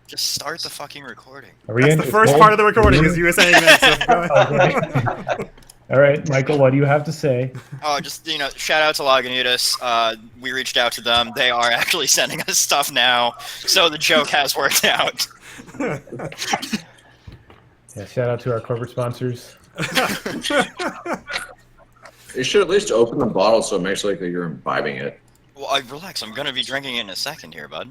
Just start the fucking recording. That's the first part of the recording is you saying that. So go ahead. Okay. All right, Michael, what do you have to say? Oh, just, shout out to Lagunitas. We reached out to them. They are actually sending us stuff now, so the joke has worked out. Yeah, shout out to our corporate sponsors. You should at least open the bottle so it makes it like you're imbibing it. Well, relax. I'm gonna be drinking it in a second here, bud.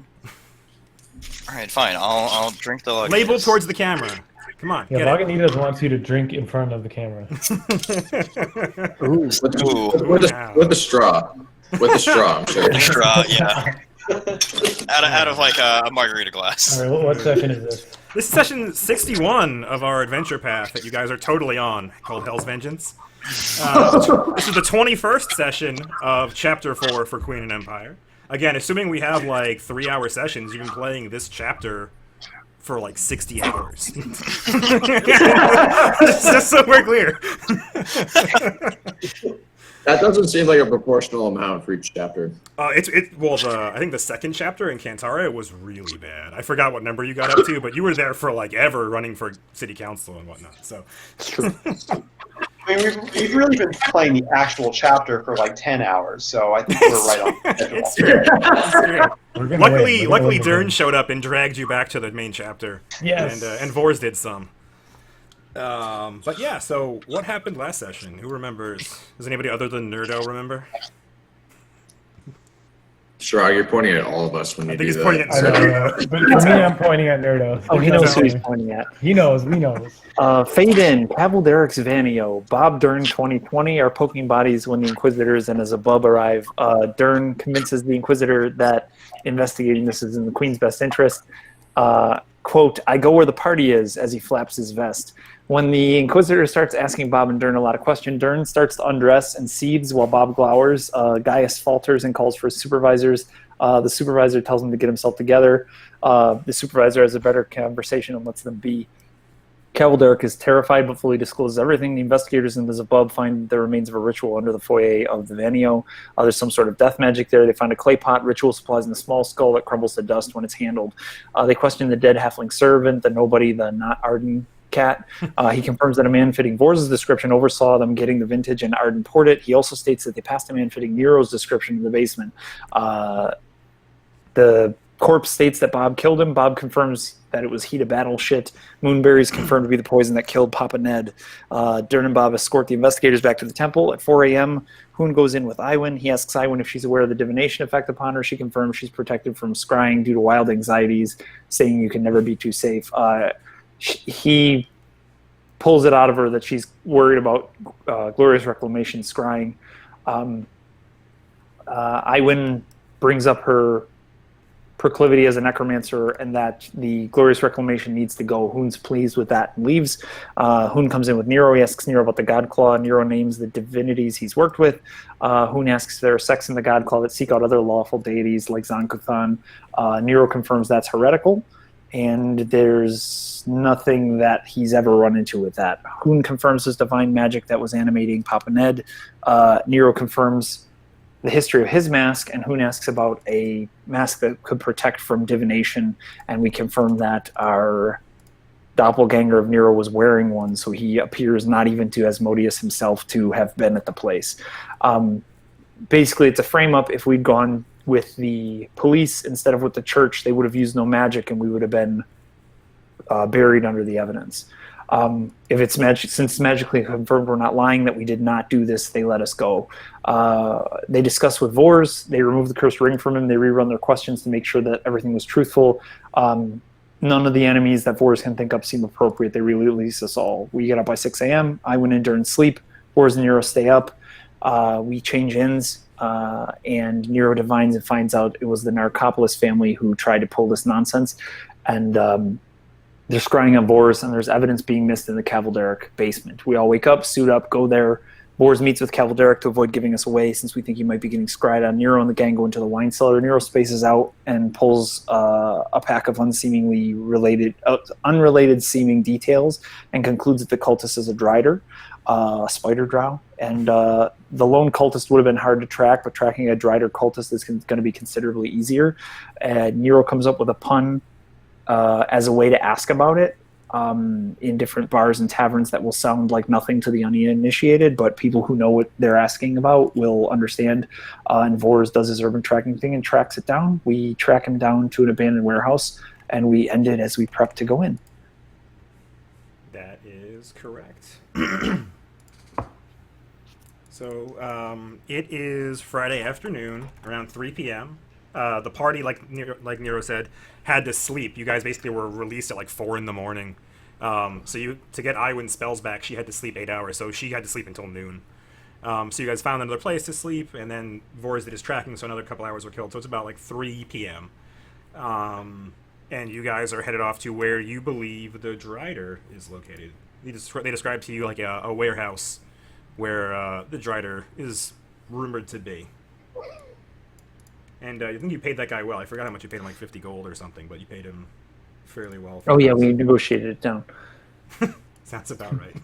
All right, fine. I'll drink the Lagunitas. Label towards the camera. Come on. Yeah, Lagunitas wants you to drink in front of the camera. Ooh. With the straw. With the straw, I'm sure. With the straw, yeah. out of like a margarita glass. All right, what session is this? This is session 61 of our adventure path that you guys are totally on, called Hell's Vengeance. This is the 21st session of Chapter 4 for Queen and Empire. Again, assuming we have like 3-hour sessions, you've been playing this chapter for like 60 hours. Just so we're clear. That doesn't seem like a proportional amount for each chapter. I think the second chapter in Kantara was really bad. I forgot what number you got up to, but you were there for like ever running for city council and whatnot. So It's true. I mean, we've really been playing the actual chapter for like 10 hours, so I think we're right on schedule. It's true. Luckily, Dern showed up and dragged you back to the main chapter. Yes. And Vors did some. But yeah, so what happened last session? Who remembers? Does anybody other than Nerdo remember? Shrug, you're pointing at all of us when you do that. Pointing at Nerdo. But for me, I'm pointing at Nerdo. Oh, he knows who he's pointing at. He knows. We know. Fade in. Cavalderix Vanio. Bob Dern 2020 are poking bodies when the Inquisitors and Azabub arrive. Dern convinces the Inquisitor that investigating this is in the Queen's best interest. Quote, I go where the party is, as he flaps his vest. When the Inquisitor starts asking Bob and Dern a lot of questions, Dern starts to undress and seethes while Bob glowers. Gaius falters and calls for his supervisors. The supervisor tells him to get himself together. The supervisor has a better conversation and lets them be. Cavalderk is terrified but fully discloses everything. The investigators in the Zabub find the remains of a ritual under the foyer of the Vanio. There's some sort of death magic there. They find a clay pot, ritual supplies, and a small skull that crumbles to dust when it's handled. They question the dead halfling servant, the nobody, the not Arden cat. He confirms that a man fitting Vors' description oversaw them getting the vintage and Arden poured it. He also states that they passed a man fitting Nero's description in the basement. The corpse states that Bob killed him. Bob confirms that it was heat of battle shit. Moonberry's confirmed to be the poison that killed Papa Ned. Dern and Bob escort the investigators back to the temple. At 4 a.m., Hoon goes in with Iwin. He asks Iwin if she's aware of the divination effect upon her. She confirms she's protected from scrying due to wild anxieties, saying you can never be too safe. He pulls it out of her that she's worried about Glorious Reclamation scrying. Iwin brings up her proclivity as a necromancer and that the Glorious Reclamation needs to go. Hoon's pleased with that and leaves. Hoon comes in with Nero. He asks Nero about the God Claw. Nero names the divinities he's worked with. Hoon asks if there are sects in the God Claw that seek out other lawful deities like Zankuthan. Nero confirms that's heretical, and there's nothing that he's ever run into with that. Hoon confirms his divine magic that was animating Papa Ned. Nero confirms the history of his mask, and Hoon asks about a mask that could protect from divination, and we confirm that our doppelganger of Nero was wearing one, so he appears not even to Asmodeus himself to have been at the place. Basically, it's a frame-up. If we'd gone with the police instead of with the church, they would have used no magic, and we would have been buried under the evidence. If it's since it's magically confirmed we're not lying that we did not do this, they let us go. They discuss with Vors. They remove the cursed ring from him. They rerun their questions to make sure that everything was truthful. None of the enemies that Vors can think up seem appropriate. They release us all. We get up by 6 a.m. I went in during sleep. Vors and Nero stay up. We change ends, and Nero divines and finds out it was the Narcopolis family who tried to pull this nonsense. And they're scrying on Vors, and there's evidence being missed in the Cavalderk basement. We all wake up, suit up, go there. Vors meets with Cavalderk to avoid giving us away since we think he might be getting scryed on. Nero and the gang go into the wine cellar. Nero spaces out and pulls a pack of unrelated seeming details and concludes that the cultist is a Drider, a spider drow. And the lone cultist would have been hard to track, but tracking a Drider cultist is going to be considerably easier. And Nero comes up with a pun as a way to ask about it in different bars and taverns that will sound like nothing to the uninitiated, but people who know what they're asking about will understand. And Vors does his urban tracking thing and tracks it down. We track him down to an abandoned warehouse, and we end it as we prep to go in. That is correct. So it is Friday afternoon, around 3 p.m. The party, like Nero said, had to sleep. You guys basically were released at like 4 in the morning. So to get Iwin's spells back, she had to sleep 8 hours. So she had to sleep until noon. So you guys found another place to sleep, and then Vors did his tracking, so another couple hours were killed. So it's about like 3 p.m. And you guys are headed off to where you believe the Drider is located. They described to you like a warehouse where the Drider is rumored to be. And I think you paid that guy well. I forgot how much you paid him, like 50 gold or something, but you paid him fairly well. Oh yeah, we negotiated it down. Sounds about right.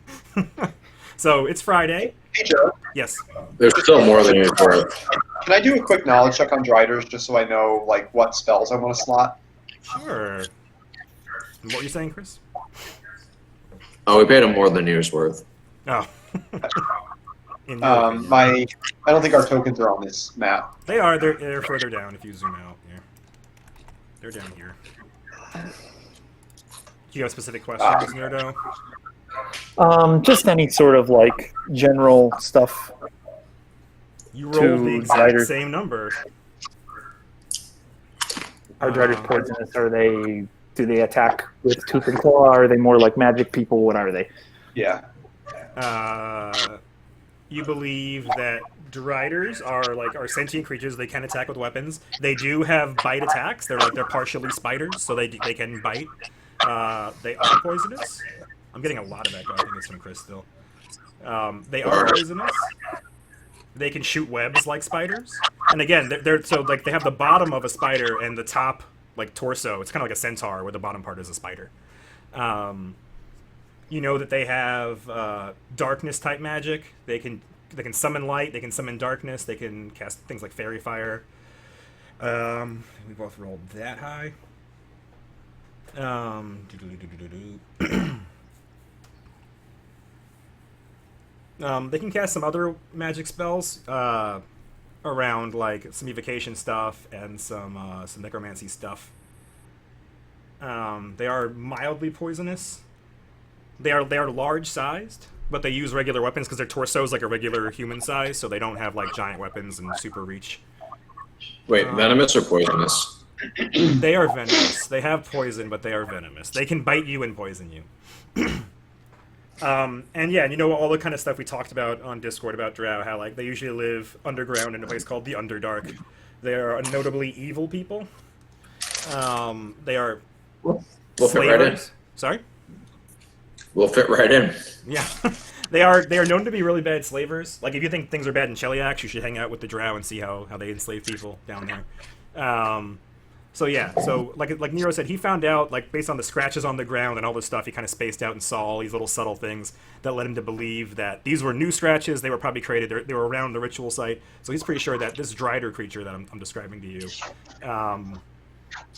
So it's Friday. Hey, Joe. Yes. There's still more than you're worth. Can I do a quick knowledge check on Driders just so I know like what spells I want to slot? Sure. What were you saying, Chris? Oh, we paid him more than he was worth. Oh. In your opinion. I don't think our tokens are on this map. They are. They're further down if you zoom out. Yeah. They're down here. Do you have specific questions, Nerdo? Just any sort of like general stuff. You rolled the exact Drider. same number. Are Driders poisonous? Do they attack with tooth and claw? Are they more like magic people? What are they? Yeah. You believe that Driders are sentient creatures. They can attack with weapons. They do have bite attacks. They're partially spiders, so they can bite. They are poisonous. I'm getting a lot of echo. I think it's from Chris still. They are poisonous. They can shoot webs like spiders. And again, they have the bottom of a spider and the top like torso. It's kind of like a centaur where the bottom part is a spider. You know that they have darkness type magic. They can summon light. They can summon darkness. They can cast things like fairy fire. We both rolled that high. They can cast some other magic spells around like some evocation stuff and some necromancy stuff. They are mildly poisonous. They are large sized, but they use regular weapons because their torso is like a regular human size, so they don't have like giant weapons and super reach. Wait, venomous or poisonous? They are venomous. They have poison, but they are venomous. They can bite you and poison you. And yeah, you know all the kind of stuff we talked about on Discord about Drow, how like they usually live underground in a place called the Underdark. They are a notably evil people. They are We'll fit right in. slavers. Sorry? We'll fit right in. Yeah. They are known to be really bad slavers. Like if you think things are bad in Cheliax, you should hang out with the Drow and see how they enslave people down there. So yeah, so like Nero said, he found out, like based on the scratches on the ground and all this stuff, he kind of spaced out and saw all these little subtle things that led him to believe that these were new scratches. They were probably created. They were around the ritual site. So he's pretty sure that this Drider creature that I'm describing to you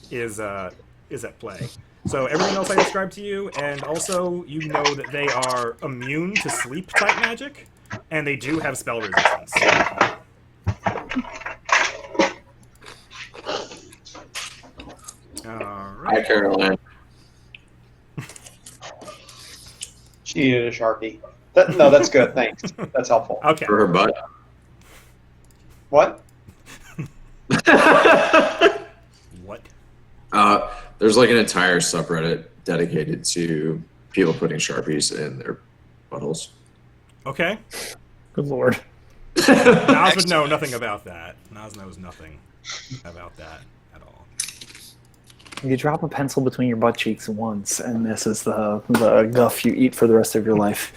is at play. So everything else I described to you, and also you know that they are immune to sleep type magic, and they do have spell resistance. Hi, Caroline. She needed a Sharpie. No, that's good. Thanks. That's helpful. Okay. For her butt. What? What? There's like an entire subreddit dedicated to people putting Sharpies in their buttholes. Okay. Good lord. Nas would know nothing about that. Nas knows nothing about that at all. You drop a pencil between your butt cheeks once, and this is the guff you eat for the rest of your life.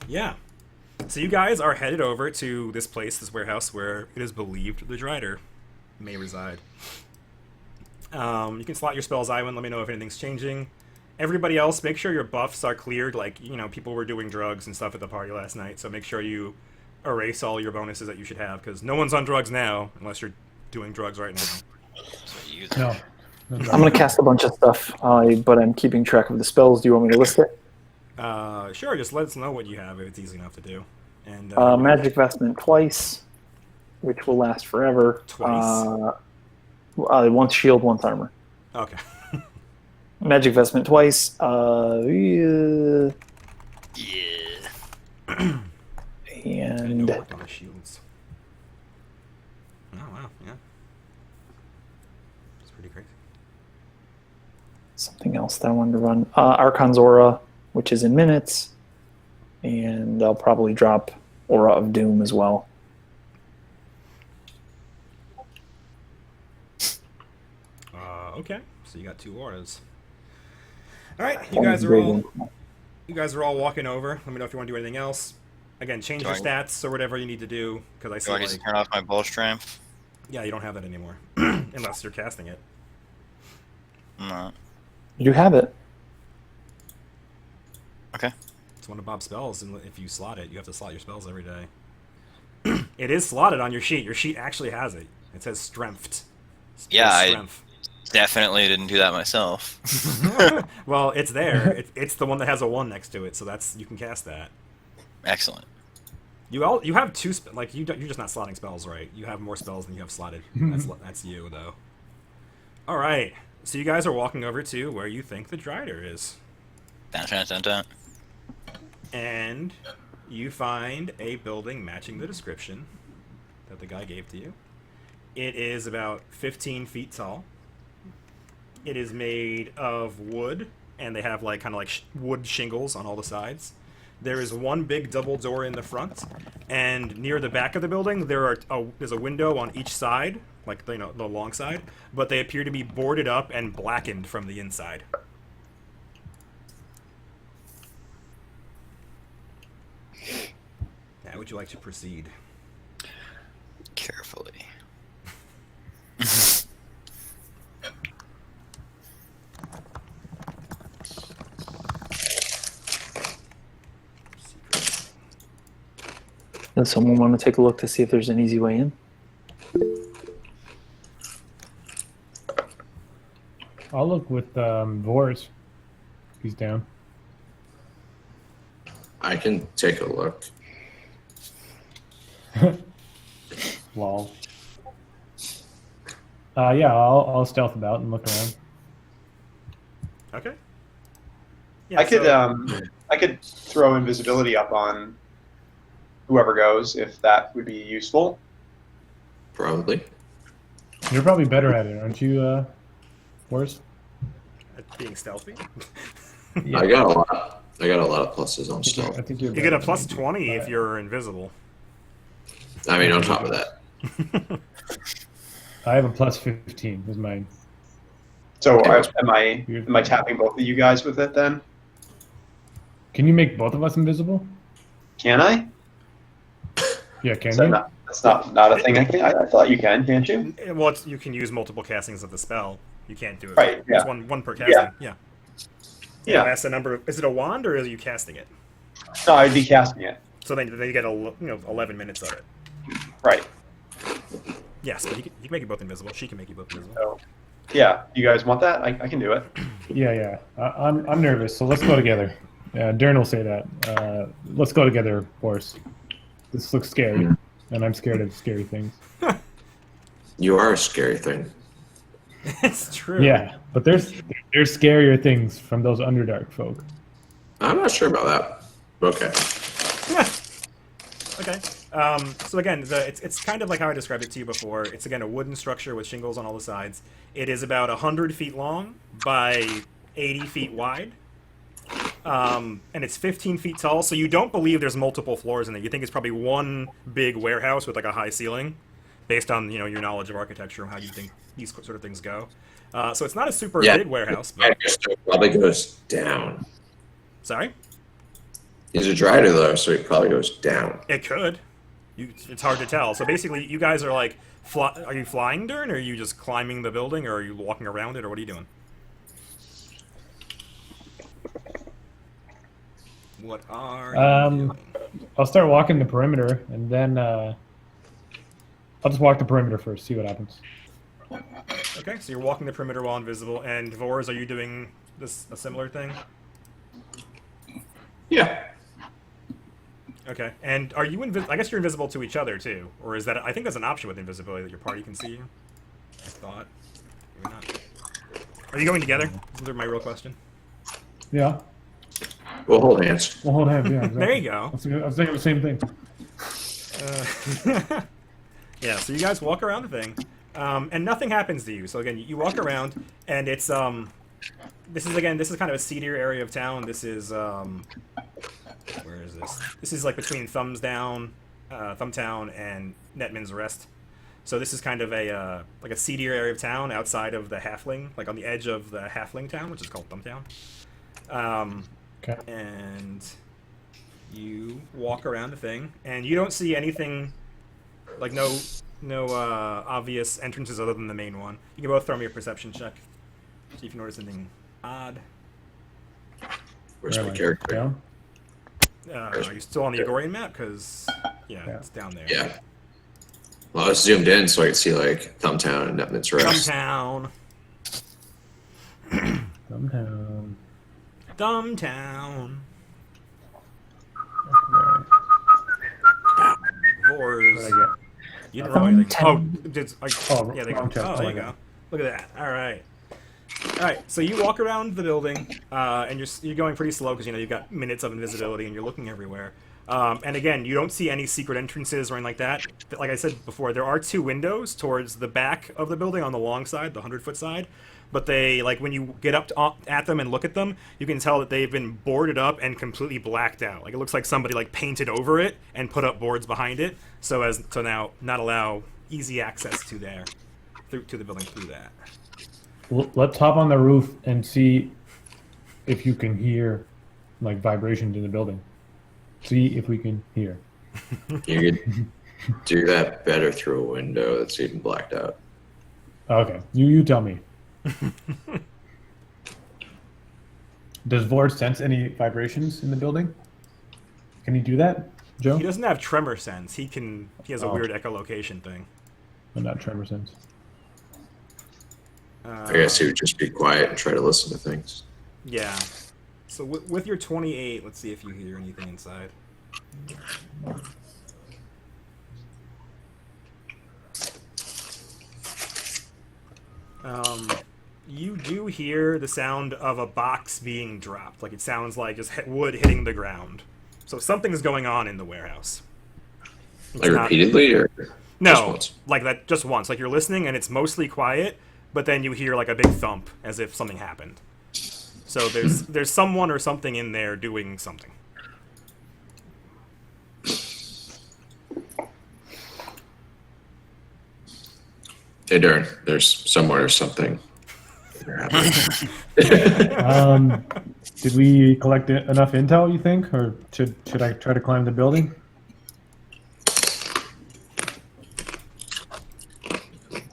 Yeah. So you guys are headed over to this place, this warehouse, where it is believed the Drider may reside. You can slot your spells, Iwan. Let me know if anything's changing. Everybody else, make sure your buffs are cleared. Like, you know, people were doing drugs and stuff at the party last night, so make sure you erase all your bonuses that you should have, because no one's on drugs now, unless you're doing drugs right now. So you- No. I'm going to cast a bunch of stuff, but I'm keeping track of the spells. Do you want me to list it? Sure, just let us know what you have if it's easy enough to do. And Magic Vestment twice, which will last forever. Twice? Once shield, once armor. Okay. Magic Vestment twice. Yeah. And Worked on the shields. Oh wow, yeah. It's pretty crazy. something else that I wanted to run. Archon's Aura, which is in minutes. And I'll probably drop Aura of Doom as well. Okay, so you got 2 auras. All right, you guys are all walking over. Let me know if you want to do anything else. Again, change your stats or whatever you need to do because I see Do I need to turn off my bull strength? yeah, you don't have that anymore unless you're casting it. No. You have it. Okay. It's one of Bob's spells, and if you slot it, you have to slot your spells every day. It is slotted on your sheet. Your sheet actually has it. It says strength. Yeah, Strength. Definitely didn't do that myself. Well, it's there. It's the one that has a 1 next to it, so that's you can cast that. Excellent. You have 2 like you're just not slotting spells right. You have more spells than you have slotted. That's you though. All right. So you guys are walking over to where you think the Drider is, Dun, dun, dun, dun. and you find a building matching the description that the guy gave to you. It is about 15 feet tall. It is made of wood, and they have like kind of like wood shingles on all the sides. There is one big double door in the front, and near the back of the building there's a window on each side, like the long side, but they appear to be boarded up and blackened from the inside. How would you like to proceed? Carefully. Does someone want to take a look to see if there's an easy way in? I'll look with Vors. He's down. I can take a look. Lol. Yeah, I'll stealth about and look around. Okay. Yeah, I could throw invisibility up on whoever goes if that would be useful. Probably. You're probably better at it, aren't you, Vors? being stealthy. Yeah. I got a lot. I got a lot of pluses on I stealth. think you're You get a better plus than me, 20 if but- you're invisible. I mean, on top of that, I have a plus 15 is mine. So Okay. am I tapping both of you guys with it then? Can you make both of us invisible? Can I? Yeah, can Is that you? that's not a thing. I thought you can, can't you? Well, you can use multiple castings of the spell. You can't do it. Right, yeah. It's one per casting. Yeah. Yeah. That's the number. Is it a wand or are you casting it? No, I'd be casting it. So then you get 11 minutes of it. Right. Yes, but you can make you both invisible. She can make you both invisible. So, yeah. You guys want that? I can do it. Yeah. I'm nervous, so let's go together. Dern will say that. Let's go together, Boris. This looks scary, and I'm scared of scary things. you are a scary thing. It's true. Yeah, but there's scarier things from those Underdark folk. I'm not sure about that. Okay. Okay. So again, it's kind of like how I described it to you before. It's again a wooden structure with shingles on all the sides. It is about 100 feet long by 80 feet wide. And it's 15 feet tall, so you don't believe there's multiple floors in it. You think it's probably one big warehouse with like a high ceiling, based on your knowledge of architecture and how you think these sort of things go. So it's not a super big warehouse. But... It probably goes down. Sorry? He's a Drider though, so he probably goes down. It could. It's hard to tell. So basically, you guys are like, are you flying, Dern, or are you just climbing the building, or are you walking around it, or what are you doing? What are you doing? I'll start walking the perimeter, and then I'll I'll just walk the perimeter first, see what happens. Okay, so you're walking the perimeter while invisible. And Vores, are you doing a similar thing? Yeah. Okay, and are you I guess you're invisible to each other too, or is that? I think that's an option with invisibility that your party can see you. I thought. Maybe not. Are you going together? Isn't my real question? Yeah. We'll hold hands. We'll hold hands. Yeah. Exactly. There you go. I was thinking the same thing. Yeah. So you guys walk around the thing, and nothing happens to you. So again, you walk around, and it's this is kind of a seedier area of town. This is where is this? This is like between Thumbtown and Netman's Rest. So this is kind of a like a seedier area of town outside of the Halfling, like on the edge of the Halfling town, which is called Thumbtown. Okay. And you walk around the thing, and you don't see anything, like no obvious entrances other than the main one. You can both throw me a perception check, see if you notice anything odd. Where's my Like, character? down? Are you still on the Agorian map? Because yeah, it's down there. Yeah. Well, I was zoomed in so I could see like Thumbtown and Netman's Rest. Thumbtown. Thumbtown. Thumbtown. There. Vores. What did I You didn't roll anything. Oh, yeah, there you wrong go. check. Oh, there you go. Look at that. All right. All right. So you walk around the building, and you're going pretty slow because you've got minutes of invisibility and you're looking everywhere. And again, you don't see any secret entrances or anything like that. But like I said before, there are 2 windows towards the back of the building on the long side, the 100-foot side. But they, like, when you get up at them and look at them, you can tell that they've been boarded up and completely blacked out. Like, it looks like somebody, like, painted over it and put up boards behind it so as to now not allow easy access to the building through that. Well, let's hop on the roof and see if you can hear, like, vibrations in the building. See if we can hear. You could do that better through a window that's even blacked out. Okay, you tell me. Does Vord sense any vibrations in the building? Can he do that, Joe? He doesn't have tremor sense. He has a Oh. weird echolocation thing. But not tremor sense. I guess he would just be quiet and try to listen to things. Yeah. So with your 28, let's see if you hear anything inside. You do hear the sound of a box being dropped. Like, it sounds like just wood hitting the ground. So something's going on in the warehouse. It's Like repeatedly or just No, once? like that just once. Like, you're listening and it's mostly quiet, but then you hear like a big thump as if something happened. So there's someone or something in there doing something. Hey, Darren, there's somewhere something. Did we collect enough intel, you think? Or should I try to climb the building?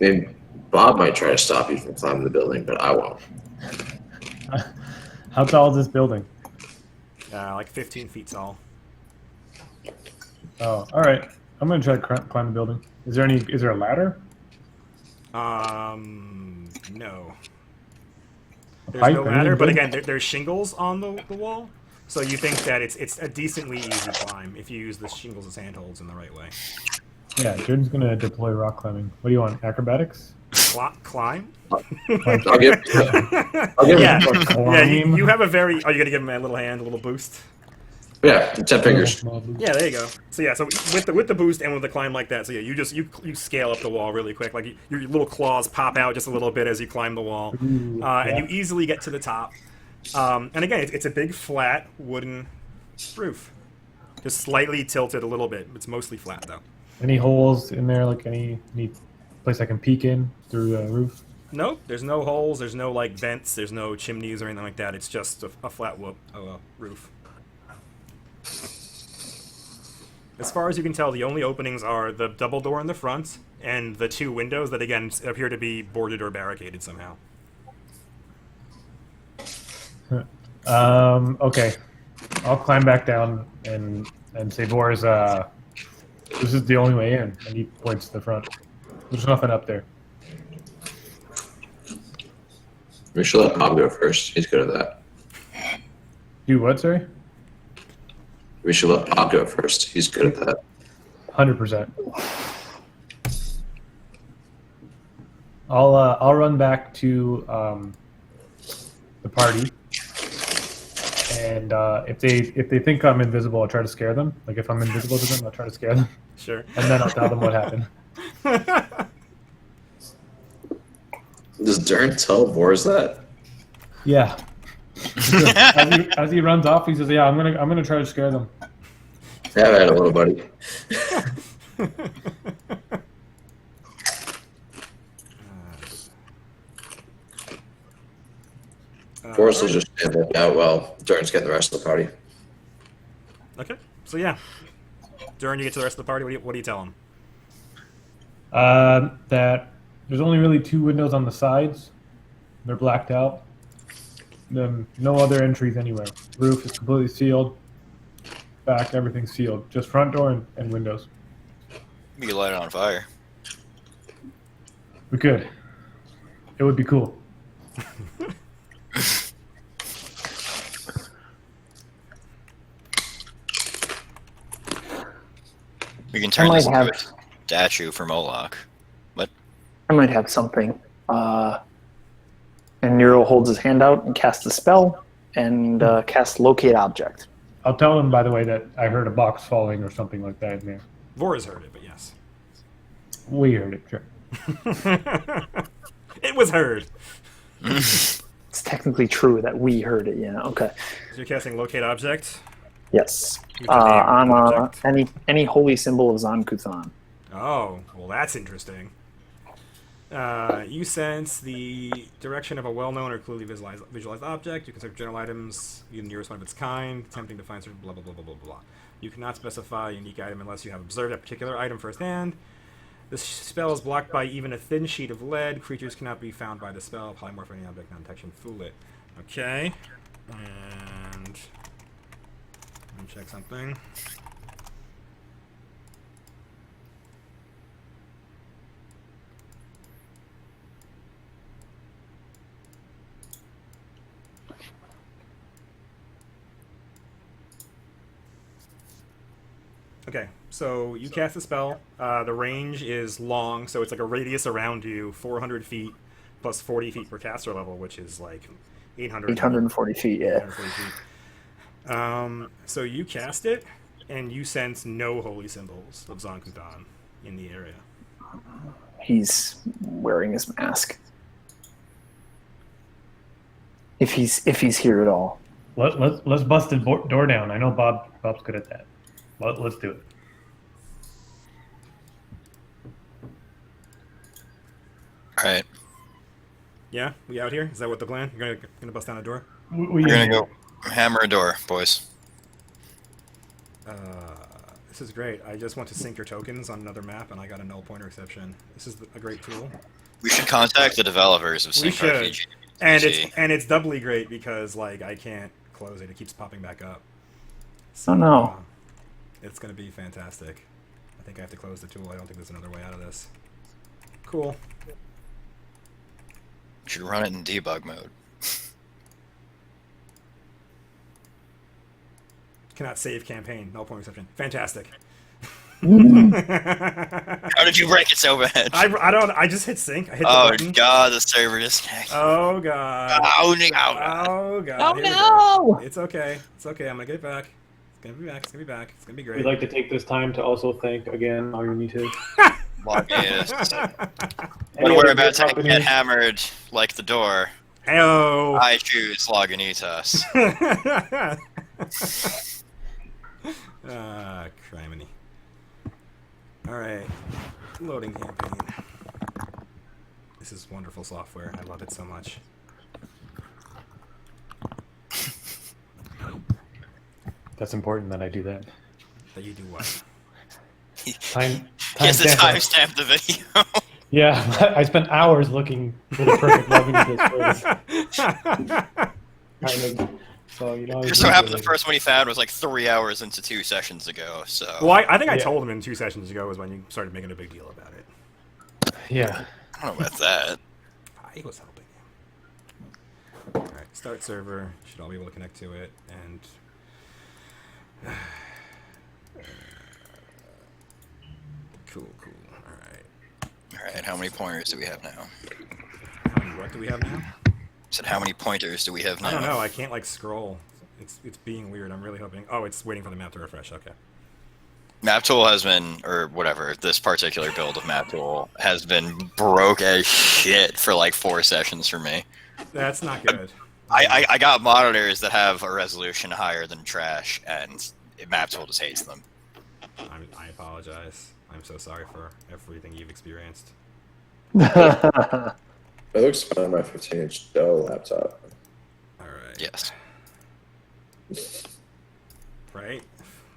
Maybe Bob might try to stop you from climbing the building, but I won't. How tall is this building? Like 15 feet tall. Oh, all right. I'm gonna try to climb the building. Is there a ladder? No. A There's pipe? no Anything ladder, but good? again, there's shingles on the wall, so you think that it's a decently easy climb if you use the shingles as handholds in the right way. Yeah, Jordan's gonna deploy rock climbing. What do you want? Acrobatics? Climb? I'll give Yeah, Climb? yeah. You have a very. Are you gonna give him a little hand, a little boost? Yeah, 10 fingers. Yeah, there you go. So yeah, so with the boost and with the climb like that, so yeah, you scale up the wall really quick. Like your little claws pop out just a little bit as you climb the wall, and you easily get to the top. And again, it's a big flat wooden roof, just slightly tilted a little bit. It's mostly flat though. Any holes in there? Like any place I can peek in through the roof? Nope, there's no holes. There's no like vents. There's no chimneys or anything like that. It's just a flat roof. As far as you can tell, the only openings are the double door in the front and the 2 windows that, again, appear to be boarded or barricaded somehow. Okay. I'll climb back down and say, Boris, this is the only way in. And he points to the front. There's nothing up there. We should let Bob go first. He's good at that. Do what, sorry? We should let Bob go first. He's good at that. 100%. I'll run back to the party, and if they think I'm invisible, I'll try to scare them. Like if I'm invisible to them, I'll try to scare them, Sure. and then I'll tell them what happened. Does Dern tell Boris that? Yeah. as he runs off, he says, "Yeah, I'm gonna try to scare them." Have at it, little buddy. Boris will just stand look out while Dern's getting the rest of the party. Okay. So yeah, Durin, you get to the rest of the party. What do you tell them? That there's only really 2 windows on the sides. They're blacked out. No other entries anywhere. Roof is completely sealed. Back, everything's sealed. Just front door and windows. We could light it on fire. We could. It would be cool. We can turn I this might into a have- statue for Moloch. What? I might have something. And Nero holds his hand out and casts a spell and casts Locate Object. I'll tell them, by the way, that I heard a box falling or something like that in there. Vor's heard it, but yes. We heard it, sure. It was heard. It's technically true that we heard it, yeah. Okay. So you're casting Locate Object. Yes. You can name On object. any holy symbol of Zon-Kuthon. Oh, well, that's interesting. You sense the direction of a well-known or clearly visualized object. You can search general items, the nearest one of its kind, attempting to find certain blah, blah, blah, blah, blah, blah. You cannot specify a unique item unless you have observed that particular item firsthand. This spell is blocked by even a thin sheet of lead. Creatures cannot be found by the spell. Polymorph any object, non-detection, fool it. Okay. And... let me check something. Okay, so you cast a spell. The range is long, so it's like a radius around you, 400 feet plus 40 feet per caster level, which is like 840 feet, yeah. 840 feet. So you cast it, and you sense no holy symbols of Zon-Kuthon in the area. He's wearing his mask. If he's here at all. Let's bust the door down. I know Bob's good at that. Let's do it. All right. Yeah, we out here? Is that what the plan? You're gonna bust down a door? We We're gonna go hammer a door, boys. This is great. I just want to sync your tokens on another map, and I got a null pointer exception. This is a great tool. We should contact the developers of We should. PFRPG. And it's doubly great because like I can't close it; it keeps popping back up. So, Oh, no. it's gonna be fantastic. I think I have to close the tool. I don't think there's another way out of this. Cool. We should run it in debug mode. Cannot save campaign. Null pointer exception. Fantastic. How did you break it so bad? I don't. I just hit sync. I hit the Oh button. god, the server disconnected. Oh god. Oh no! Oh god. Oh Here we no! go. It's okay. It's okay. I'm gonna get it back. It's gonna be back. It's gonna be back. It's gonna be great. We'd like to take this time to also thank again all your nieces. When we're about to get hammered like the door, Heyo. I choose Lagunitas. Criminy. Alright. Loading campaign. This is wonderful software. I love it so much. That's important that I do that. That you do what? Time He has to timestamp. timestamp the video. Yeah, I spent hours looking for the perfect Lagunitas phrase. So you know. Just so happened the first one he found was like 3 hours into 2 sessions ago, so... Well, I think I Yeah. told him in 2 sessions ago was when you started making a big deal about it. Yeah. I don't know about that. I was helping you. Alright, start server. Should all be able to connect to it, and... Cool. Alright. Alright, how many pointers do we have now? What do we have now? Said how many pointers do we have now? I don't know, I can't, like, scroll. It's being weird, I'm really hoping... Oh, it's waiting for the map to refresh, okay. Map tool has been, or whatever, this particular build of map tool has been broke as shit for like 4 sessions for me. That's not good. I got monitors that have a resolution higher than trash, and map tool just hates them. I apologize. I'm so sorry for everything you've experienced. It looks fine on my 15-inch Dell laptop. Alright. Yes. Right?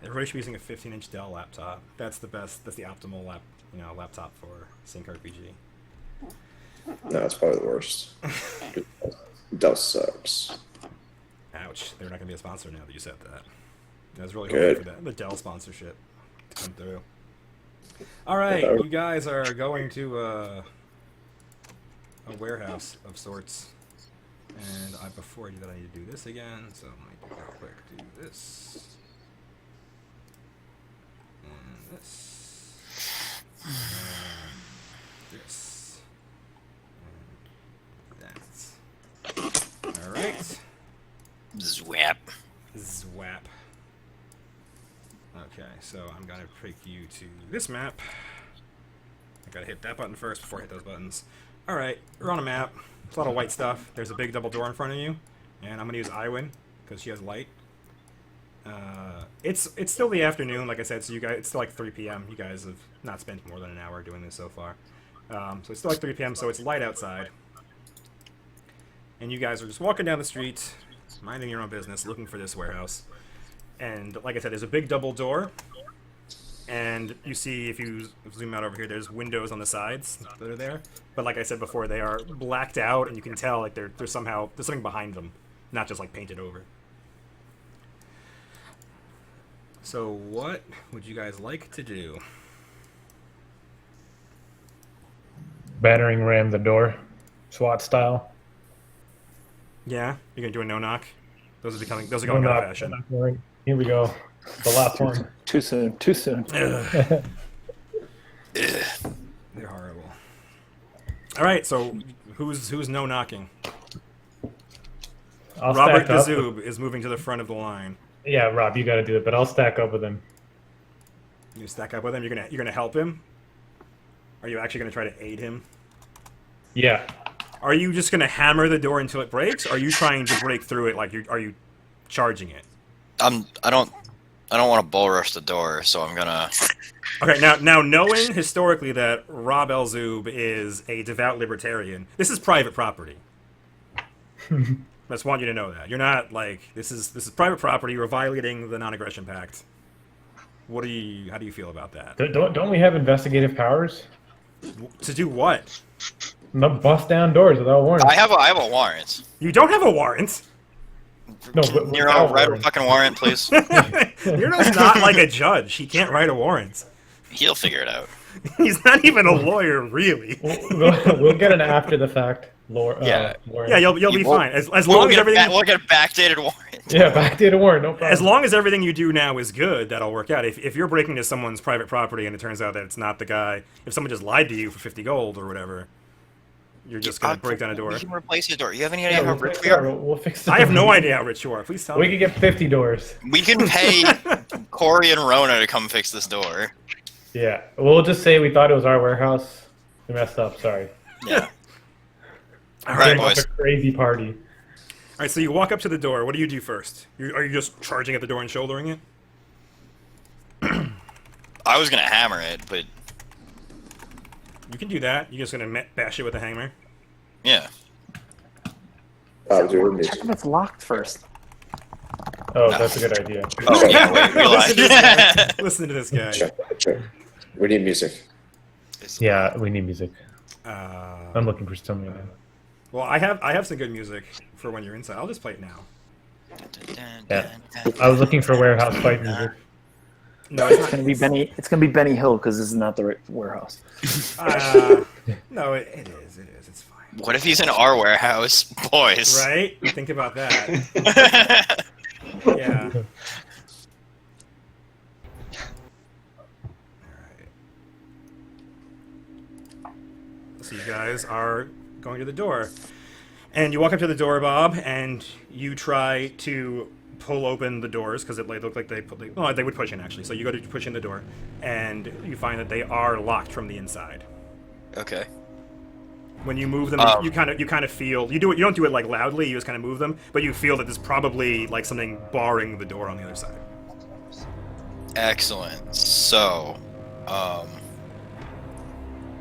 Everybody should be using a 15-inch Dell laptop. That's the best. That's the optimal laptop for Sync RPG. No, it's probably the worst. Dell sucks. Ouch! They're not gonna be a sponsor now that you said that. I was really Good. hoping for the Dell sponsorship to come through. All right, you guys are going to a warehouse of sorts, and before I do that, I need to do this again. So I might do real quick. Do this. And this. And this. And that. Alright. Zwap. Zwap. Okay, so I'm gonna take you to this map. I gotta hit that button first before I hit those buttons. Alright, we're on a map. There's a lot of white stuff. There's a big double door in front of you. And I'm gonna use Iwin, because she has light. It's still the afternoon, like I said, so you guys, it's still like 3 p.m. You guys have not spent more than an hour doing this so far. So it's still like 3 p.m., so it's light outside. And you guys are just walking down the street, minding your own business, looking for this warehouse. And like I said, there's a big double door. And you see, if you zoom out over here, there's windows on the sides that are there. But like I said before, they are blacked out, and you can tell like there's something behind them, not just like painted over. So what would you guys like to do? Battering ram the door, SWAT style. Yeah, you're gonna do a no knock. Those are going No out of knock, fashion. no knock. Here we go. The last one. Too soon. Too soon. They're horrible. All right, so who's no knocking? I'll Robert stack up. Gazoob is moving to the front of the line. Yeah, Rob, you got to do it, but I'll stack up with him. You stack up with him. You're gonna help him. Are you actually gonna try to aid him? Yeah. Are you just gonna hammer the door until it breaks? Or are you trying to break through it? Like are you charging it? I don't want to bull rush the door, so I'm gonna. Okay, now knowing historically that Rob Elzoob is a devout libertarian, this is private property. I just want you to know that. You're not like this is private property, you're violating the non-aggression pact. How do you feel about that? Don't we have investigative powers? To do what? No, bust down doors without warrant. I have a warrant. You don't have a warrant. No, but Nero, without write a warrant. fucking warrant, please. Nero's not like a judge. He can't write a warrant. He'll figure it out. He's not even a lawyer, really. We'll get an after the fact warrant. Yeah. Warrant. Yeah, you'll be We'll- fine. As long as everything we'll get a backdated warrant. Yeah, backdated warrant, no problem. as long as everything you do now is good, that'll work out. If you're breaking into someone's private property and it turns out that it's not the guy, if someone just lied to you for 50 gold or whatever, you're just gonna break down a door. We can replace the door. You have any Yeah, idea how we'll rich fix we it. are? We'll fix it. I have no idea how rich you are. Please tell We me. could get 50 doors. We can pay Corey and Rona to come fix this door. Yeah, we'll just say we thought it was our warehouse. We messed up. Sorry. Yeah. All Right, Came off boys. a crazy party. All right, so you walk up to the door. What do you do first? Are you just charging at the door and shouldering it? I was gonna hammer it, but You can do that. You're just gonna bash it with a hammer. yeah. Do it. Check if it's locked first. Oh, that's a good idea. Oh yeah, wait, we Listen to this lied. guy. Listen to this guy. Check. We need music. Yeah, we need music. Uh, I'm looking for something. well, I have some good music for when you're inside. I'll just play it now. Yeah. I was looking for warehouse fight music. No, it's It's gonna be Benny. It's gonna be Benny Hill because this is not the right warehouse. No, it is. It is. It's fine. What if he's in our warehouse, boys? Right? Think about that. Yeah. Alright. So you guys are going to the door. And you walk up to the door, Bob, and you try to pull open the doors because it looked like they would push in actually. So you go to push in the door, and you find that they are locked from the inside. Okay. When you move them, you kind of feel you don't do it like loudly. You just kind of move them, but you feel that there's probably like something barring the door on the other side. Excellent. So,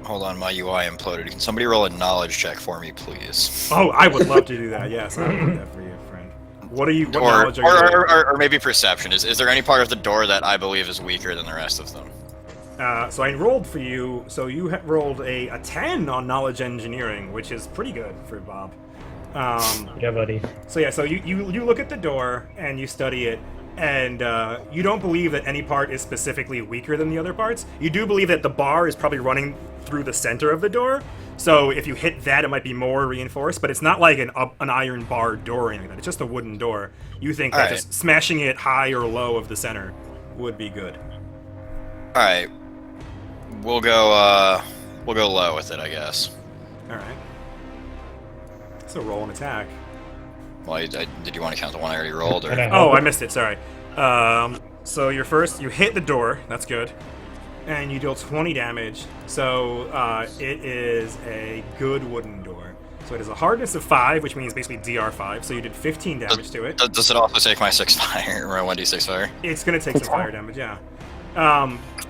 hold on, my UI imploded. Can somebody roll a knowledge check for me, please? Oh, I would love to do that. Yes, I would do that for you, friend. What knowledge are you doing? Or maybe perception. Is there any part of the door that I believe is weaker than the rest of them? So I rolled for you. So you rolled a 10 on knowledge engineering, which is pretty good for Bob. Yeah, buddy. So yeah, so you look at the door and you study it, and you don't believe that any part is specifically weaker than the other parts. You do believe that the bar is probably running through the center of the door. So if you hit that, it might be more reinforced, but it's not like an iron bar door or anything like that. It's just a wooden door. You think that just smashing it high or low of the center would be good. All right. We'll go low with it, I guess. All right. So roll an attack. Well, did you want to count the one I already rolled? Or? Oh, I missed it. Sorry. So you hit the door. That's good. And you deal 20 damage. So it is a good wooden door. So it is a hardness of 5, which means basically DR5. So you did 15 damage to it. Does it also take my 6 fire or my 1d6 fire? It's going to take some fire damage, yeah.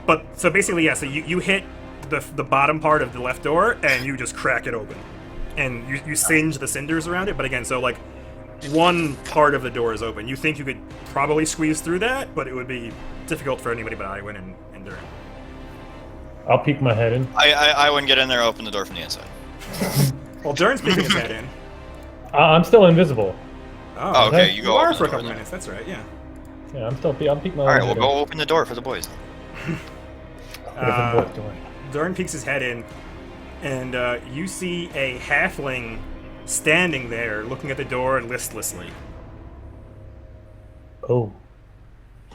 But so basically, yeah. So you hit the bottom part of the left door, and you just crack it open, and you singe the cinders around it. But again, so like one part of the door is open. You think you could probably squeeze through that, but it would be difficult for anybody but Iwin and Durin. I'll peek my head in. I wouldn't get in there. Open the door from the inside. Well, Durin's peeking his head in. I'm still invisible. Oh, okay. You You go are open for a the door couple then. minutes. That's right. Yeah. Yeah, I'm peeking my All right, head we'll in. go open the door for the boys. Different door. Durin peeks his head in, and you see a halfling standing there, looking at the door listlessly. Oh.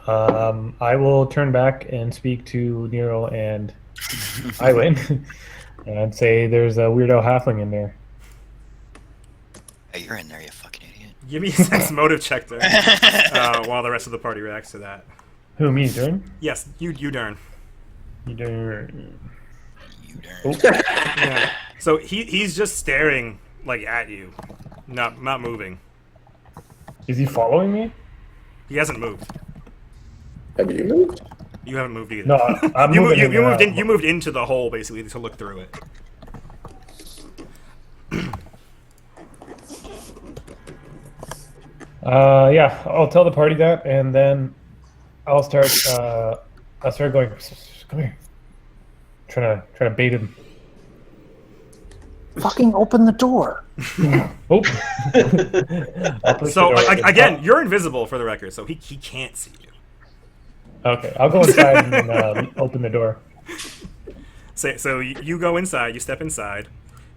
I will turn back and speak to Nero and Iwin and say there's a weirdo halfling in there. Hey, you're in there, you fucking idiot. Give me a sense motive check there, while the rest of the party reacts to that. Who, me, Dern? Yes, you Durin. You Dern. You darn. Oh. Yeah. So he's just staring like at you, not moving. Is he following me? He hasn't moved. Have you moved? You haven't moved either. No, I'm you moving. you moved into the hole basically to look through it. Yeah, I'll tell the party that, and then I'll start going. Come here. Trying to bait him. Fucking open the door. Oh. I'll push So the door. again, you're invisible for the record, so he can't see you. Okay, I'll go inside and open the door. So you go inside, you step inside,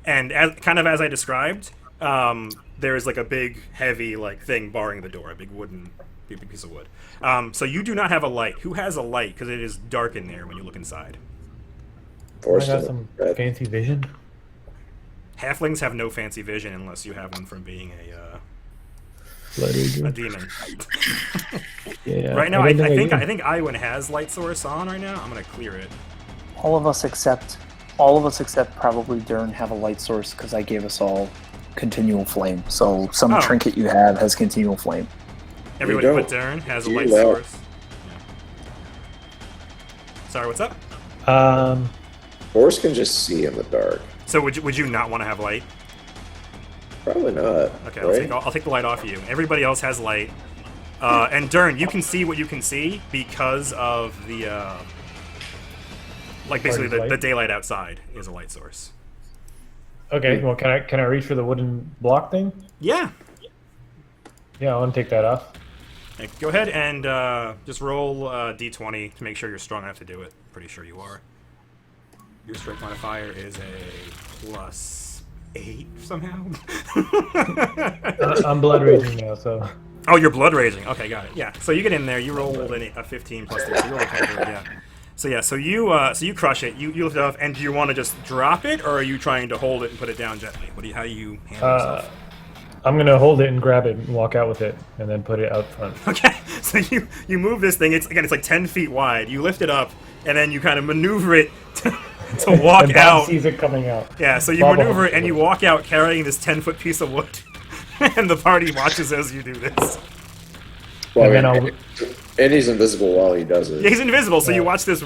and as I described, there is like a big, heavy like thing barring the door, a big piece of wood. So you do not have a light. Who has a light? Because it is dark in there when you look inside. I got some fancy vision. Halflings have no fancy vision unless you have one from being a demon. Yeah. Right now, I think Iwin has light source on right now. I'm gonna clear it. All of us except probably Dern have a light source because I gave us all continual flame. So some trinket you have has continual flame. Everybody don't. but Darren has a You light don't. source. Yeah. Sorry, what's up? Horse can just see in the dark. So would you not want to have light? Probably not. Okay, right? I'll take the light off you. Everybody else has light. And Dern, you can see what you can see because of the basically the daylight outside is a light source. Okay, well, can I reach for the wooden block thing? Yeah. Yeah, I want to take that off. Okay, go ahead and just roll d20 to make sure you're strong enough to do it. Pretty sure you are. Your strength modifier is a +8 somehow. I'm blood raging now, so. Oh, you're blood raging. Okay, got it. Yeah. So you get in there. You rolled a 15 plus 3. So you rolled a 10 for it, yeah. So yeah. So you crush it. You lift it off. And do you want to just drop it, or are you trying to hold it and put it down gently? How do you handle yourself? I'm gonna hold it and grab it and walk out with it, and then put it out front. Okay. So you move this thing. It's like 10 feet wide. You lift it up, and then you kind of maneuver it to walk and Bob out. sees it coming out. Yeah. So you Bob maneuver it, and holds you walk out carrying this 10-foot piece of wood. And the party watches as you do this. Well, And I then mean, and he's invisible while he does it. Yeah, he's invisible, so you Yeah. watch this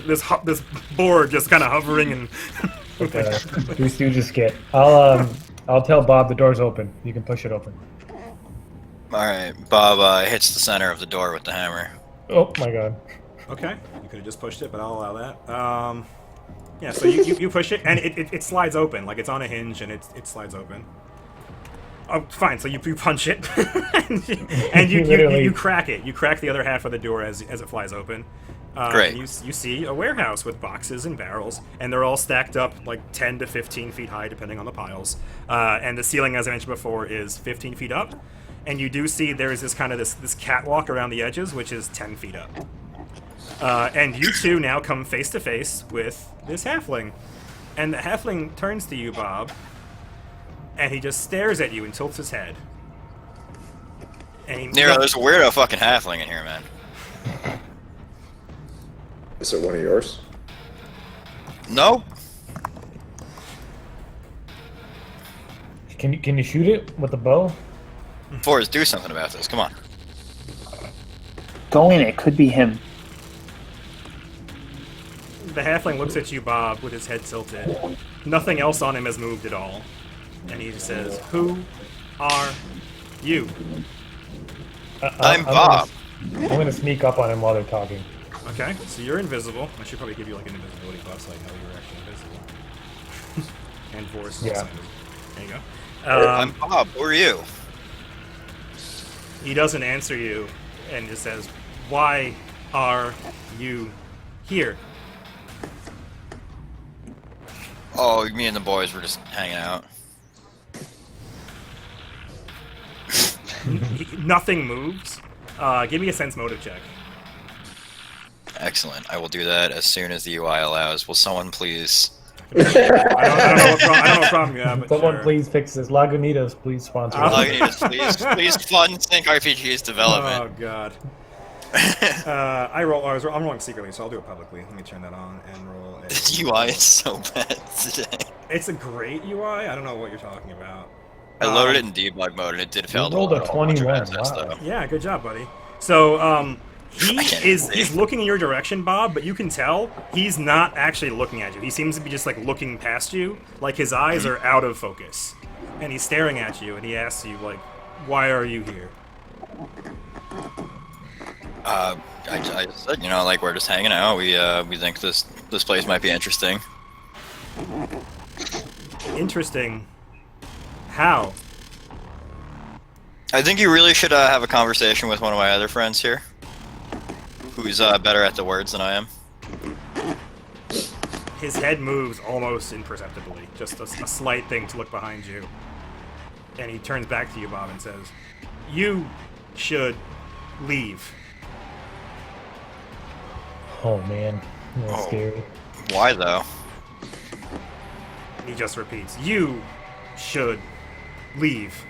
board just kind of hovering and. With the Three Stooges skit. I'll tell Bob the door's open. You can push it open. All right, Bob hits the center of the door with the hammer. Oh my god. Okay, you could have just pushed it, but I'll allow that. Yeah, so you push it, and it slides open, like it's on a hinge, and it slides open. Oh, fine. So you punch it, and you crack it. You crack the other half of the door as it flies open. Great. And you see a warehouse with boxes and barrels, and they're all stacked up like 10 to 15 feet high, depending on the piles. And the ceiling, as I mentioned before, is 15 feet up. And you do see there is this catwalk around the edges, which is 10 feet up. And you two now come face to face with this halfling, and the halfling turns to you, Bob. And he just stares at you and tilts his head. And Nero, there's a weirdo fucking halfling in here, man. Is it one of yours? Nope. Can you shoot it with a bow? Forrest, do something about this. Come on. Go in, it could be him. The halfling looks at you, Bob, with his head tilted. Nothing else on him has moved at all. And he says, "Who are you?" I'm Bob. I'm gonna sneak up on him while they're talking. Okay, so you're invisible. I should probably give you like an invisibility buff so I know you're actually invisible. And Force. Yeah. There you go. I'm Bob. Who are you? He doesn't answer you and just says, "Why are you here?" Oh, me and the boys were just hanging out. Nothing moves. Give me a sense motive check. Excellent. I will do that as soon as the UI allows. Will someone please? I don't know what problem you have, but Someone sure. please fix this. Lagunitas, please sponsor. us. Lagunitas, please fund Sync RPG's development. Oh god. I'm rolling secretly, so I'll do it publicly. Let me turn that on and roll. This UI is so bad today. It's a great UI. I don't know what you're talking about. I loaded it in debug mode and it did fail. You rolled a 21. Wow. Yeah, good job, buddy. So, I can't he's looking in your direction, Bob, but you can tell he's not actually looking at you. He seems to be just like looking past you, like his eyes are out of focus, and he's staring at you, and he asks you like, "Why are you here?" I just said, like we're just hanging out. We think this place might be interesting. Interesting. How? I think you really should have a conversation with one of my other friends here, who's better at the words than I am. His head moves almost imperceptibly, just a slight thing to look behind you. And he turns back to you, Bob, and says, "You should leave." Oh man, that's scary. Why though? He just repeats, "You should leave."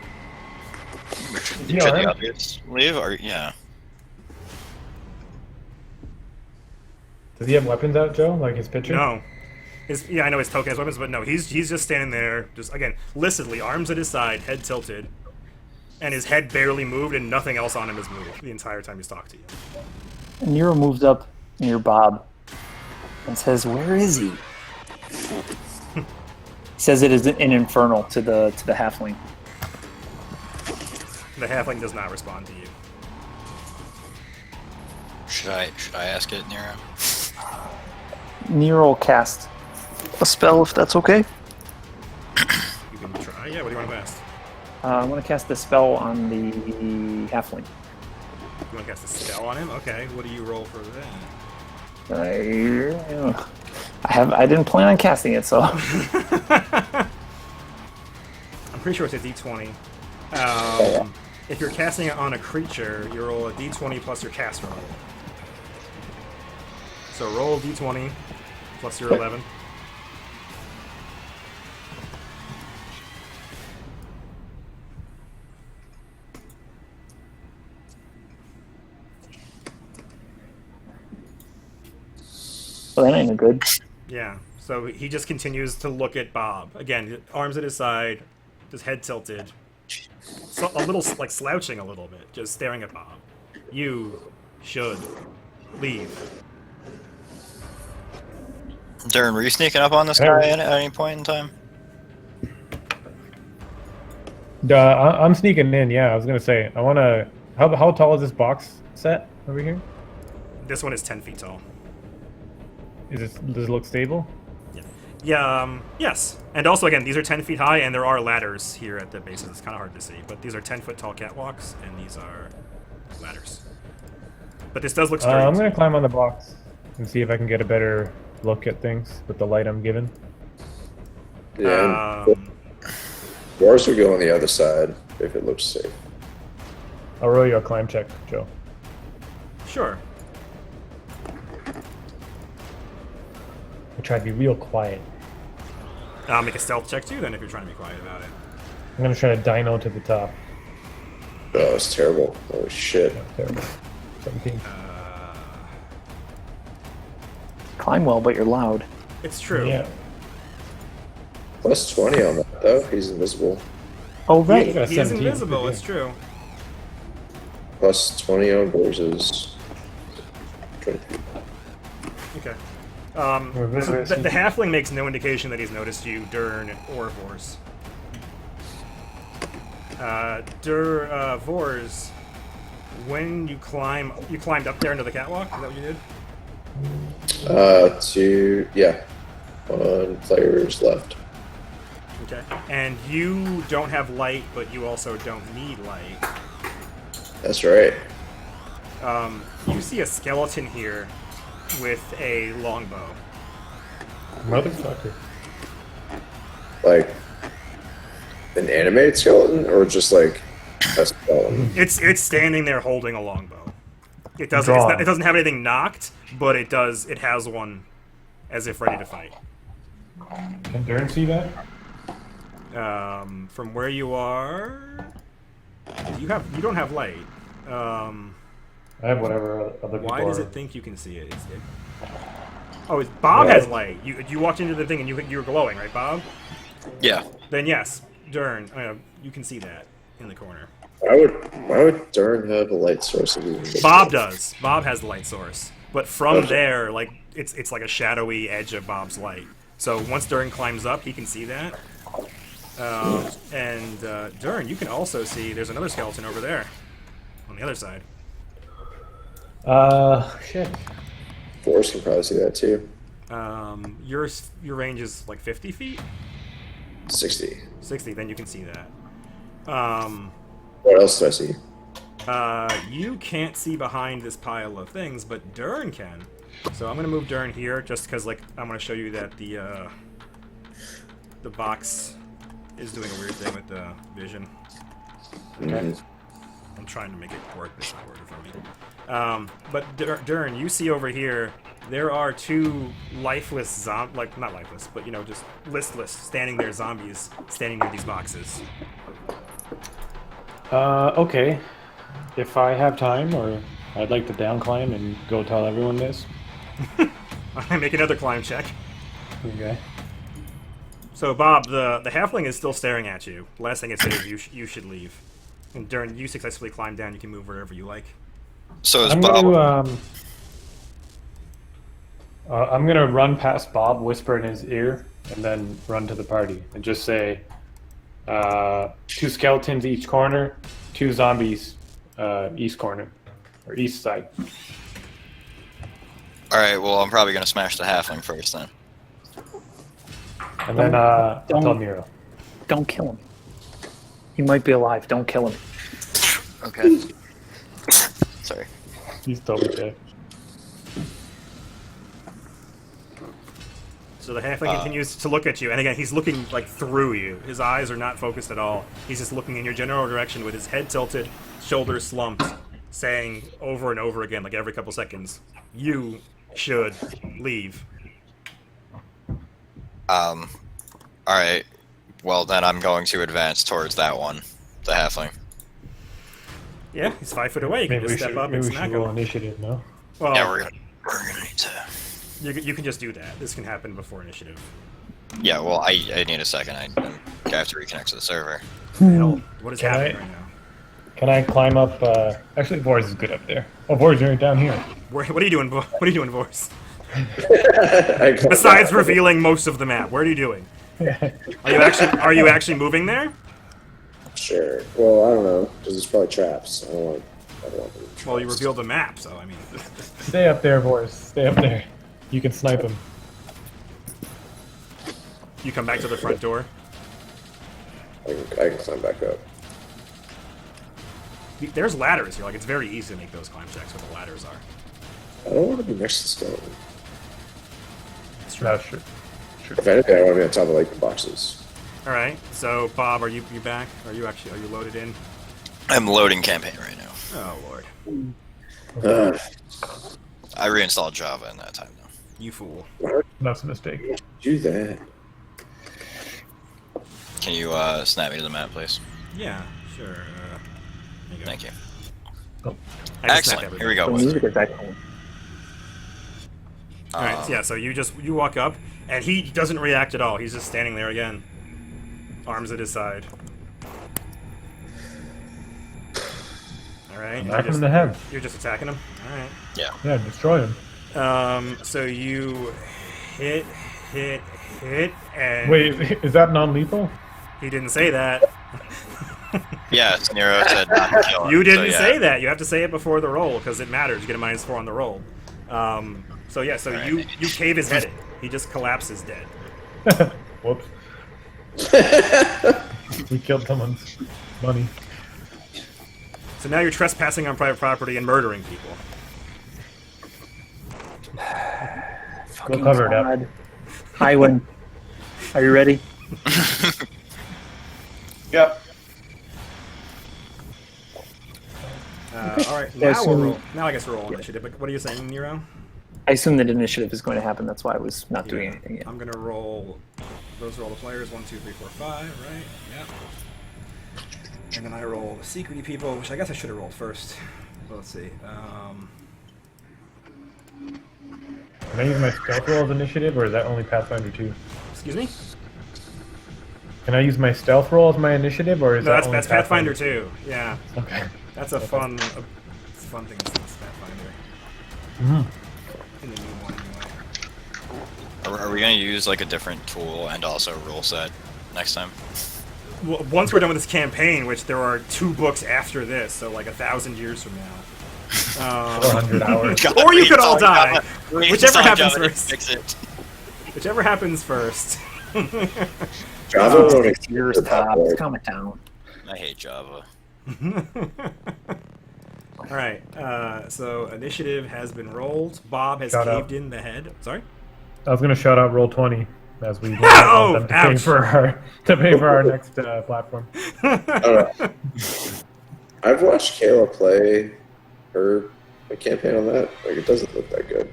Should Yeah, the right. others leave? Or yeah. Does he have weapons out, Joe? Like his picture? No. Yeah, I know his token has weapons, but no, he's just standing there, just, again, listlessly, arms at his side, head tilted, and his head barely moved, and nothing else on him has moved the entire time he's talked to you. And Nero moves up near Bob and says, "Where is he?" He says it is an infernal to the halfling. The halfling does not respond to you. Should I ask it, Nero? Nero will cast a spell if that's okay. You can try. Yeah, what do you want to ask? I want to cast the spell on the halfling. You want to cast a spell on him? Okay. What do you roll for that? I didn't plan on casting it, so I'm pretty sure it's a d20. If you're casting it on a creature, you roll a d20 plus your cast roll. So roll a d20 plus your 11. well, that ain't good. Yeah. So he just continues to look at Bob. Again, arms at his side, his head tilted. So a little, like, slouching a little bit, just staring at Bob. You should leave. Darren, were you sneaking up on this guy at any point in time? I'm sneaking in. Yeah, I was gonna say. I wanna. How tall is this box set over here? This one is 10 feet tall. Does it look stable? Yeah, yes. And also, again, these are 10 feet high, and there are ladders here at the bases. It's kind of hard to see, but these are 10-foot tall catwalks, and these are ladders. But this does look sturdy. I'm gonna climb on the box and see if I can get a better look at things with the light I'm given. Yeah. Dwarves would go on the other side if it looks safe. I'll roll you a climb check, Joe. Sure. I try to be real quiet. I'll make a stealth check, too, then, if you're trying to be quiet about it. I'm gonna try to dino to the top. Oh, it's terrible. Holy shit. Terrible. 17. Climb well, but you're loud. It's true. Yeah. Plus 20 on that, though. He's invisible. Oh, right. Yeah. He is 17. invisible, Yeah. it's true. Plus 20 on Borz's. 23. Okay. We're So very the halfling makes no indication that he's noticed you, Dern, or Vors. Vors, when you climbed up there into the catwalk? Is that what you did? Yeah. One player's left. Okay. And you don't have light, but you also don't need light. That's right. You see a skeleton here with a longbow. Motherfucker. Like, an animated skeleton, or just like a skeleton? It's standing there holding a longbow. It doesn't. Drawn. It doesn't have anything knocked, but it does. It has one, as if ready to fight. Can Dern see that? From where you are, you don't have light. I have whatever other people Why does are. it think you can see it? Oh, Bob has light. You walked into the thing and you were glowing, right, Bob? Yeah. Then yes, Dern, you can see that in the corner. Why would Dern have a light source if he was Bob does. Bob has the light source, but from there, like it's like a shadowy edge of Bob's light. So once Dern climbs up, he can see that. Dern, you can also see there's another skeleton over there on the other side. Shit. Force can probably see that too. Your range is like 50 feet? 60. 60, then you can see that. What else do I see? You can't see behind this pile of things, but Dern can. So I'm gonna move Dern here just because, like, I'm gonna show you that the box is doing a weird thing with the vision. Mhm. I'm trying to make it work, but it's not working for me. But Dern, you see over here, there are two lifeless not lifeless, but just listless, standing there zombies, standing near these boxes. Okay. If I have time, or I'd like to down climb and go tell everyone this. I make another climb check. Okay. So Bob, the halfling is still staring at you. The last thing it says is you should leave. And Dern, you successfully climbed down. You can move wherever you like. So is I'm Bob. I'm gonna run past Bob, whisper in his ear, and then run to the party and just say, 2 skeletons each corner, 2 zombies east corner or east side. All right. Well, I'm probably gonna smash the halfling first then. And then I'll don't- tell Nero. Don't kill him. He might be alive. Don't kill him. Okay. Sorry. He's totally dead. So the halfling continues to look at you, and again, he's looking like through you. His eyes are not focused at all. He's just looking in your general direction with his head tilted, shoulders slumped, saying over and over again, like every couple seconds, "You should leave." All right. Well, then I'm going to advance towards that one, the halfling. Yeah, he's 5 foot away. You can Maybe just we step should, up maybe and we smack should roll him. initiative, no? Well, Yeah, we're gonna need to. you can just do that. This can happen before initiative. Yeah, well, I need a second. I have to reconnect to the server. Hell, what is Can happening I- right now? Can I climb up? Actually, Vors is good up there. Oh, Vors, you're down here. What are you doing? What are you doing, Vors? I got Besides that. revealing most of the map, what are you doing? Are you actually moving there? Sure. Well, I don't know, because it's probably traps. I don't want them. Well, you revealed the map, so I mean. Stay up there, Vors. Stay up there. You can snipe him. You come back to the front door. I can climb back up. There's ladders here. Like, it's very easy to make those climb checks where the ladders are. I don't want to be next to the skeleton. No, sure. If anything, I want to be on top of like the boxes. All right. So, Bob, are you back? Are you loaded in? I'm loading campaign right now. Oh Lord, I reinstalled Java in that time, though. you fool. That's a mistake. Do that. Can you snap me to the map, please? Yeah, sure. There you go. Thank you. Oh. I just snapped Excellent. everything. Here we go. The music is excellent. All right. So, yeah. So you walk up, and he doesn't react at all. He's just standing there again, arms at his side. All right. and Knock him in the head. You're just attacking him. All right. Yeah, destroy him. So you hit, and Wait, is that non-lethal? he didn't say that. Yes, Nero said not to kill him. You didn't so, yeah. say that. You have to say it before the roll because it matters. You get a -4 on the roll. So yeah, so All right. you cave his head in. He just collapses dead. Whoops. We killed someone's money. So now you're trespassing on private property and murdering people. Fucking cover it up. God. Highwind. Are you ready? Yep. All right, Yeah, now so- we'll roll. Now I guess we'll roll initiative. But what are you saying, Nero? I assume that initiative is going to happen. That's why I was not doing Yeah. anything yet. I'm gonna roll. Those are all the players. 1, 2, 3, 4, 5. Right? Yeah. And then I roll the secrety people, which I guess I should have rolled first. Well, let's see. Can I use my stealth roll as initiative, or is that only Pathfinder 2? Excuse me. Can I use my stealth roll as my initiative, or is No, that that's only Pathfinder 2. Yeah, Okay. that's a fun thing. It's Pathfinder. Mhm. In the new one, anyway. Are we going to use like a different tool and also rule set next time? Well, once we're done with this campaign, which there are 2 books after this, so like 1,000 years from now. 400 hours. God, Or you could all reinstall die. Java. Whichever Reinstall happens Java to first. Fix it. Whichever happens first. Java won't 6 years accept that tops. word. Calm it down. I hate Java. All right. So initiative has been rolled. Bob has Shout out. caved in the head. Sorry. I was gonna shout out roll 20 as we Oh, want them to pay ouch. for our next platform. I don't know. I've watched Kayla play her campaign on that. Like, it doesn't look that good.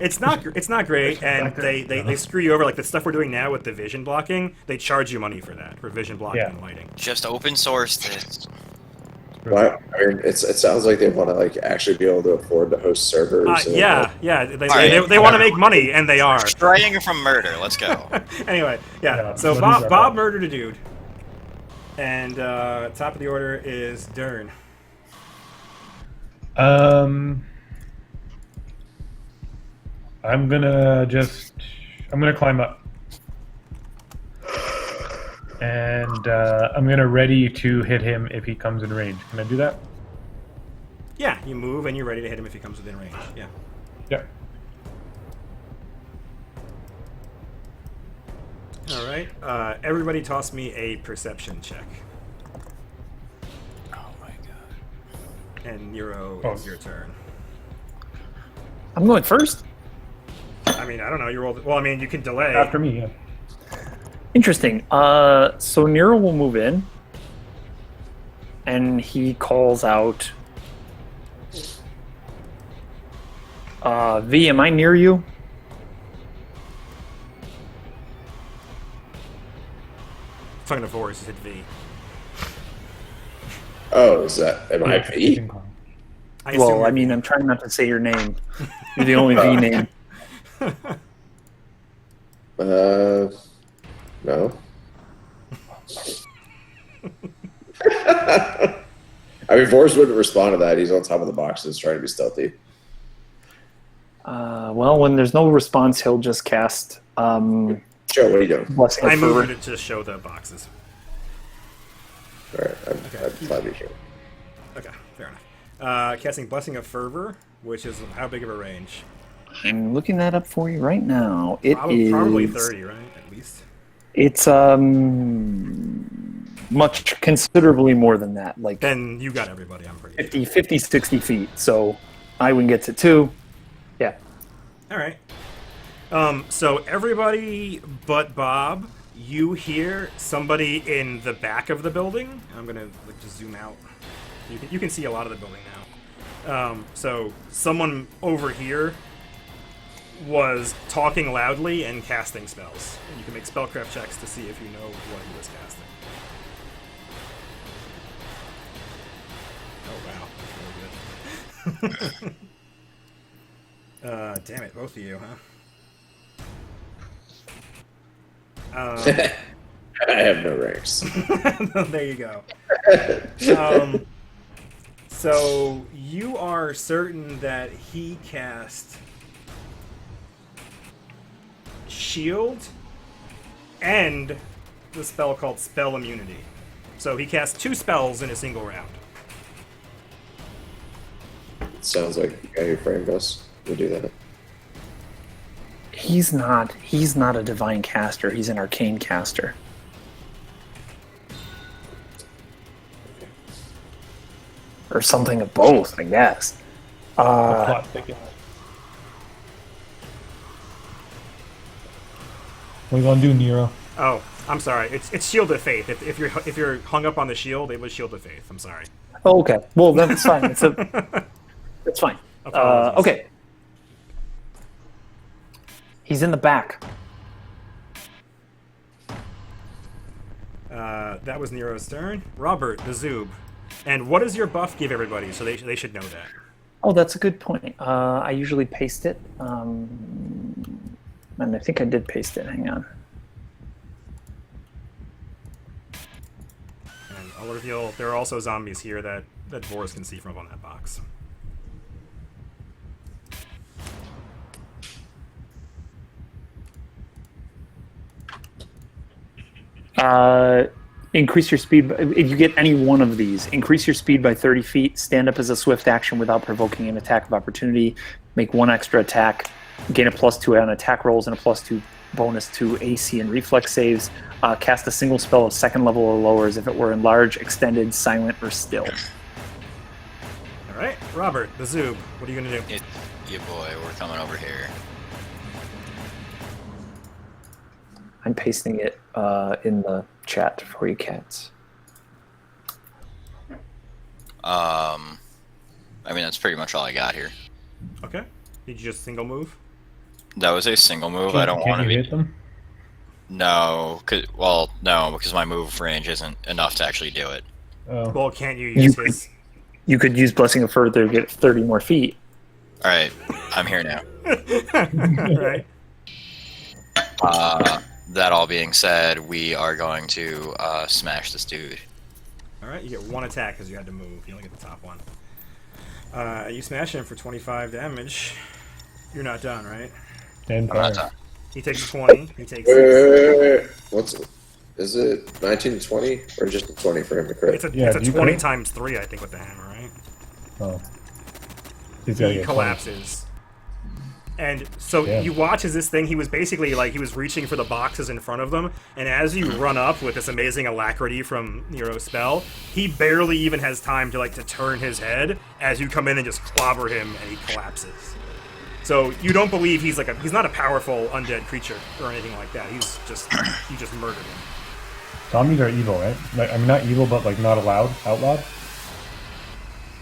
It's not great, and they screw you over. Like the stuff we're doing now with the vision blocking, they charge you money for that, for vision blocking Yeah. and lighting. Just open source this. Why? I mean, it sounds like they want to like actually be able to afford to host servers. and, Yeah. They right. want to make money, and they are. Straying from murder. Let's go. Anyway, yeah. Yeah, So what is that? Bob murdered a dude, and top of the order is Dern. I'm gonna climb up, and I'm gonna ready to hit him if he comes in range. Can I do that? Yeah, you move and you're ready to hit him if he comes within range. Yeah. Yeah. All right. Everybody, toss me a perception check. Oh my god. And Nero, Oh. it's your turn. I'm going first. I mean, I don't know. You rolled. Well, I mean, you can delay. After me, yeah. Interesting. So Nero will move in, and he calls out, "V, am I near you?" Talking to Forrest, you hit V. Oh, is that am I V? I assume Well, you're I mean, V. I'm trying not to say your name. You're the only V name. No. I mean, Forrest wouldn't respond to that. He's on top of the boxes trying to be stealthy. Well, when there's no response, he'll just cast Joe, what are you doing? Blessing I of moved Fervor. it to show the boxes. All right, I'm glad you're here. Okay, fair enough. Casting Blessing of Fervor, which is how big of a range? I'm looking that up for you right now. It is Probably 30, right? At least. It's much considerably more than that, like Then you got everybody. I'm pretty. 50, 60 feet. So Iwin gets it too. Yeah. All right. So everybody but Bob, you hear somebody in the back of the building. I'm gonna just zoom out. You can see a lot of the building now. So someone over here was talking loudly and casting spells. And you can make spellcraft checks to see if you know what he was casting. Oh wow, that's really good. Damn it, both of you, huh? I have no ranks. There you go. So you are certain that he cast Shield and the spell called Spell Immunity. So he cast 2 spells in a single round. Sounds like the guy who framed us would do that. He's not a divine caster, he's an arcane caster. Or something of both, I guess. Plot thickens. What are you gonna do, Nero? Oh, I'm sorry. It's Shield of Faith. If you're hung up on the shield, it was Shield of Faith. I'm sorry. Oh, okay. Well, that's fine. It's fine. Apologies. Okay. He's in the back. That was Nero's turn. Robert, the Zoob. And what does your buff give everybody? So they should know that. Oh, that's a good point. I usually paste it. And I think I did paste it. Hang on. And I'll reveal there are also zombies here that Boris can see from up on that box. Increase your speed. If you get any one of these, increase your speed by 30 feet, stand up as a swift action without provoking an attack of opportunity, make 1 extra attack, gain a +2 on attack rolls and a +2 bonus to AC and reflex saves, cast a single spell of 2nd level or lower as if it were enlarged, extended, silent, or still. All right, Robert, the Zoob. What are you gonna do? Yeah, boy, we're coming over here. I'm pasting it in the chat for you cats. I mean, that's pretty much all I got here. Okay. Did you just single move? That was a single move. I don't want to Can be. you hit them? No, no, because my move range isn't enough to actually do it. Oh. Well, can't you use You- his? You could use Blessing of Further to get 30 more feet. All right, I'm here now. Right. That all being said, we are going to smash this dude. All right. You get 1 attack because you had to move. You only get the top one. You smash him for 25 damage. You're not done, right? And I'm not fire. done. He takes 20. He takes. Wait. What's it? Is it 19 to 20 or just a 20 for him to crit? It's a Yeah, do you 20 crit? times 3, I think, with the hammer, right? Oh. He's gotta He get collapses. And so Yeah. you watch as this thing, he was basically like, he was reaching for the boxes in front of them, and as you run up with this amazing alacrity from Nero's spell, he barely even has time to turn his head as you come in and just clobber him, and he collapses. So you don't believe he's not a powerful undead creature or anything like that. You just murdered him. Zombies are evil, right? Like, I mean, not evil, but like not outlawed.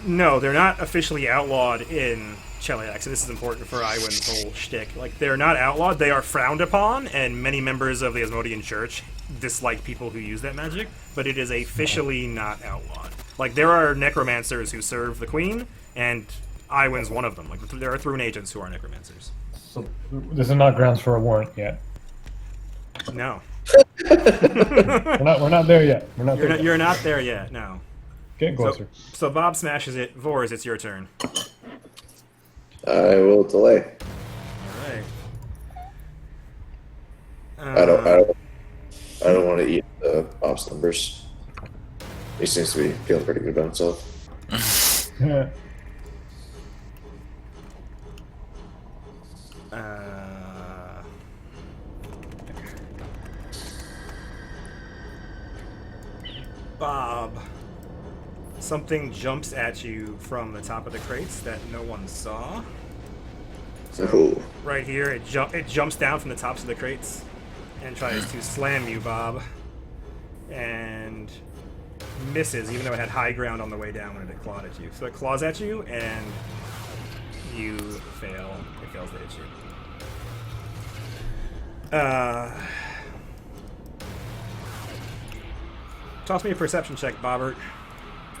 No, they're not officially outlawed in Cheliax, and this is important for Iwan's whole shtick. Like, they're not outlawed, they are frowned upon, and many members of the Asmodean Church dislike people who use that magic, but it is officially not outlawed. Like, there are necromancers who serve the Queen, and Iwan's one of them. Like, there are Thrune agents who are necromancers. So this is not grounds for a warrant yet. No. We're not there yet. We're not there yet. You're not there yet, no. Getting closer. So Bob smashes it. Vors, it's your turn. I will delay. Alright. I don't want to eat Bob's numbers. He seems to be feeling pretty good about himself. Yeah. Bob, something jumps at you from the top of the crates that no one saw. So Ooh. right here, it jumps down from the tops of the crates and tries to slam you, Bob, and misses, even though it had high ground on the way down when it clawed at you. So it claws at you, and you fail. It fails to hit you. Toss me a perception check, Bobbert.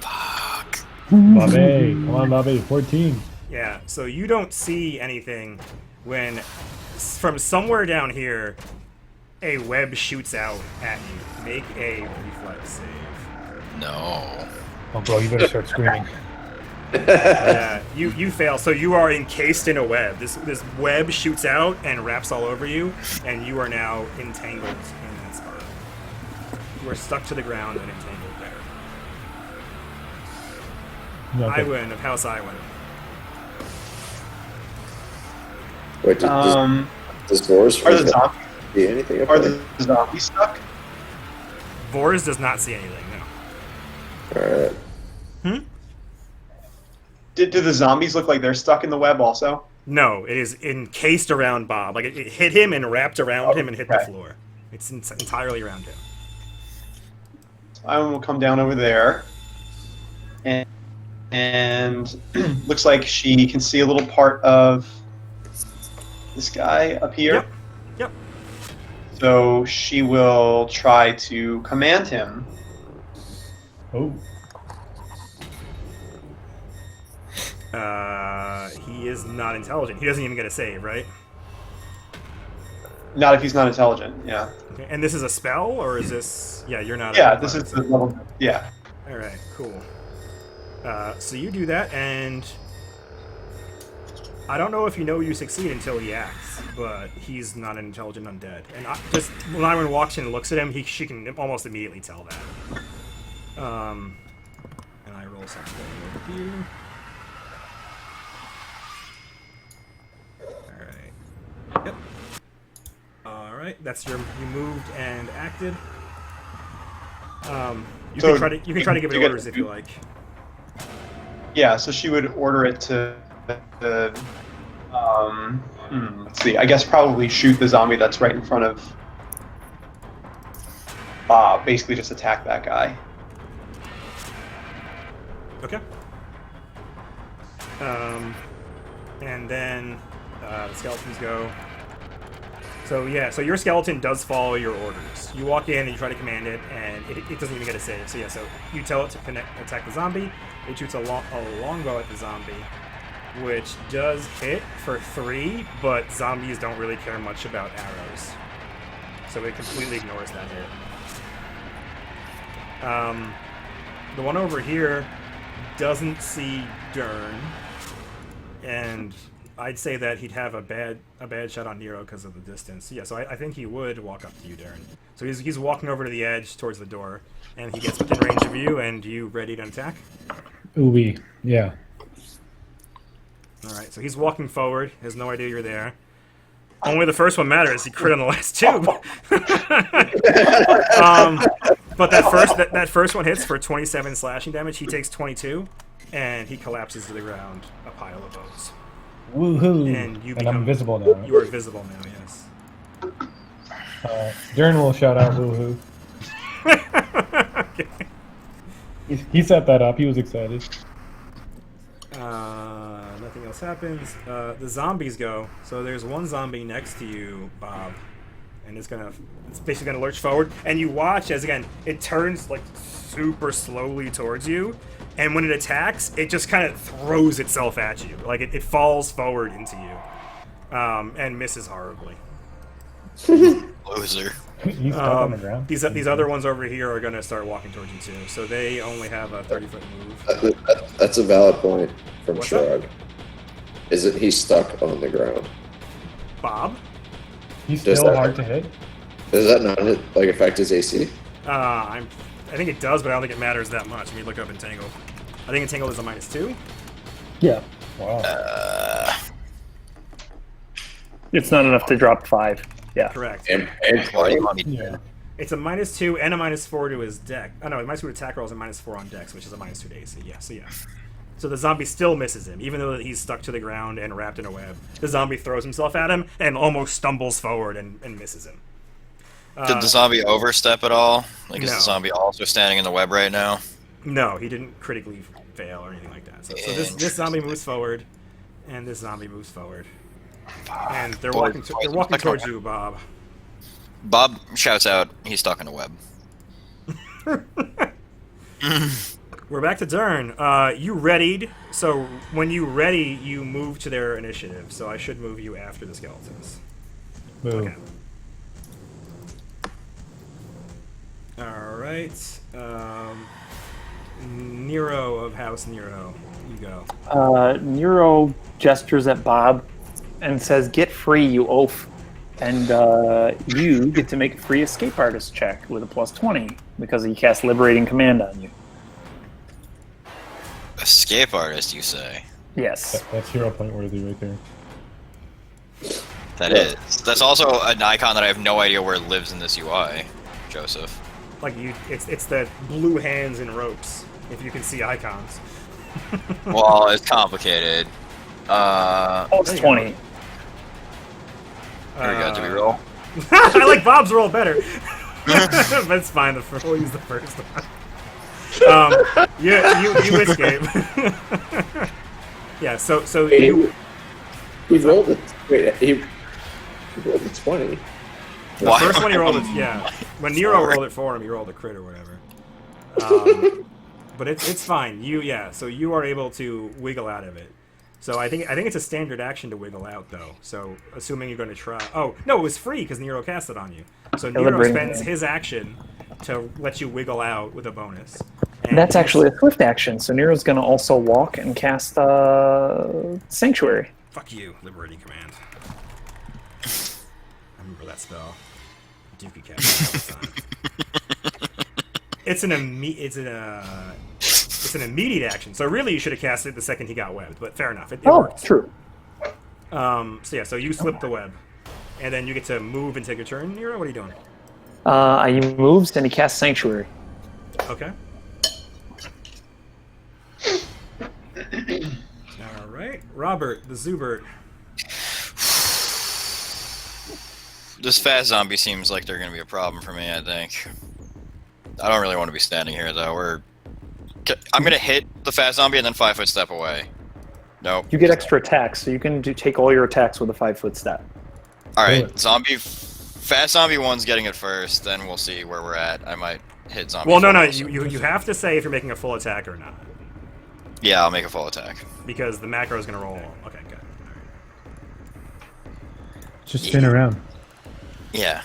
Fuck. Bobby, come on, Bobby. 14. Yeah, so you don't see anything when, from somewhere down here, a web shoots out at you. Make a reflex save. No. Oh, bro, you better start screaming. Yeah, you fail. So you are encased in a web. This web shoots out and wraps all over you, and you are now entangled in that spiral. You are stuck to the ground and entangled there. Okay. Iwan of House Iwan. Wait, does Boris Are the zombies see anything up are there? the zombies stuck? Vors does not see anything. No. Alright. Do the zombies look like they're stuck in the web also? No, it is encased around Bob. Like it hit him and wrapped around him and hit the okay. floor. It's entirely around him. I will come down over there, and looks like she can see a little part of this guy up here. Yep. So she will try to command him. Oh. He is not intelligent. He doesn't even get a save, right? Not if he's not intelligent. Yeah. Okay. And this is a spell, or is this? Yeah, you're not. Yeah. This is the level. Yeah. All right. Cool. So you do that, and I don't know if you know you succeed until he acts, but he's not an intelligent undead. And just when Iwan walks in and looks at him, she can almost immediately tell that. And I roll something over here. Alright. Yep. Alright, that's you moved and acted. You So can try to give it you get- orders if you like. Yeah. So she would order it to. Let's see. I guess probably shoot the zombie that's right in front of Bob. Basically, just attack that guy. Okay. And then the skeletons go. So yeah, so your skeleton does follow your orders. You walk in and you try to command it, and it doesn't even get a save. So yeah, so you tell it to attack the zombie. It shoots a longbow at the zombie, which does hit for 3, but zombies don't really care much about arrows. So it completely ignores that hit. The one over here doesn't see Dern, and I'd say that he'd have a bad shot on Nero because of the distance. Yeah, so I think he would walk up to you, Dern. So he's walking over to the edge towards the door, and he gets within range of you, and you ready to attack? Ooh, yeah. All right, so he's walking forward. Has no idea you're there. Only the first one matters. He crit on the last two. But that first one hits for 27 slashing damage. He takes 22, and he collapses to the ground, a pile of bones. Woohoo! And you I'm become invisible now. You are visible now. Yes. Dern will shout out woohoo. Okay. He set that up. He was excited. Nothing else happens. The zombies go. So there's one zombie next to you, Bob, and it's basically gonna lurch forward. And you watch as again it turns like super slowly towards you, and when it attacks, it just kind of throws itself at you. Like it falls forward into you, and misses horribly. Loser. He's stuck on the ground. These other ones over here are gonna start walking towards you too. So they only have a 30-foot move. That's a valid point from What's Shrug. Is it he's stuck on the ground? Bob. He's Does still that- hard to hit. Does that not like affect his AC? I think it does, but I don't think it matters that much. Let me look up Entangle. I think Entangle is a -2. Yeah. Wow. It's not enough to drop 5. Yeah. Correct. And Why do you want me to Yeah. It's a -2 and a -4 to his deck. Oh no, a -2 to attack rolls and -4 on dex, which is a -2 to AC. Yeah, so yeah. So the zombie still misses him, even though he's stuck to the ground and wrapped in a web. The zombie throws himself at him and almost stumbles forward and misses him. Did the zombie overstep at all? Like, is No. the zombie also standing in the web right now? No, he didn't critically fail or anything like that. So this zombie moves forward, and this zombie moves forward. And they're walking towards you, Bob. Bob shouts out, he's stuck in the web. We're back to Dern. You readied, so when you ready, you move to their initiative. So I should move you after the skeletons. Boom. Okay. Alright. Nero of House Nero. You go. Nero gestures at Bob and says, "Get free, you oaf." And you get to make a free escape artist check with a +20 because he casts Liberating Command on you. Escape artist, you say? Yes. That's hero point worthy right there. That is. That's also an icon that I have no idea where it lives in this UI, Joseph. Like it's the blue hands and ropes. If you can see icons. Well, it's complicated. It's there you 20. Here we go, do we roll? I like Bob's roll better. But it's fine. We'll use the first one. You escape. Yeah. So you. He rolled it. Wait, he rolled a 20. The Why? first one he rolled it. Yeah. When Nero rolled it for him, he rolled a crit or whatever. But it's fine. So you are able to wiggle out of it. So I think it's a standard action to wiggle out though. So assuming you're going to try. Oh no, it was free because Nero cast it on you. So Nero Liberating spends Command. his action to let you wiggle out with a bonus. And That's actually a swift action, so Nero's going to also walk and cast Sanctuary. Fuck you, Liberating Command. I remember that spell. Dookie cast it all the time. It's an immediate action. So really, you should have cast it the second he got webbed. But fair enough. It works. True. So you slip the web, and then you get to move and take a turn. Nero, what are you doing? He moves and he casts Sanctuary. Okay. All right, Robert the Zubert. This fast zombie seems like they're going to be a problem for me, I think. I don't really want to be standing here, though. I'm going to hit the fast zombie and then 5-foot step away. Nope. You get extra attacks, so you can take all your attacks with a 5-foot step. Alright, fast zombie 1's getting it first, then we'll see where we're at. I might hit zombie Well, no, 4 no. also. You have to say if you're making a full attack or not, Yeah, I'll make a full attack. because the macro is going to roll. Okay, good. Just spin around. Yeah.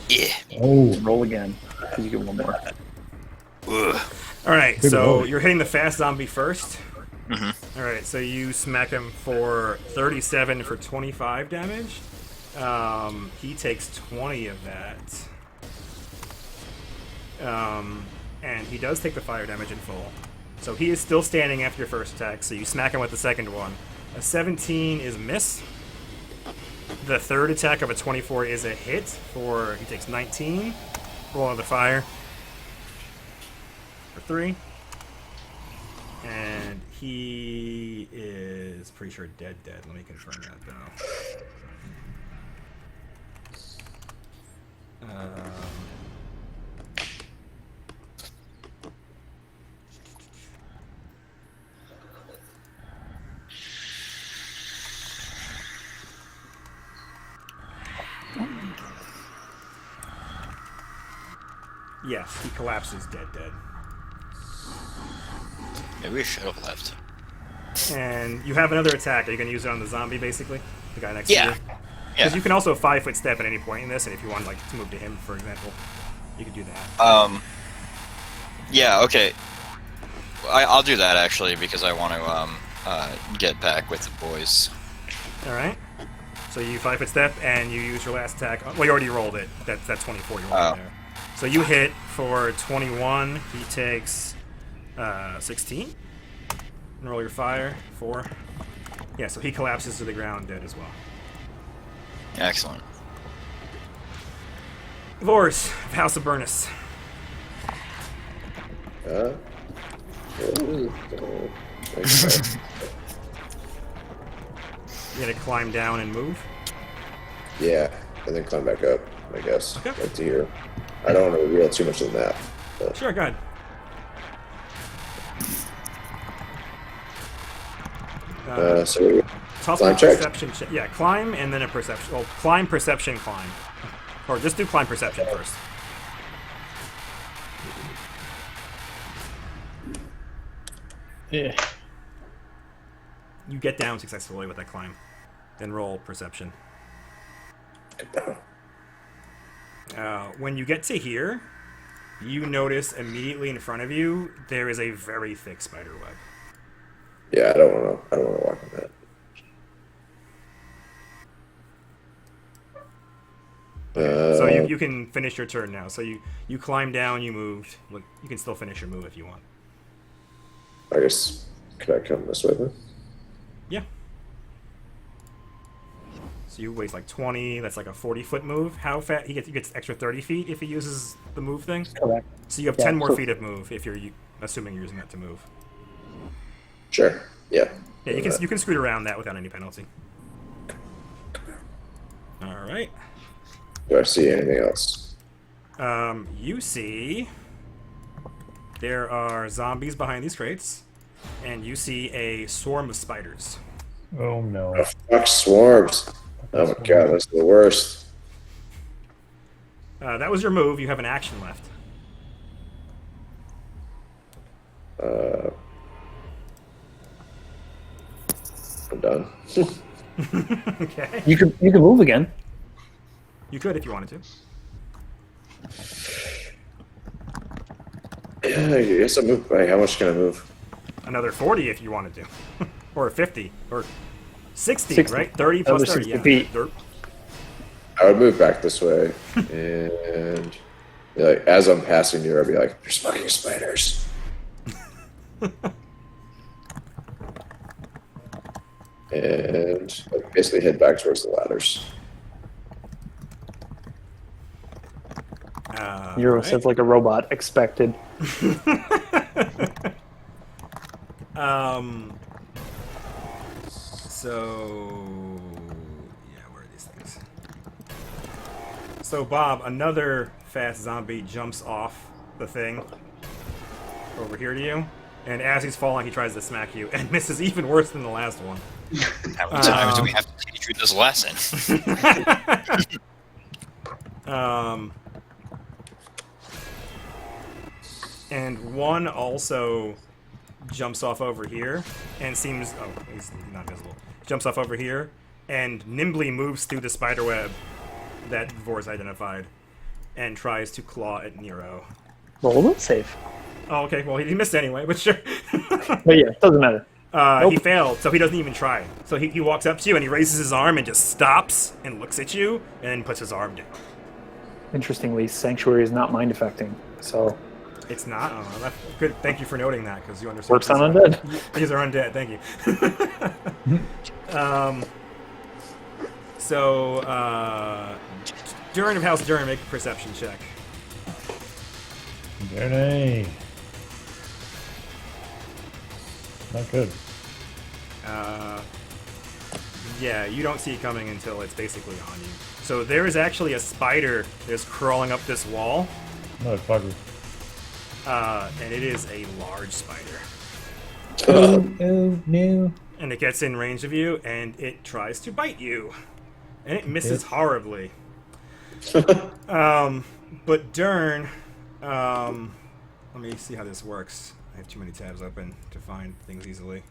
Yeah. Oh. Roll again, because you get one more. Ugh. All right, Good so roll. you're hitting the fast zombie first. Mm-hmm. All right, so you smack him for 37 for 25 damage. He takes 20 of that. And he does take the fire damage in full. So he is still standing after your first attack, so you smack him with the second one. A 17 is a miss. The third attack of a 24 is a hit for, he takes 19. Roll another fire. For 3. And he is pretty sure dead. Let me confirm that though. Yes, he collapses dead. Maybe we should have left. And you have another attack. Are you going to use it on the zombie, basically? The guy next to you? Yeah. Because you can also 5-foot step at any point in this, and if you want to move to him, for example, you could do that. Yeah, okay. I'll do that, actually, because I want to get back with the boys. Alright. So you 5-foot step, and you use your last attack. Well, you already rolled it. That's 24 you rolled there. So you hit for 21. He takes 16. And roll your fire. 4. Yeah, so he collapses to the ground dead as well. Excellent. Vors, House of Burnus. Okay. You gotta climb down and move. Yeah, and then climb back up, I guess. Okay. Like to here. I don't want to reveal too much of the map. But, Sure, go ahead. so Toss climb a check. perception check. Yeah, climb and then a perception. Well, climb, perception, climb. Or just do climb perception first. Yeah. You get down successfully with that climb. Then roll perception. When you get to here, you notice immediately in front of you there is a very thick spider web. Yeah, I don't want to walk on that. So you can finish your turn now. So you climb down, you moved. Look, you can still finish your move if you want. I guess, could I come this way then? Yeah. So you waste like 20. That's like a 40-foot move. How fast? He gets extra 30 feet if he uses the move thing. Correct. So you have Yeah, 10 more so- feet of move if you're assuming you're using that to move. Sure. Yeah. Yeah, you can scoot around that without any penalty. All right. Do I see anything else? You see there are zombies behind these crates, and you see a swarm of spiders. Oh no. Oh, fuck swarms. Oh my god, that's the worst. That was your move. You have an action left. I'm done. Okay. You can move again. You could if you wanted to. Yeah, I guess I move. Wait, how much can I move? Another 40 if you wanted to. Or 50. Or 60, 60. right? 30 plus Another 30, 60 yeah. feet. I would move back this way, and like as I'm passing near, I'd be like, "There's fucking spiders." And like, basically head back towards the ladders. Euro right. says like a robot. Expected. So yeah, where are these things? So Bob, another fast zombie jumps off the thing over here to you, and as he's falling, he tries to smack you and misses even worse than the last one. How many times do we have to teach you this lesson? And one also jumps off over here and seems... Oh, he's not visible. Jumps off over here and nimbly moves through the spider web that Vor's identified and tries to claw at Nero. Roll it safe. Oh, okay. Well, he missed anyway, but sure. But yeah, doesn't matter. He failed, so he doesn't even try. So he walks up to you and he raises his arm and just stops and looks at you and then puts his arm down. Interestingly, Sanctuary is not mind affecting, so It's not. Oh, that's good. Thank you for noting that because you understand. Works on undead. These are undead. Thank you. Durin of House Durin, make a perception check. Dirty. Not good. Yeah, you don't see it coming until it's basically on you. So there is actually a spider that's crawling up this wall, Motherfucker. and it is a large spider. Oh, no. And it gets in range of you, and it tries to bite you. And it misses horribly. But Dern, let me see how this works. I have too many tabs open to find things easily.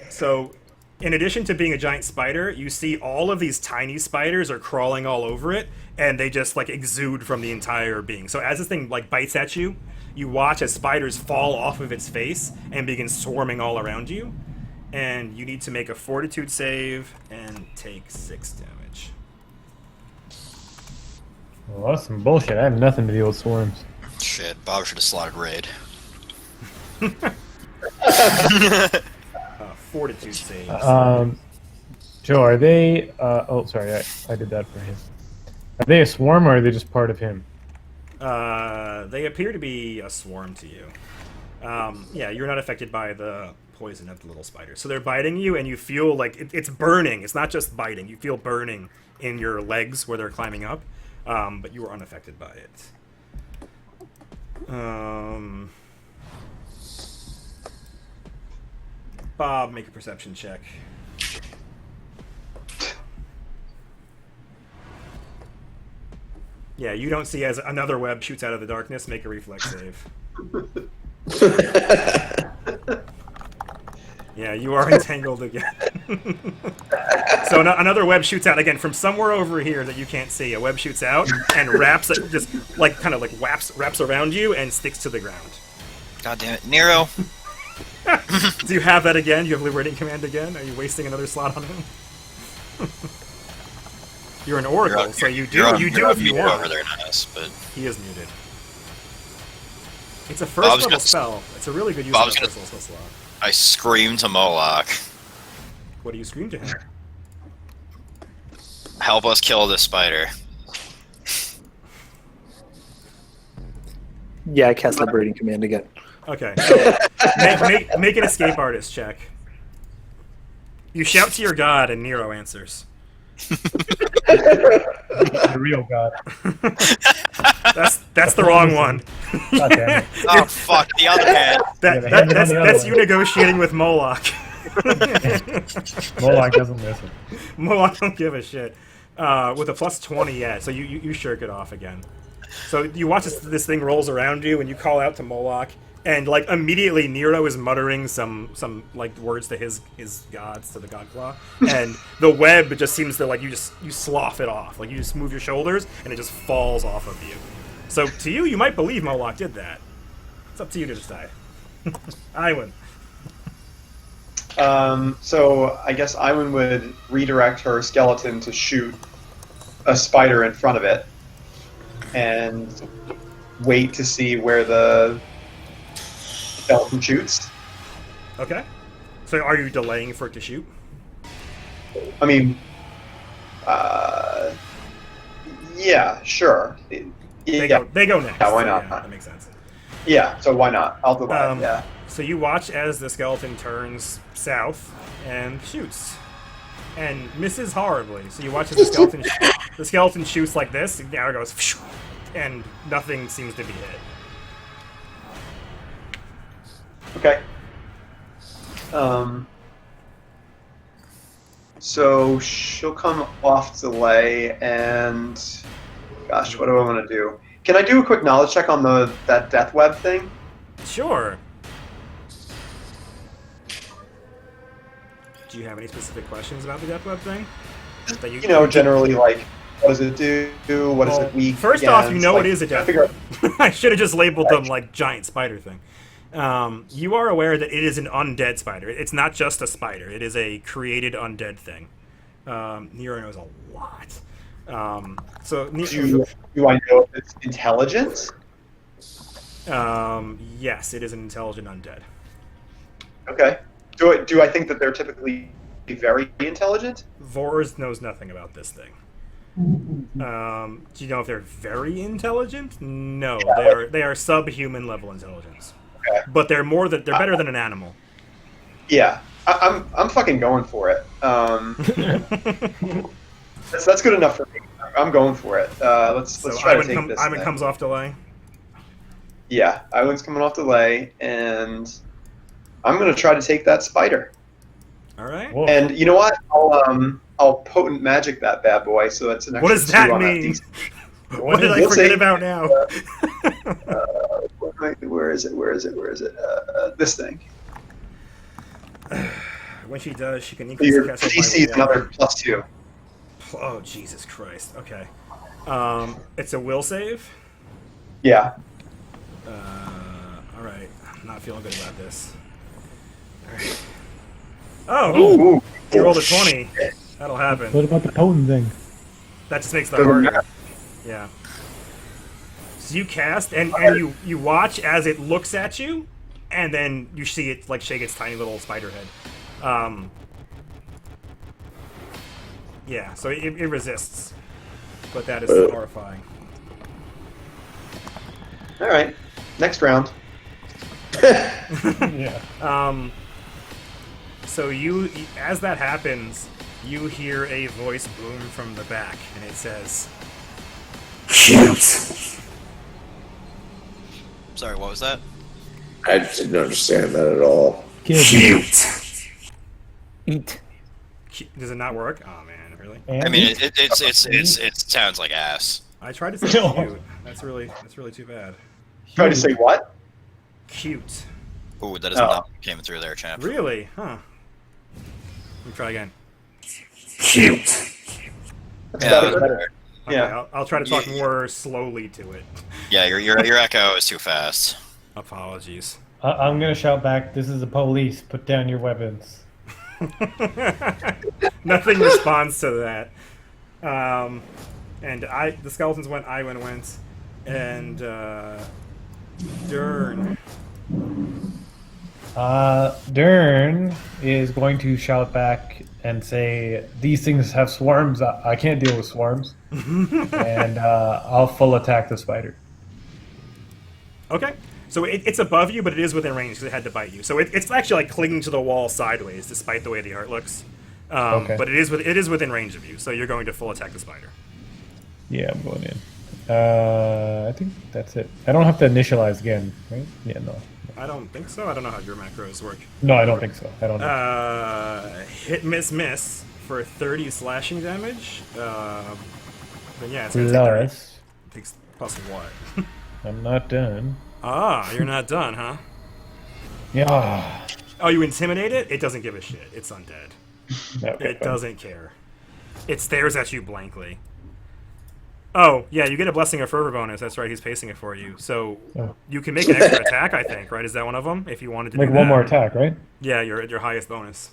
So, in addition to being a giant spider, you see all of these tiny spiders are crawling all over it, and they just like exude from the entire being. So as this thing like bites at you, you watch as spiders fall off of its face and begin swarming all around you. And you need to make a fortitude save and take 6 damage. Well, that's some bullshit. I have nothing to deal with swarms. Shit, Bob should have slotted raid. Fortitude save. Joe, are they... oh, sorry, I did that for him. Are they a swarm, or are they just part of him? They appear to be a swarm to you. Yeah, you're not affected by the poison of the little spider. So they're biting you, and you feel like it's burning. It's not just biting. You feel burning in your legs where they're climbing up, but you are unaffected by it. Bob, make a perception check. Yeah, you don't see as another web shoots out of the darkness. Make a reflex save. Yeah, you are entangled again. So another web shoots out again from somewhere over here that you can't see. A web shoots out and wraps it, just like kind of like wraps around you and sticks to the ground. God damn it, Nero! Do you have that again? Do you have Liberating Command again? Are you wasting another slot on him? You're an oracle, so you do if you want. Over there, nice, but He is muted. It's a first level spell. It's a really good use of a first level slot. I scream to Moloch. What do you scream to him? Help us kill this spider. Yeah, I cast Liberating Command again. Okay. So make an escape artist check. You shout to your god, and Nero answers. The real god. That's the wrong one. God damn it. Oh fuck, the other hand. That's you negotiating with Moloch. Moloch doesn't listen. Moloch don't give a shit. With a plus 20, yeah. So you shirk it off again. So you watch this thing rolls around you, and you call out to Moloch, and like immediately Nero is muttering some like words to his gods, to the Godclaw, and the web just seems to like you slough it off, like you just move your shoulders and it just falls off of you. So to you might believe Moloch did that. It's up to you to decide. Iwan. So I guess Iwan would redirect her skeleton to shoot a spider in front of it, and wait to see where the skeleton shoots. Okay. So are you delaying for it to shoot? I mean, yeah, sure. They go next. Yeah, why So, not? yeah, that makes sense. Yeah, so why not? I'll delay. Yeah. So you watch as the skeleton turns south and shoots, and misses horribly. So you watch as the skeleton shoots like this, and now it goes, and nothing seems to be hit. Okay. So she'll come off delay, and gosh, what do I want to do? Can I do a quick knowledge check on that death web thing? Sure. Do you have any specific questions about the death web thing? That You know, generally, like, what does it do? What is it weak First off, you against? know Like, it is a death figure web. I should have just labeled them like giant spider thing. You are aware that it is an undead spider. It's not just a spider. It is a created undead thing. Nero knows a lot. So Do I know if it's intelligent? yes, it is an intelligent undead. Okay. Do I think that they're typically very intelligent? Vors knows nothing about this thing. Do you know if they're very intelligent? No, they are subhuman level intelligence. Okay. But they're better than an animal. Yeah, I'm fucking going for it. That's good enough for me. I'm going for it. Let's try to take this. Ivan comes off delay. Yeah, Ivan's coming off delay, and I'm gonna try to take that spider. All right. Whoa. And you know what? I'll potent magic that bad boy, so that's an extra What does that 2 on mean? DC. What did I We'll forget see. about now? Where is it? This thing. When she does, she can So increase your the castle DC is by 1. another +2. Oh Jesus Christ! Okay. It's a will save. Yeah. All right. I'm not feeling good about this. All right. Oh, Ooh. you rolled a 20. That'll happen. What about the potent thing? That just makes it Doesn't harder. matter. Yeah. So you cast and you watch as it looks at you, and then you see it like shake its tiny little spider head. Yeah. So it resists, but that is horrifying. All right. Next round. Yeah. So as that happens, you hear a voice boom from the back, and it says, Sorry, what was that? I didn't understand that at all. Eat. "Does it not work?" Oh man, really? And I mean, it sounds like ass. I tried to say No. cute. That's really too bad. Try to say what? Cute. Ooh, that is Oh. not came through there, champ. Really? Huh. Let me try again. That's Yeah, better. Okay, Yeah. I'll try to talk Yeah. more slowly to it. yeah, your echo is too fast. Apologies. I'm gonna shout back. This is the police. Put down your weapons. Nothing responds to that. And the skeletons went, Iwan went, and Dern. Dern is going to shout back and say, "These things have swarms. I can't deal with swarms." And I'll full attack the spider. Okay. So it's above you, but it is within range because it had to bite you. So it's actually like clinging to the wall sideways, despite the way the art looks. Okay. But it is within range of you, so you're going to full attack the spider. Yeah, I'm going in. I think that's it. I don't have to initialize again, right? Yeah, no. I don't think so. I don't know how your macros work. No, I don't think so. I don't know. Hit, miss for 30 slashing damage. Then yeah, it's gonna take 30. Plus, Takes plus what? I'm not done. Ah, you're not done, huh? Yeah. Oh, you intimidate it? It doesn't give a shit. It's undead. Okay, It fine. doesn't care. It stares at you blankly. Oh, yeah, you get a Blessing of Fervor bonus. That's right, he's pacing it for you. So Oh. you can make an extra attack, I think, right? Is that one of them? If you wanted to Like do one that. more attack, right? Yeah, your highest bonus.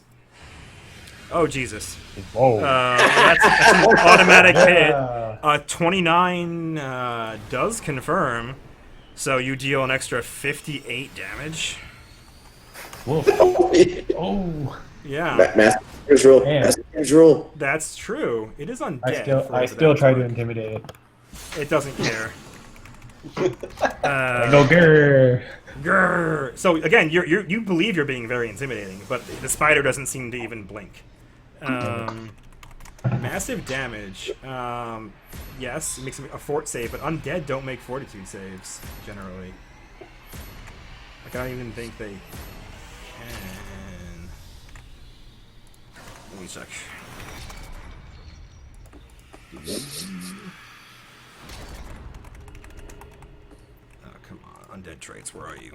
Oh, Jesus. Whoa. That's an automatic hit. Yeah. 29 does confirm. So you deal an extra 58 damage. Whoa. Oh. Yeah, Master damage roll. Man. Master damage roll. that's true. It is undead. I for still that try to work. intimidate it. It doesn't care. I go grrr. Grrr. So again, you believe you're being very intimidating, but the spider doesn't seem to even blink. Massive damage. Yes, it makes a fort save, but undead don't make fortitude saves generally. Like, I don't even think they can. Let me check. Oh, come on. Undead traits, where are you?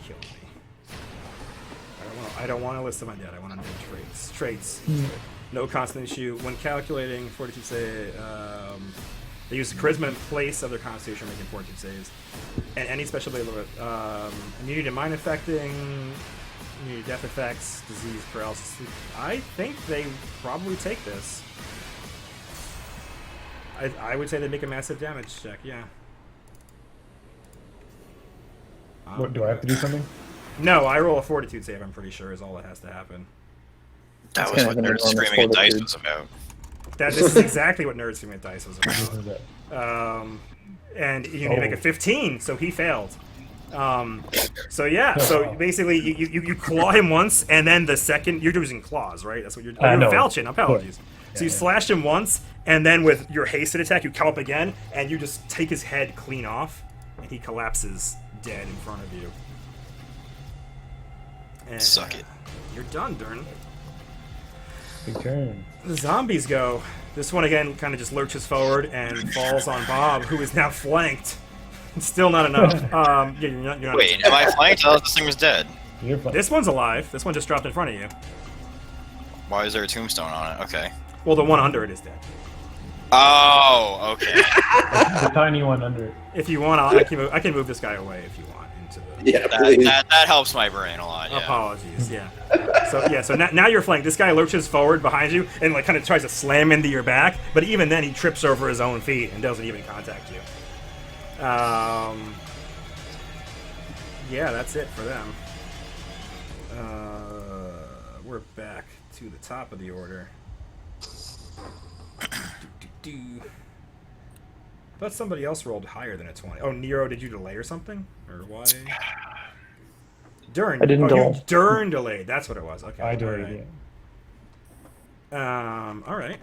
Kill me. I don't want a list of undead. I want undead traits. Traits. No constant issue. When calculating fortitude save, they use charisma in place of their constitution, making fortitude saves. And any special ability, immunity to mind affecting, New death effects, disease, paralysis. I think they probably take this. I would say they make a massive damage check, yeah. What, do I have to do something? No, I roll a fortitude save, I'm pretty sure, is all that has to happen. That It's was gonna what have an Nerd enormous Screaming at Dice fortitude. was about. This is exactly what Nerd Screaming at Dice was about. What is that? And you need to make a Oh. 15, so he failed. So yeah, so basically you claw him once, and then the second you're using claws, right? That's what you're. You're no. falchion. Apologies. So you slash him once, and then with your hasted attack, you come up again, and you just take his head clean off, and he collapses dead in front of you. And Suck it. You're done, Dern. Big turn. The zombies go. This one again kind of just lurches forward and falls on Bob, who is now flanked. It's still not enough. Yeah, you're not Wait, am I flanked? I thought this thing was dead. You're fine. This one's alive. This one just dropped in front of you. Why is there a tombstone on it? Okay. Well, the one under it is dead. Oh, okay. The tiny one under it. If you want, I can move this guy away if you want into the. Yeah, that, please. that helps my brain a lot, yeah. Apologies. Yeah. So now you're flanked. This guy lurches forward behind you and like kind of tries to slam into your back, but even then he trips over his own feet and doesn't even contact you. Yeah, that's it for them. We're back to the top of the order. Thought somebody else rolled higher than a 20. Oh, Nero, did you delay or something? Or why? Dern. I didn't delay. Dern delayed. That's what it was. Okay. I do all it. right. All right.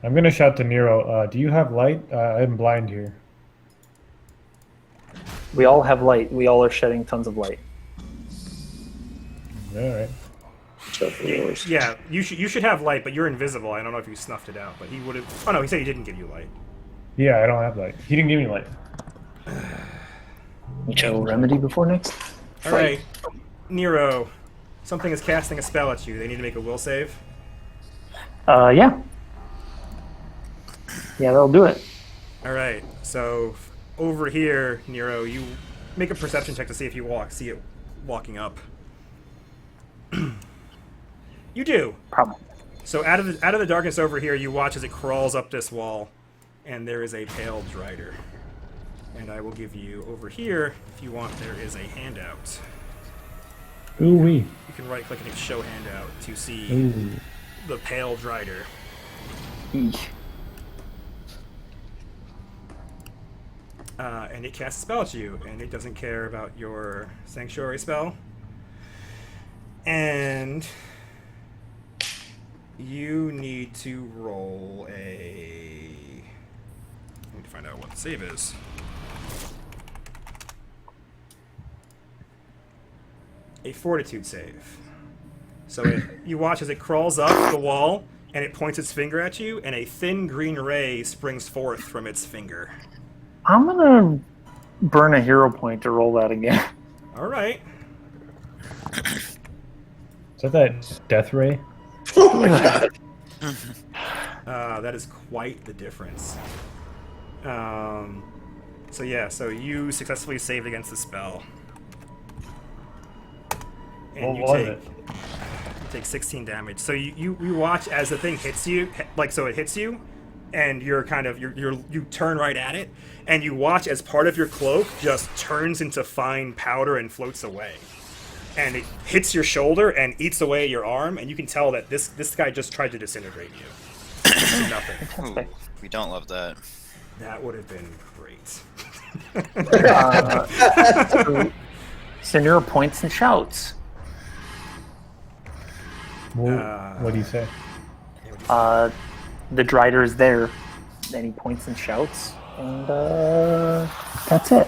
I'm gonna shout to Nero. Do you have light? I'm blind here. We all have light. We all are shedding tons of light. All right. Except for yours. Yeah, you should have light, but you're invisible. I don't know if you snuffed it out, but he would have. Oh no, he said he didn't give you light. Yeah, I don't have light. He didn't give me light. Joe, remedy before next. All right, Nero. Something is casting a spell at you. They need to make a will save. Yeah. Yeah, they'll do it. All right. So over here, Nero, you make a perception check to see if you see it walking up. You do. Probably. So out of the darkness over here, you watch as it crawls up this wall, and there is a pale drider. And I will give you over here, if you want, there is a handout. Ooh wee. You can right click and hit show handout to see Ooh. the pale drider. Eek. And it casts a spell at you, and it doesn't care about your sanctuary spell. And you need to roll a. I need to find out what the save is. A fortitude save. So you watch as it crawls up the wall, and it points its finger at you, and a thin green ray springs forth from its finger. I'm gonna burn a hero point to roll that again. All right. Is that death ray? Oh my god. That is quite the difference. So yeah, so you successfully saved against the spell. And What was you take 16 damage. So you watch as the thing hits you, like so it hits you, and you're kind of you turn right at it, and you watch as part of your cloak just turns into fine powder and floats away. And it hits your shoulder and eats away your arm, and you can tell that this guy just tried to disintegrate you. Nothing. Ooh, we don't love that. That would have been great. Senor points and shouts. What do you say? The Drider is there. Then he points and shouts, and that's it.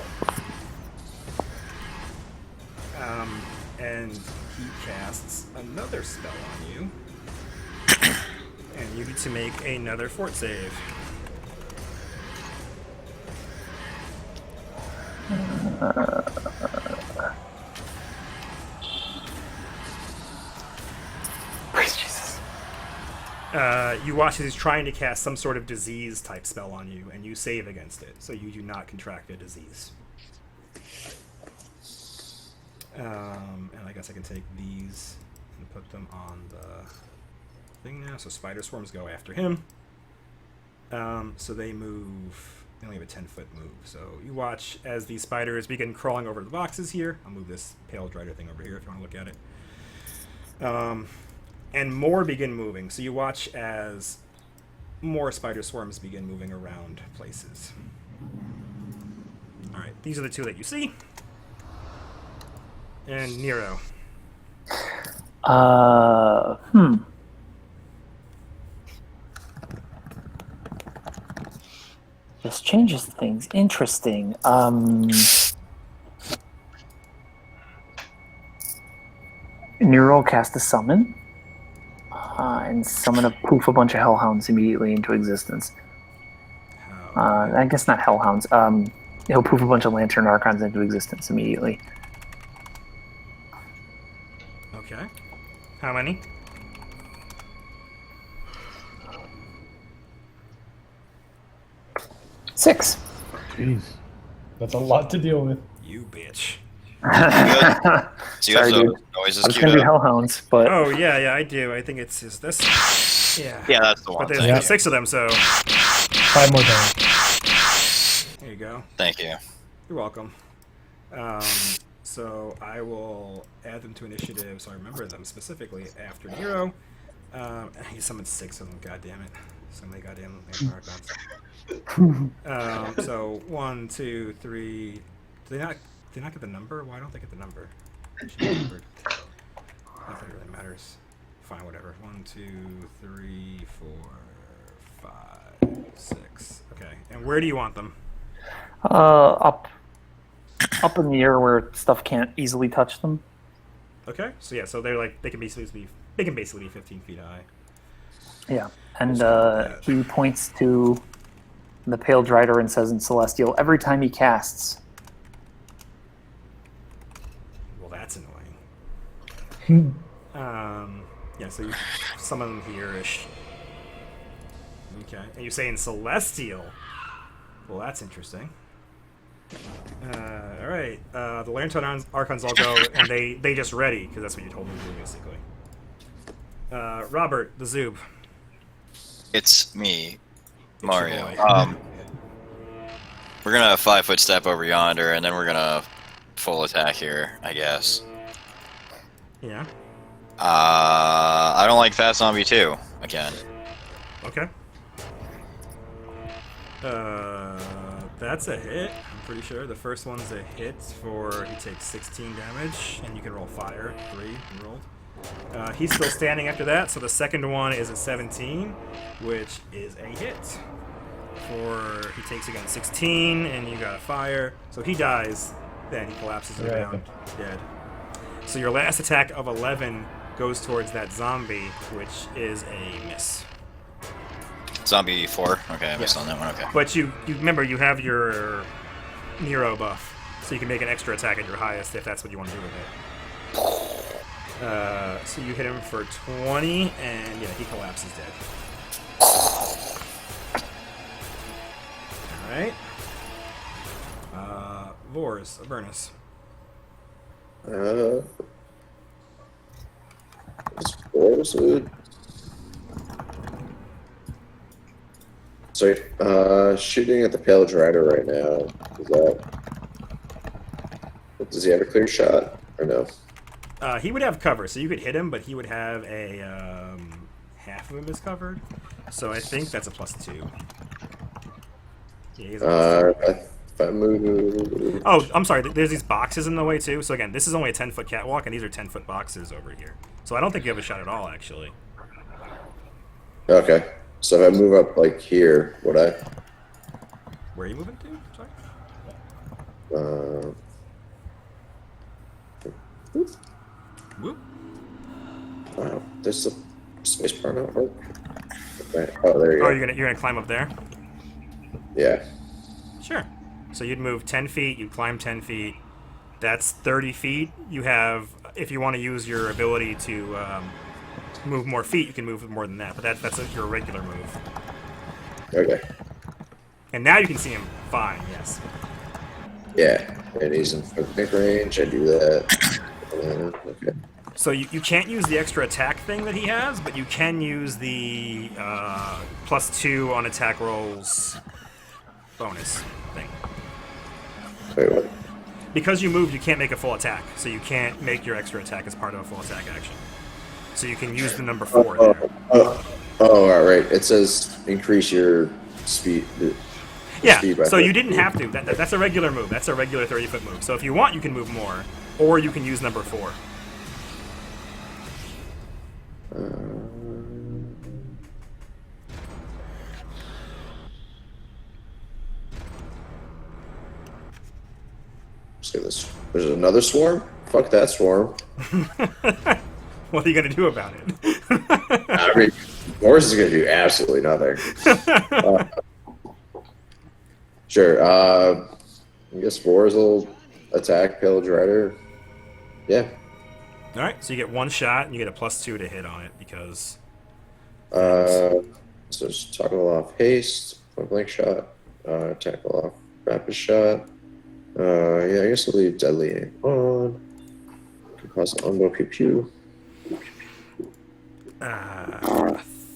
And he casts another spell on you. And you need to make another fort save. Praise Jesus. You watch as he's trying to cast some sort of disease type spell on you, and you save against it, so you do not contract a disease. And I guess I can take these and put them on the thing now. So spider swarms go after him. So they move. They only have a 10-foot move. So you watch as these spiders begin crawling over the boxes here. I'll move this pale drider thing over here if you want to look at it. And more begin moving. So you watch as more spider swarms begin moving around places. All right, these are the two that you see. And Nero. This changes things. Interesting. Nero cast a summon. And summon a bunch of hellhounds immediately into existence. I guess not hellhounds. He'll poof a bunch of lantern archons into existence immediately. Okay. How many? Six. Jeez. That's a lot to deal with. You bitch. So you have Sorry, the dude. noises I was queued gonna do up? hellhounds, but Oh, yeah, I do. I think it's is this. Yeah. Yeah, that's the one. But there's Thank you. 6 of them, so 5 more times. there you go. Thank you. You're welcome. So I will add them to initiative so I remember them specifically after Nero. He summoned 6 of them, god damn it. So many goddamn archons. So 1, 2, 3. Do they not get the number? Why don't they get the number? They should be numbered. Not that it really matters. Fine, whatever. 1, 2, 3, 4, 5, 6. Okay. And where do you want them? up in the air where stuff can't easily touch them. Okay. So yeah. So they're like they can basically be 15 feet high. Yeah, and he points to the pale drider and says in Celestial, every time he casts. Well, that's annoying. Yeah, so you summon them here-ish. Okay, and you say in Celestial. Well, that's interesting. All right, the Lantern Archons all go, and they just ready, because that's what you told them to do, basically. Robert, the Zoob. It's me, your Mario. boy. We're gonna 5-foot step over yonder, and then we're gonna full attack here, I guess. Yeah. I don't like Fast Zombie 2 again. Okay. That's a hit. I'm pretty sure the first one's a hit for he takes 16 damage, and you can roll fire 3. You rolled. He's still standing after that, so the second one is a 17, which is a hit. For he takes again 16, and you got a fire, so he dies. Then he collapses to the ground, dead. So your last attack of 11 goes towards that zombie, which is a miss. Zombie 4? Okay, I missed on that one, okay. But you remember you have your Nero buff, so you can make an extra attack at your highest if that's what you want to do with it. So you hit him for 20, and yeah, he collapses dead. Alright. Vors, Avernus. Sorry, shooting at the Pale Drider right now. Does he have a clear shot or no? He would have cover, so you could hit him, but he would have a half of him is covered. So I think that's a +2. Yeah, he's a +2. If I move. Oh, I'm sorry. There's these boxes in the way too. So again, this is only a 10-foot catwalk, and these are 10-foot boxes over here. So I don't think you have a shot at all, actually. Okay, so if I move up like here, would I? Where are you moving to? Sorry. Whoop. Wow, this is a space bar not work. Okay. Oh, there you Oh, go. you're gonna climb up there? Yeah. Sure. So you'd move 10 feet. You'd climb 10 feet. That's 30 feet. You have, if you want to use your ability to move more feet, you can move more than that. But that's your regular move. Okay. And now you can see him fine. Yes. Yeah, and he's in quick range. I do that. Okay. So you can't use the extra attack thing that he has, but you can use the +2 on attack rolls bonus thing. Wait, what? Because you moved, you can't make a full attack, so you can't make your extra attack as part of a full attack action. So you can use the number 4 there. All right. It says increase your speed. Yeah, speed by so you 50. didn't have to. That's a regular move. That's a regular 30-foot move. So if you want, you can move more, or you can use number 4. See this. There's another swarm. Fuck that swarm. What are you gonna do about it? I mean, Boris is gonna do absolutely nothing. Sure. I guess Boris will attack Pillage Rider. Yeah. All right, so you get 1 shot, and you get a +2 to hit on it because. So just toggle off haste, point blank shot, tackle off rapid shot. Yeah, I guess I'll leave deadly aim on. Can cause an onboard pew pew.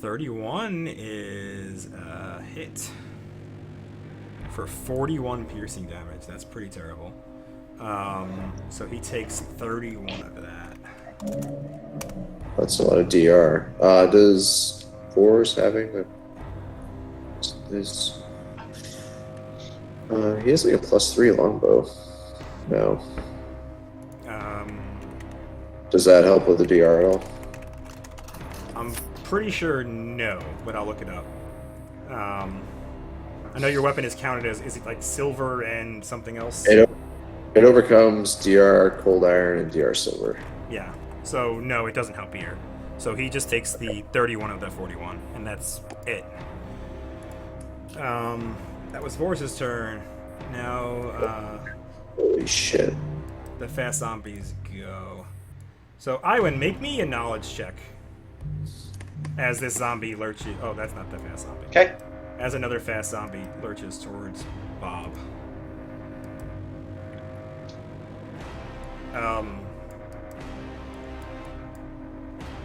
31 is a hit for 41 piercing damage. That's pretty terrible. So he takes 31 of that. That's a lot of DR. Does Boris having this? He has like a +3 longbow. No. Does that help with the DR at all? I'm pretty sure no, but I'll look it up. I know your weapon is counted as, is it like silver and something else? It overcomes DR cold iron and DR silver. Yeah, so no, it doesn't help here. So he just takes the 31 of the 41, and that's it. That was Vor's turn. Now, Holy shit. the fast zombies go. So, Iwan, make me a knowledge check. As this zombie lurches... Oh, that's not the fast zombie. Okay. As another fast zombie lurches towards Bob.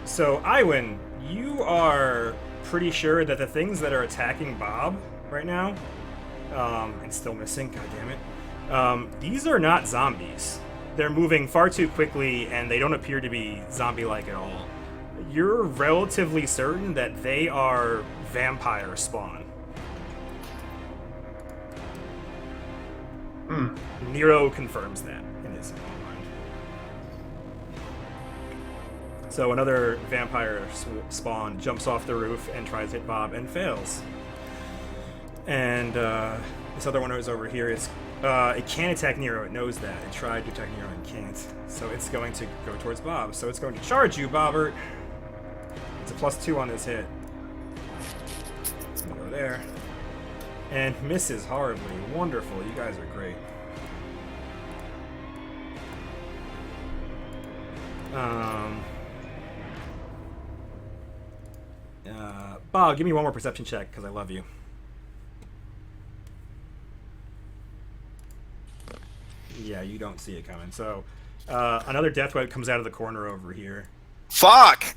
So, Iwan, you are pretty sure that the things that are attacking Bob right now, and still missing, goddammit, these are not zombies. They're moving far too quickly, and they don't appear to be zombie-like at all. You're relatively certain that they are vampire spawn. Nero confirms that in his own mind. So another vampire spawn jumps off the roof and tries to hit Bob and fails. And this other one is over here. It can't attack Nero. It knows that. It tried to attack Nero and can't. So it's going to go towards Bob. So it's going to charge you, Bobbert. It's a +2 on this hit. Go there. And misses horribly. Wonderful. You guys are great. Bob, give me one more perception check, because I love you. Yeah, you don't see it coming. So, another death web comes out of the corner over here. Fuck!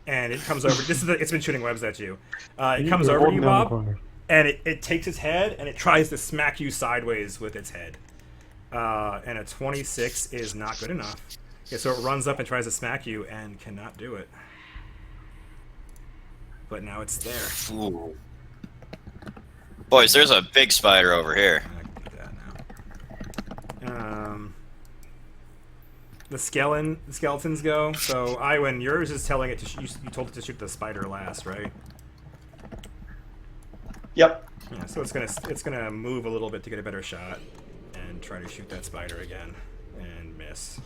And it comes over. It's been shooting webs at you. It comes over to you, Bob, and it takes its head and it tries to smack you sideways with its head. And a 26 is not good enough. Okay, so it runs up and tries to smack you and cannot do it. But now it's there. Ooh. Boys, there's a big spider over here. I can do that now. The skeletons go. So Iwan, yours is telling it to. You told it to shoot the spider last, right? Yep. Yeah. So it's gonna move a little bit to get a better shot, and try to shoot that spider again, and miss.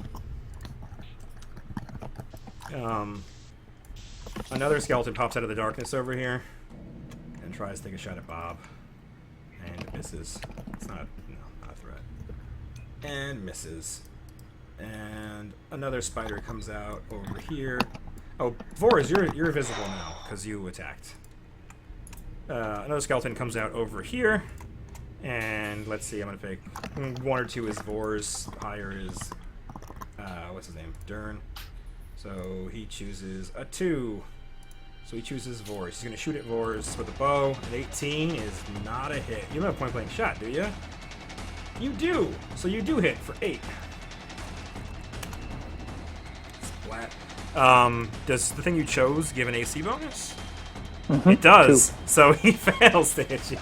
Another skeleton pops out of the darkness over here, and tries to take a shot at Bob, and misses. It's not a threat, and misses. And another spider comes out over here. Oh, Vors, you're visible now because you attacked. Another skeleton comes out over here, and let's see. I'm gonna pick 1 or 2 is Vors. Higher is what's his name? Dern. So he chooses a 2. So he chooses Vors. He's going to shoot at Vors with a bow. An 18 is not a hit. You don't have a point-blank shot, do you? You do. So you do hit for 8. Splat. Does the thing you chose give an AC bonus? Mm-hmm. It does. So he fails to hit you.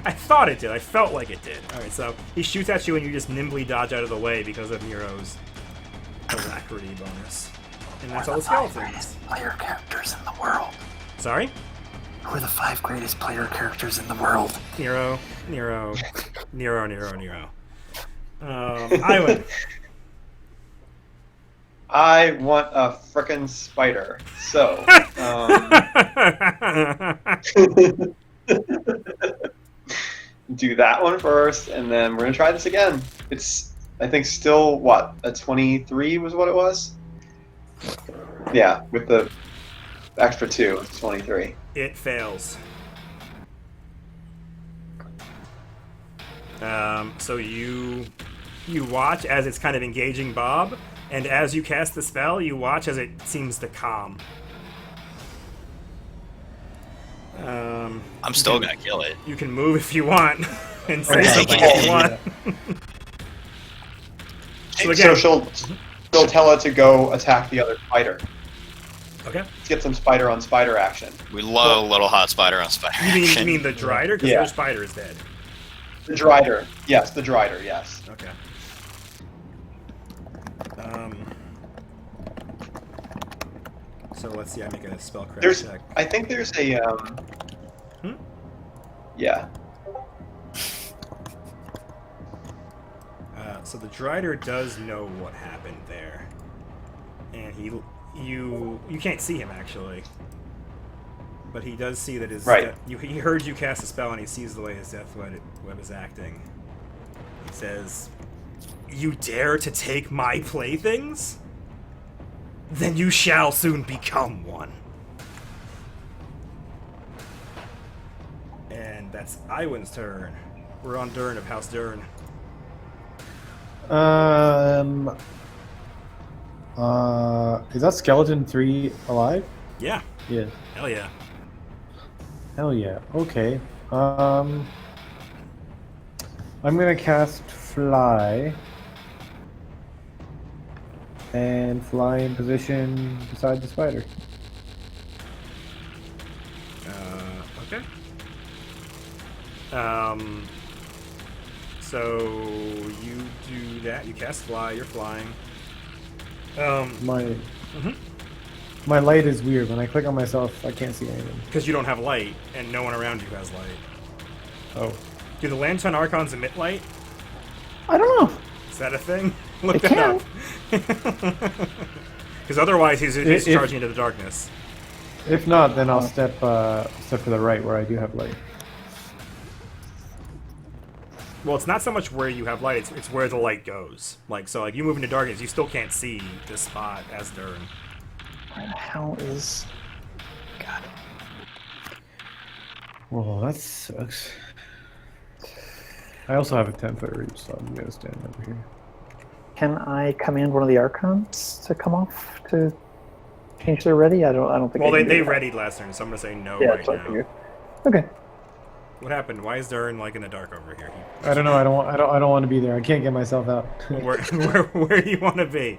I thought it did. I felt like it did. All right, so he shoots at you and you just nimbly dodge out of the way because of Nero's alacrity bonus. And that's all the skeletons. Player characters in the world. Sorry? Who are the 5 greatest player characters in the world? Nero. Iwan. I want a frickin' spider. So, do that one first, and then we're gonna try this again. It's, I think, still what, a 23 was what it was. Yeah, with the extra 2, it's 23. It fails. So you watch as it's kind of engaging Bob, and as you cast the spell, you watch as it seems to calm. I'm still gonna kill it. You can move if you want, and say something if you want. So again, So she'll tell it to go attack the other spider. okay. Let's get some spider on spider action. We love a little hot spider on spider. You mean the Drider? Because Yeah. your spider is dead. The Drider. Yes, the Drider, yes. Okay. So let's see. I make a spellcraft There's, check. I think there's a, yeah. So the Drider does know what happened there, and you can't see him actually, but he does see that his Right. he heard you cast a spell and he sees the way his death web is acting. He says, "You dare to take my playthings? Then you shall soon become one." And that's Iwan's turn. We're on Dern of House Dern. Is that skeleton 3 alive? Yeah, Yeah. hell yeah. Hell yeah. Okay. I'm gonna cast fly and fly in position beside the spider. Okay. So you do that. You cast fly. You're flying. My my light is weird. When I click on myself, I can't see anything. Because you don't have light, and no one around you has light. Oh. Do the Lantern Archons emit light? I don't know. Is that a thing? Look It that can. up. Because otherwise, he's If- charging into the darkness. If not, then I'll step to the right where I do have light. Well, it's not so much where you have light; it's where the light goes. Like so, like you move into darkness, you still can't see this spot as Dern. Where the hell is... God. Well, that sucks. I also have a 10-foot reach, so I'm gonna stand over here. Can I command one of the Archons to come off to change their ready? I don't think. Well, I can they do that. readied last turn, so I'm gonna say no Yeah, right that's what I now. figured. Okay. What happened? Why is Dern like in the dark over here? I don't know. I don't want to be there. I can't get myself out. Where do you want to be?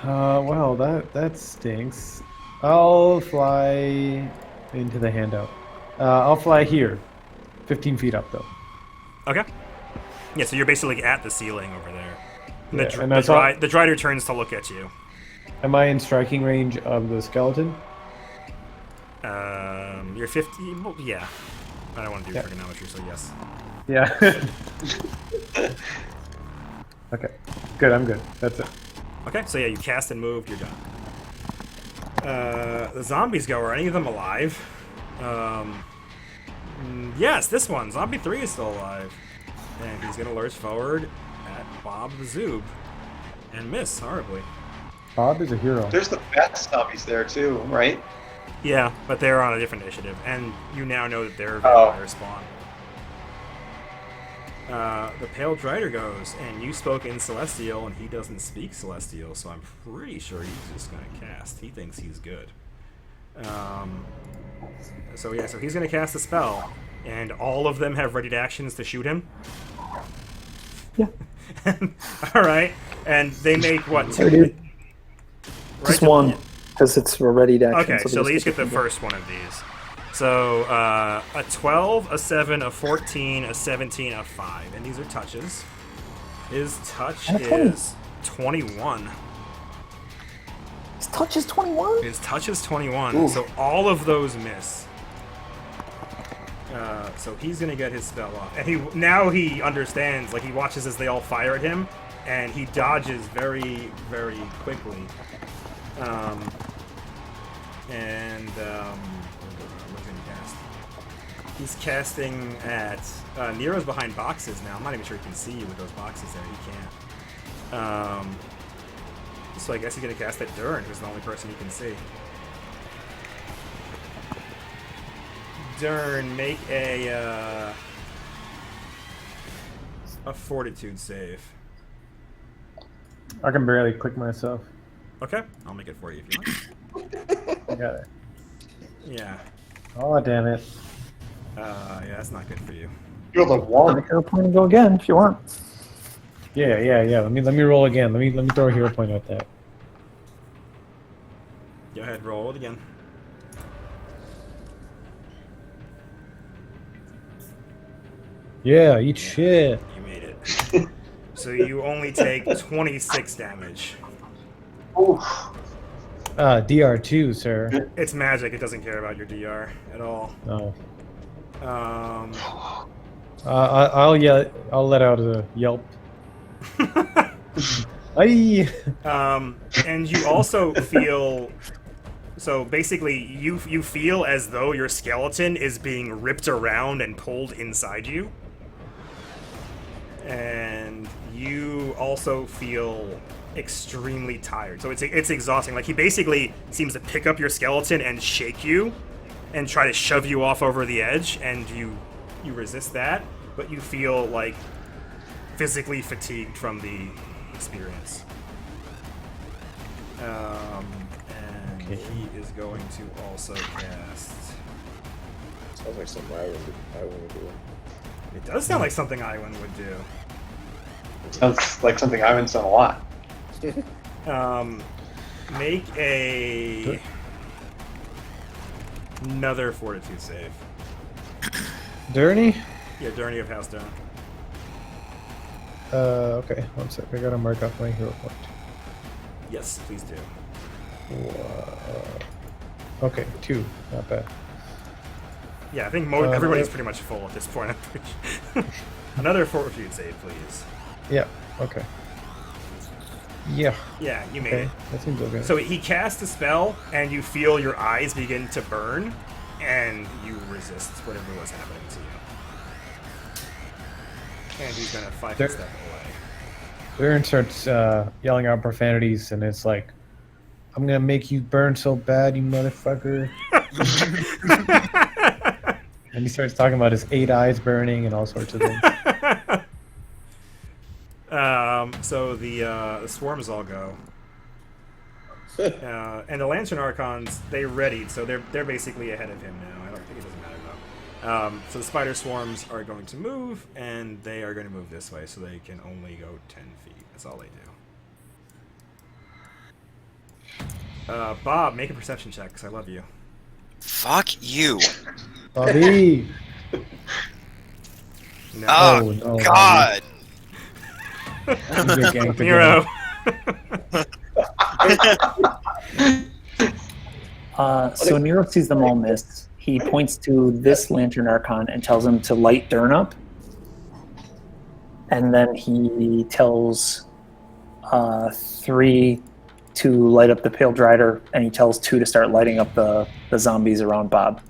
Well, that stinks. I'll fly into the handout. I'll fly here, 15 feet up though. Okay. Yeah, so you're basically at the ceiling over there. And Yeah, the, and that's all- the Drider turns to look at you. Am I in striking range of the skeleton? You're 50. Well, yeah. I don't want to do Yeah. trigonometry, so yes. Yeah. Okay. Good. I'm good. That's it. Okay, so yeah, you cast and moved. You're done. The zombies go. Are any of them alive? Yes, this one. Zombie 3 is still alive. And he's gonna lurch forward at Bob the Zoob. And miss horribly. Bob is a hero. There's the best zombies there too, right? Yeah, but they're on a different initiative. And you now know that they're Oh. vampire spawn. The Pale Drider goes, and you spoke in Celestial, and he doesn't speak Celestial, so I'm pretty sure he's just going to cast. He thinks he's good. So he's going to cast a spell, and all of them have readied actions to shoot him. Yeah. All right, and they make what? Two? Right, just one, to, because it's a readied action. Okay, so they each get the first one of these. So a 12, a 7, a 14, a 17, a 5, and these are touches. His touch is 21. His touch is 21? His touch is 21, Oof. so all of those miss. So he's gonna get his spell off, and he understands. Like, he watches as they all fire at him, and he dodges very, very quickly. He's casting at Nero's behind boxes now. I'm not even sure he can see you with those boxes there. He can't. So I guess he's gonna cast at Dern, who's the only person he can see. Dern, make a Fortitude save. I can barely click myself. Okay, I'll make it for you if you want. I got it. Yeah. Oh, damn it. Yeah, that's not good for you. You're the one. Make hero point and go again if you want. Yeah. Let me roll again. Let me throw a hero point at that. Go ahead, roll it again. Yeah, eat shit. You made it. So you only take 26 damage. Oof. DR2, sir. It's magic. It doesn't care about your DR at all. No. Um, I'll let out a yelp. Aye. And you also feel. So basically, you feel as though your skeleton is being ripped around and pulled inside you. And you also feel extremely tired. So it's exhausting. Like, he basically seems to pick up your skeleton and shake you and try to shove you off over the edge, and you resist that, but you feel like physically fatigued from the experience. And Okay. he is going to also cast. Sounds like something I would do. It does sound like something Iwan would do. Sounds like something Ivan's done a lot. Make another Fortitude save. Dirty? Yeah, Journey of House Down. Okay, one sec. I gotta mark off my hero point. Yes, please do. Okay, 2. Not bad. Yeah, I think everybody's pretty much full at this point. I'm pretty sure. Another Fortitude save, please. Yeah, okay. Yeah. Yeah, you made Okay, it. that seems okay. So he casts a spell, and you feel your eyes begin to burn, and you resist whatever was happening to you. And he's gonna 5 step away. Baron starts yelling out profanities, and it's like, I'm gonna make you burn so bad, you motherfucker. And he starts talking about his 8 eyes burning and all sorts of things. So the swarms all go. And the Lantern Archons, they readied, so they're basically ahead of him now. I don't think it doesn't matter though. So the Spider Swarms are going to move, and they are going to move this way, so they can only go 10 feet. That's all they do. Bob, make a perception check, because I love you. Fuck you. Bobby! No. Oh, no, God. You get ganked again. Nero. So Nero sees them all miss. He points to this Lantern Archon and tells him to light Dern up. And then he tells 3 to light up the Pale Drider, and he tells 2 to start lighting up the zombies around Bob.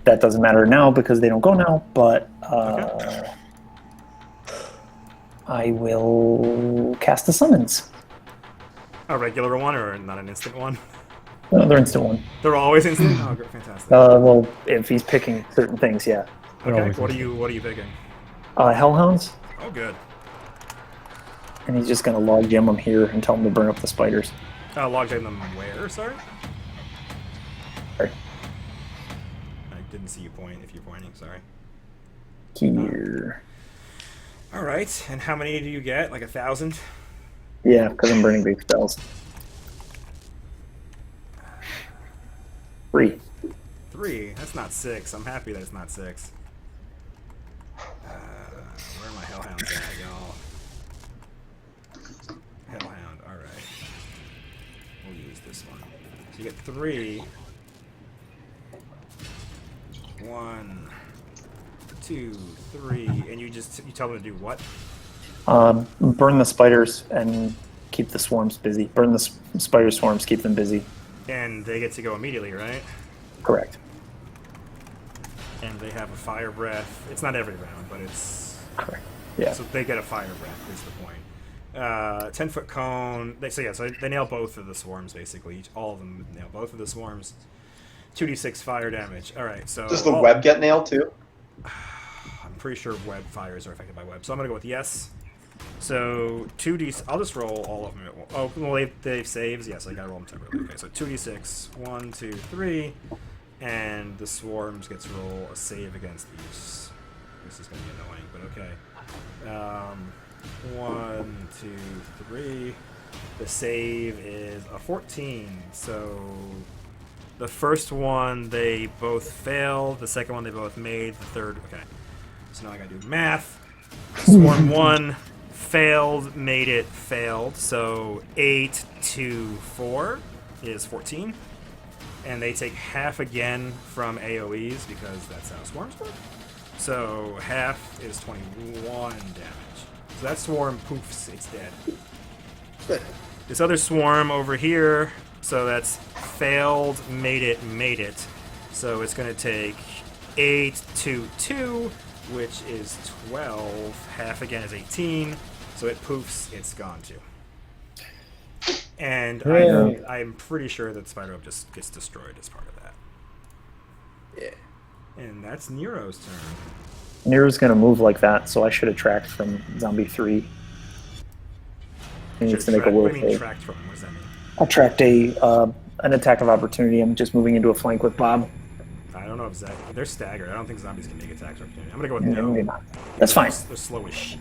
That doesn't matter now because they don't go now, but Okay. I will cast a summons. A regular one, or not an instant one? Another instant one. They're always instant? Oh, great, fantastic. Well, if he's picking certain things, yeah. They're Okay. always What are in. you picking? Hellhounds, Oh, good. and he's just gonna log jam them here and tell them to burn up the spiders. Logjam them where? Sorry. Sorry. I didn't see you point. If you're pointing, sorry. Here. All right. And how many do you get? Like 1,000? Yeah, because I'm burning big spells. 3. 3. That's not 6. I'm happy that it's not 6. Where are my hellhounds at, y'all? Hellhound. All right. We'll use this one. So you get 3. 1, 2, 3, and you tell them to do what? Burn the spiders and keep the swarms busy. Burn the spider swarms, keep them busy. And they get to go immediately, right? Correct. And they have a fire breath. It's not every round, but it's Correct. Yeah. so they get a fire breath. Is the point? 10-foot cone. So they nail both of the swarms basically. All of them nail both of the swarms. 2d6 fire damage. All right. So Does the web get nailed too? I'm pretty sure web fires are affected by web, so I'm gonna go with yes. So 2d. I'll just roll all of them. Oh, well, they saves. Yes, I gotta roll them separately. Okay, so 2d6. 1, 2, 3, and the swarms gets to roll a save against these. This is gonna be annoying, but okay. 1, 2, 3. The save is a 14. So the first one they both failed. The second one they both made. The third, okay. So now I gotta do math. Swarm 1 failed, made it, failed. So 8 to 4 is 14. And they take half again from AoEs because that's how swarms work. So half is 21 damage. So that swarm poofs, it's dead. This other swarm over here, so that's failed, made it. So it's going to take 8 to 2, which is 12. Half again is 18. So it poofs, it's gone too. And Hooray. I'm pretty sure that Spider Web just gets destroyed as part of that. Yeah. And that's Nero's turn. Nero's gonna move like that, so I should attract from zombie 3. He needs to make a will What do you mean save. tracked from? What does that mean? Attract an attack of opportunity. I'm just moving into a flank with Bob. I don't know if they're staggered. I don't think zombies can make attacks. I'm gonna go with No, no. maybe not. That's fine. They're slow as shit.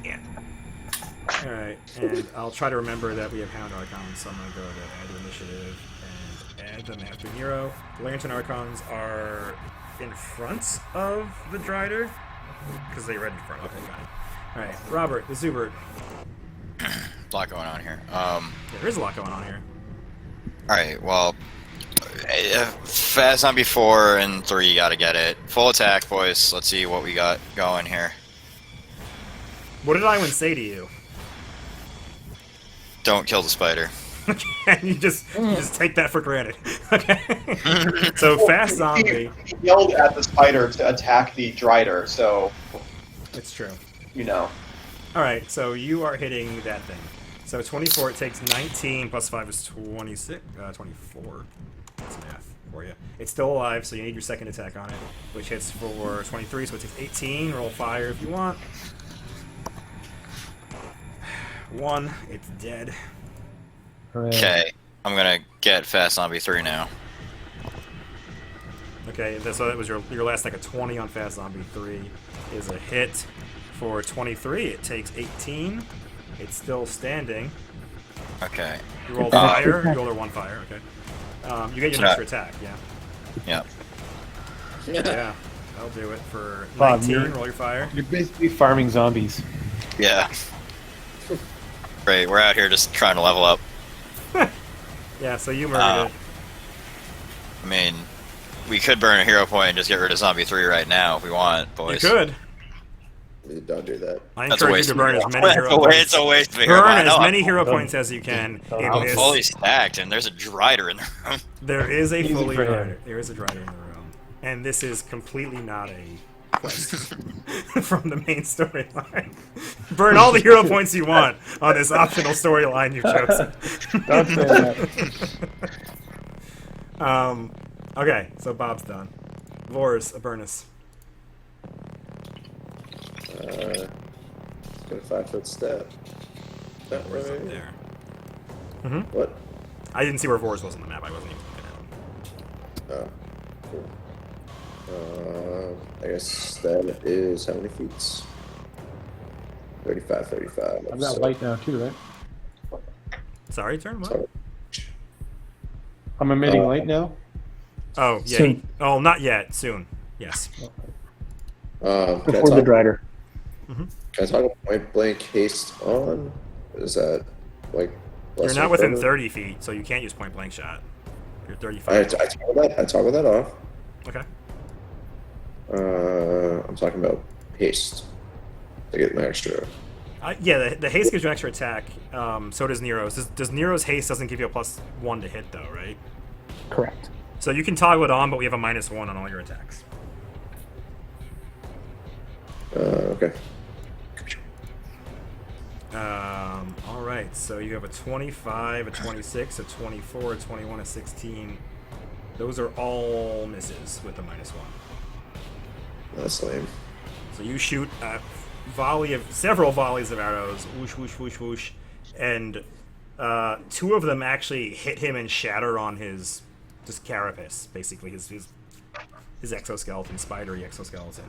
Alright, and I'll try to remember that we have Hound Archons, so I'm gonna go to add to initiative and add them after Nero. The Lantern Archons are in front of the Drider, because they read in front. Okay, got it. Alright, Robert, the Zubert. A lot going on here. There is a lot going on here. Alright, well, Fast Zombie 4 and 3, gotta get it. Full attack, boys. Let's see what we got going here. What did Iwan say to you? Don't kill the spider. And you just take that for granted. Okay. So Fast Zombie. He yelled at the spider to attack the Drider, so It's true. you know. Alright, so you are hitting that thing. So 24, it takes 19, plus 5 is 26, 24. That's math for you. It's still alive, so you need your second attack on it, which hits for 23, so it takes 18. Roll fire if you want. 1, it's dead. Hooray. Okay, I'm gonna get Fast Zombie 3 now. Okay, so that was your last attack. A 20 on Fast Zombie 3 is a hit for 23. It takes 18. It's still standing. Okay. You roll fire. You roll 1 fire. Okay. You get your extra attack. Yeah. Yep. Yeah. That'll do it for Bob, 19. Roll your fire. You're basically farming zombies. Yeah. Great, we're out here just trying to level up. Yeah. So you murdered it. I mean, we could burn a hero point and just get rid of Zombie 3 right now if we want, You boys. could. Don't do that. I That's a encourage you waste. to burn as many hero points. It's a waste of a hero Burn point. as No, many hero points as you can. I'm It is- fully stacked, and there's a Drider in the room. There is a Easy fully for him. Drider. There is a Drider in the room, and this is completely not a quest from the main storyline. Burn all the hero points you want on this optional storyline you've chosen. Don't say that. Okay, so Bob's done. Vors, Avernus. Let's get a 5-foot step. Not Vor's up right. there. What? I didn't see where Vor's was on the map. I wasn't even looking at him. Oh, cool. I guess that is how many feet? 35, 35. I've got so- light now too, right? Sorry, turn what? so- I'm emitting light now. Oh, yeah. Soon. Oh, not yet. Soon. Yes. Can I Before the talk- Drider. Can I talk about point blank haste on? Is that like You're less not than within cover? 30 feet, so you can't use point blank shot. You're I 35. toggle that off. Okay. I'm talking about haste to get an extra. Yeah, the haste gives you an extra attack. So does Nero's. Does Nero's haste doesn't give you a +1 to hit, though, right? Correct. So you can toggle it on, but we have a -1 on all your attacks. Okay. All right. So you have a 25, a 26, a 24, a 21, a 16. Those are all misses with the -1. That's lame. So you shoot a several volleys of arrows, whoosh, whoosh, whoosh, whoosh, and 2 of them actually hit him and shatter on his just carapace, basically his exoskeleton, spidery exoskeleton.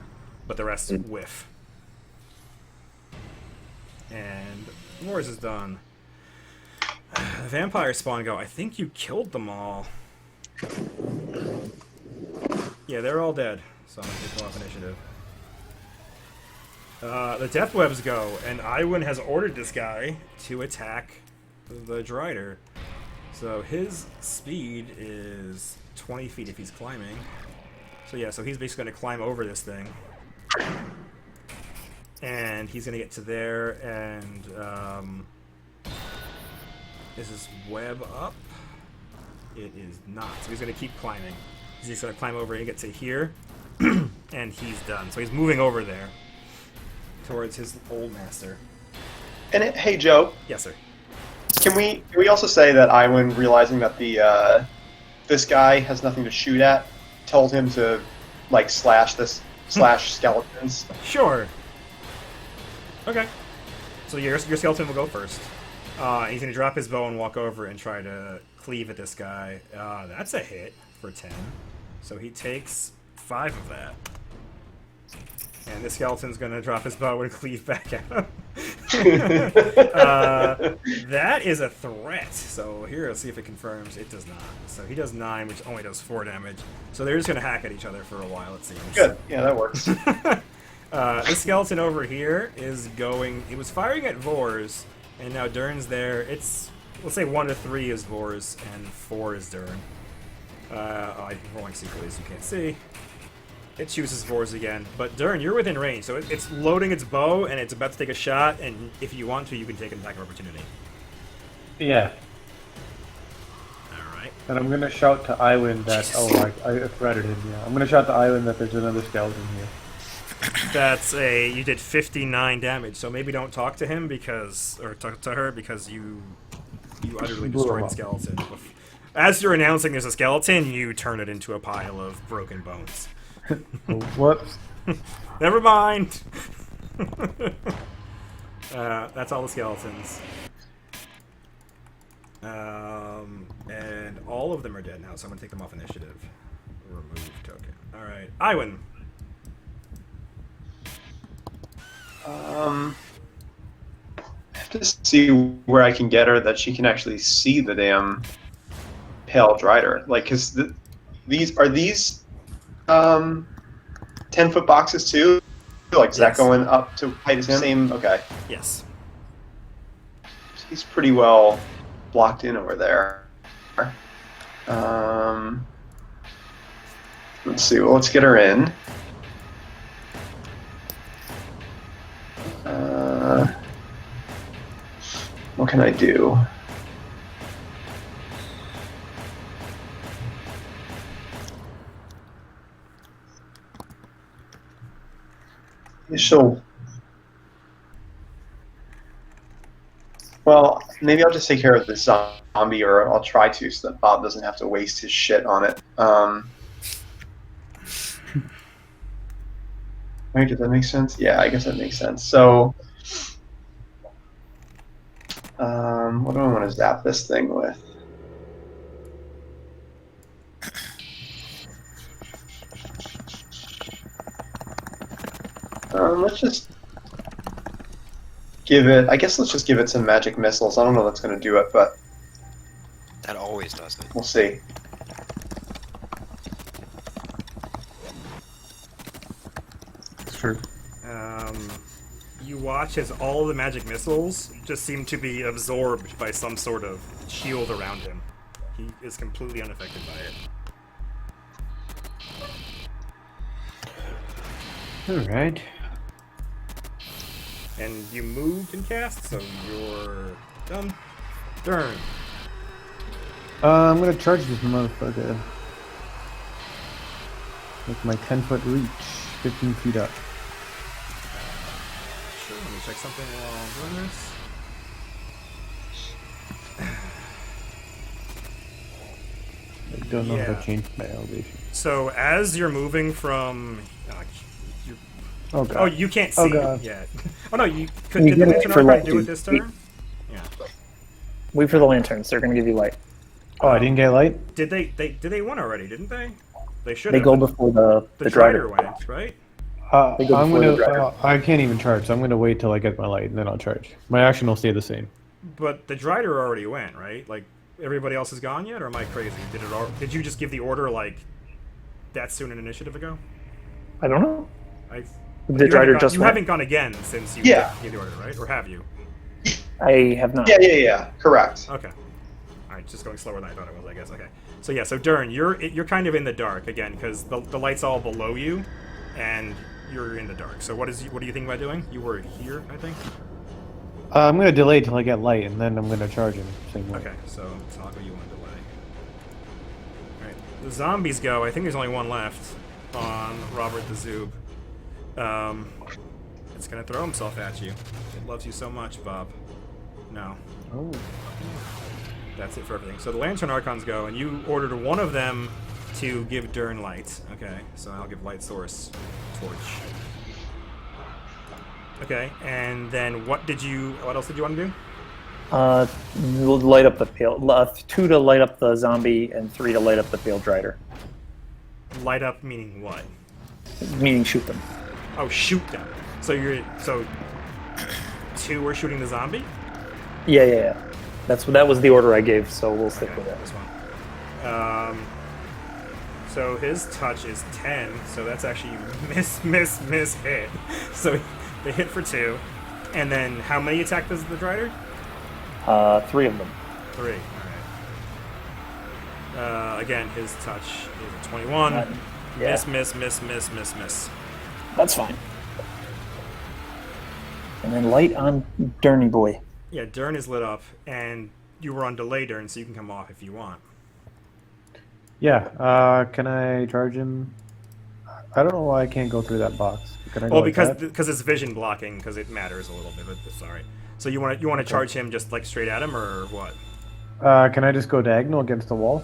But the rest whiff. And Wars is done. The vampire spawn go. I think you killed them all. Yeah, they're all dead. So I'm gonna take them off initiative. The death webs go, and Iwin has ordered this guy to attack the Drider. So his speed is 20 feet if he's climbing. So yeah, so he's basically going to climb over this thing. And he's going to get to there, and is his web up? It is not. So he's going to keep climbing. He's going to climb over and get to here, and he's done. So he's moving over there towards his old master. And hey, Joe, Yes, sir. can we also say that Iwin, realizing that the this guy has nothing to shoot at, told him to like slash skeletons? Sure. Okay. So your skeleton will go first. He's going to drop his bow and walk over and try to cleave at this guy. That's a hit for 10. So he takes 5 of that. And the skeleton's going to drop his bow and cleave back at him. That is a threat. So here, let's see if it confirms. It does not. So he does 9, which only does 4 damage. So they're just going to hack at each other for a while, it seems. Good. Yeah, that works. This skeleton over here is going... It was firing at Vors, and now Dern's there. It's... Let's say 1 to 3 is Vors, and 4 is Dern. I'm rolling secretly, so you can't see. It chooses Vors again. But Dern, you're within range, so it's loading its bow, and it's about to take a shot, and if you want to, you can take an attack of opportunity. Yeah. Alright. And I'm gonna shout to Iwin that. I threaded him. Yeah. I'm gonna shout to Iwin that there's another skeleton here. That's a... You did 59 damage, so maybe don't talk to him because... Or talk to her because you utterly Blew destroyed him the up. skeleton. As you're announcing there's a skeleton, you turn it into a pile of broken bones. Whoops. Never mind! That's all the skeletons. And all of them are dead now, so I'm gonna take them off initiative. Remove token. Alright. Iwin! I have to see where I can get her that she can actually see the damn pale Drider. Like, cause these 10-foot boxes too. Like, is that Yes. going up to height as him? Same. Okay. Yes. He's pretty well blocked in over there. Let's see. Well, let's get her in. What can I do? She'll. Well, maybe I'll just take care of the zombie, or I'll try to, so that Bob doesn't have to waste his shit on it. Wait, does that make sense? Yeah, I guess that makes sense. So, what do I want to zap this thing with? Let's just give it. I guess let's just give it some magic missiles. I don't know what's going to do it, but That always does it. we'll see. It's true. You watch as all the magic missiles just seem to be absorbed by some sort of shield around him. He is completely unaffected by it. All right. And you moved and cast, so you're done. Dern. I'm gonna charge this motherfucker with my 10-foot reach, 15 feet up. Sure, let me check something while I'm doing this. I don't know if Yeah. I changed my elevation. So as you're moving from, Oh god. oh, you can't see Oh, God. yet. Oh no, you could. You Did the get it lantern for arcane light, do it dude. this turn? Yeah. Wait for the lanterns. They're going to give you light. Oh, I didn't get light? Did they won already? Didn't they? They should. They have. go before the The drider. Drider went, right? They go I'm before the gonna. driver. I can't even charge, so I'm gonna wait till I get my light and then I'll charge. My action will stay the same. But the Drider already went, right? Like everybody else is gone yet, or am I crazy? Did you just give the order like that soon an initiative ago? I don't know. I. The drider just You went. haven't gone again since you Yeah. gave the order, right? Or have you? I have not. Yeah. Correct. Okay. All right, just going slower than I thought it was, I guess. Okay. So yeah, so Dern, you're kind of in the dark again because the light's all below you, and you're in the dark. So what do you think about doing? You were here, I think. I'm gonna delay till I get light and then I'm gonna charge him. Same way. Okay, so I'll go you want to delay. All right, the zombies go. I think there's only one left on Robert the Zoob. It's gonna throw himself at you. It loves you so much, Bob. No. Oh. That's it for everything. So the Lantern Archons go, and you ordered one of them to give Dern light. Okay, so I'll give light source torch. Okay, and then what else did you want to do? We'll light up the pale. 2 to light up the zombie, and 3 to light up the pale drider. Light up meaning what? Meaning shoot them. Oh, shoot them. So 2 are shooting the zombie? Yeah. That was the order I gave, so we'll stick with that. This one. So his touch is 10, so that's actually miss, hit. So they hit for 2. And then how many attack does the Drider? 3 of them. 3. Alright. Again, his touch is a 21. Yeah. Miss. That's fine. And then light on Derny boy. Yeah, Dern is lit up, and you were on delay, Dern, so you can come off if you want. Yeah. Can I charge him? I don't know why I can't go through that box. Can I go Well, like because that? because it's vision blocking, because it matters a little bit. But sorry. So you want to charge him just like straight at him, or what? Can I just go diagonal against the wall?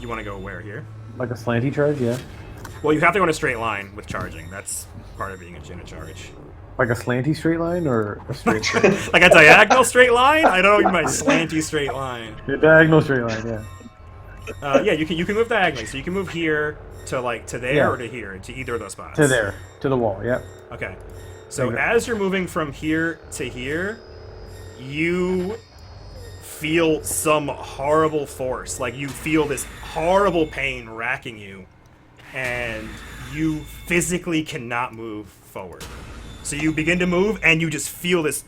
You want to go where here? Like a slanty charge, yeah. Well, you have to go in a straight line with charging. That's part of being a Jinn charge. Like a slanty straight line or a straight Like a diagonal straight line? I don't know what you mean by slanty straight line. A diagonal straight line, yeah. Yeah, you can move diagonally. So you can move here to there Yeah. or to here, to either of those spots. To there. To the wall, yeah. Okay. So Okay. as you're moving from here to here, you feel some horrible force. Like you feel this horrible pain racking you, and you physically cannot move forward. So you begin to move, and you just feel this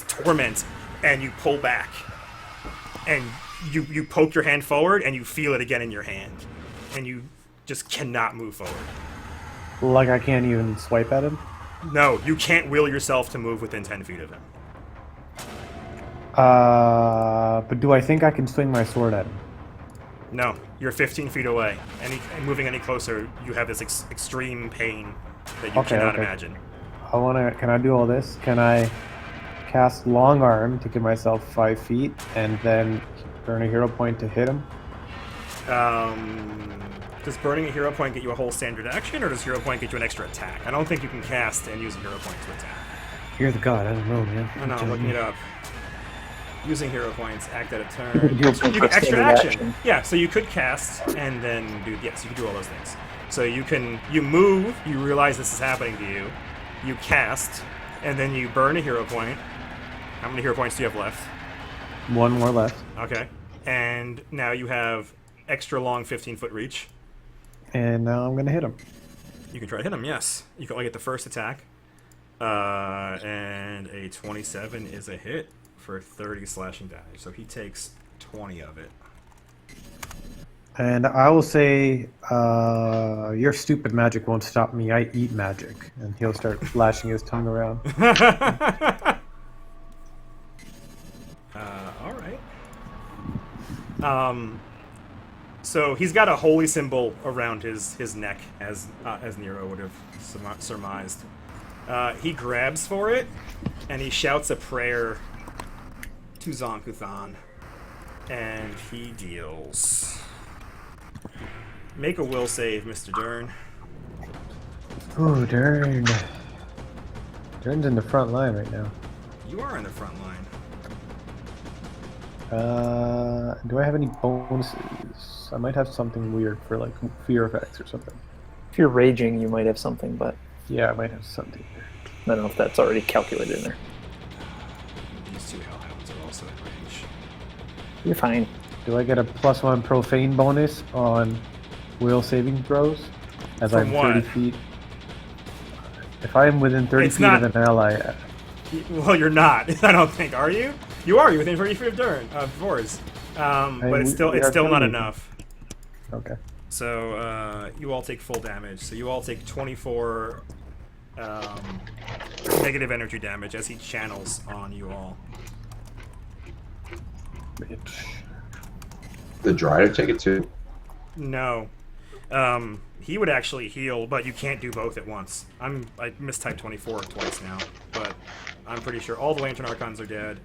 torment, and you pull back, and you poke your hand forward, and you feel it again in your hand, and you just cannot move forward. Like I can't even swipe at him? No, you can't will yourself to move within 10 feet of him. But do I think I can swing my sword at him? No, you're 15 feet away. Moving any closer, you have this extreme pain that you Okay, cannot okay. imagine. Can I do all this? Can I cast long arm to give myself 5 feet and then earn a hero point to hit him? Does burning a hero point get you a whole standard action, or does hero point get you an extra attack? I don't think you can cast and use a hero point to attack. You're the god. I don't know, man. I know, I'm looking it up. Using hero points, act at a turn. You can heal You for can extra standard action. action. Yeah, so you could cast and then do yes, you can do all those things. So you move, you realize this is happening to you, you cast, and then you burn a hero point. How many hero points do you have left? One more left. Okay. And now you have extra long 15-foot reach. And now I'm gonna hit him. You can try to hit him, yes. You can only get the first attack. And a 27 is a hit for 30 slashing damage. So he takes 20 of it. And I will say, your stupid magic won't stop me. I eat magic. And he'll start flashing his tongue around. All right. So he's got a holy symbol around his neck, as Nero would have surmised. He grabs for it, and he shouts a prayer to Zonkuthan, and he deals. Make a will save, Mr. Dern. Oh, Dern. Dern's in the front line right now. You are in the front line. Do I have any bonuses? I might have something weird for like fear effects or something. If you're raging, you might have something, but Yeah, I might have something weird. I don't know if that's already calculated in there. These two hellhounds are also in range. You're fine. Do I get a +1 profane bonus on will saving throws? As From I'm what? 30 feet. If I am within 30 It's feet not- of an ally, Well, you're not. I don't think. Are you? You are. You're within 30 feet of Dern, of Vors. But it's we are still not 30. enough. okay. So you all take full damage. So you all take 24 negative energy damage as he channels on you all. Bitch. The Drider take it too. No. He would actually heal, but you can't do both at once. I mistyped 24 twice now, but I'm pretty sure all the Lantern Archons are dead.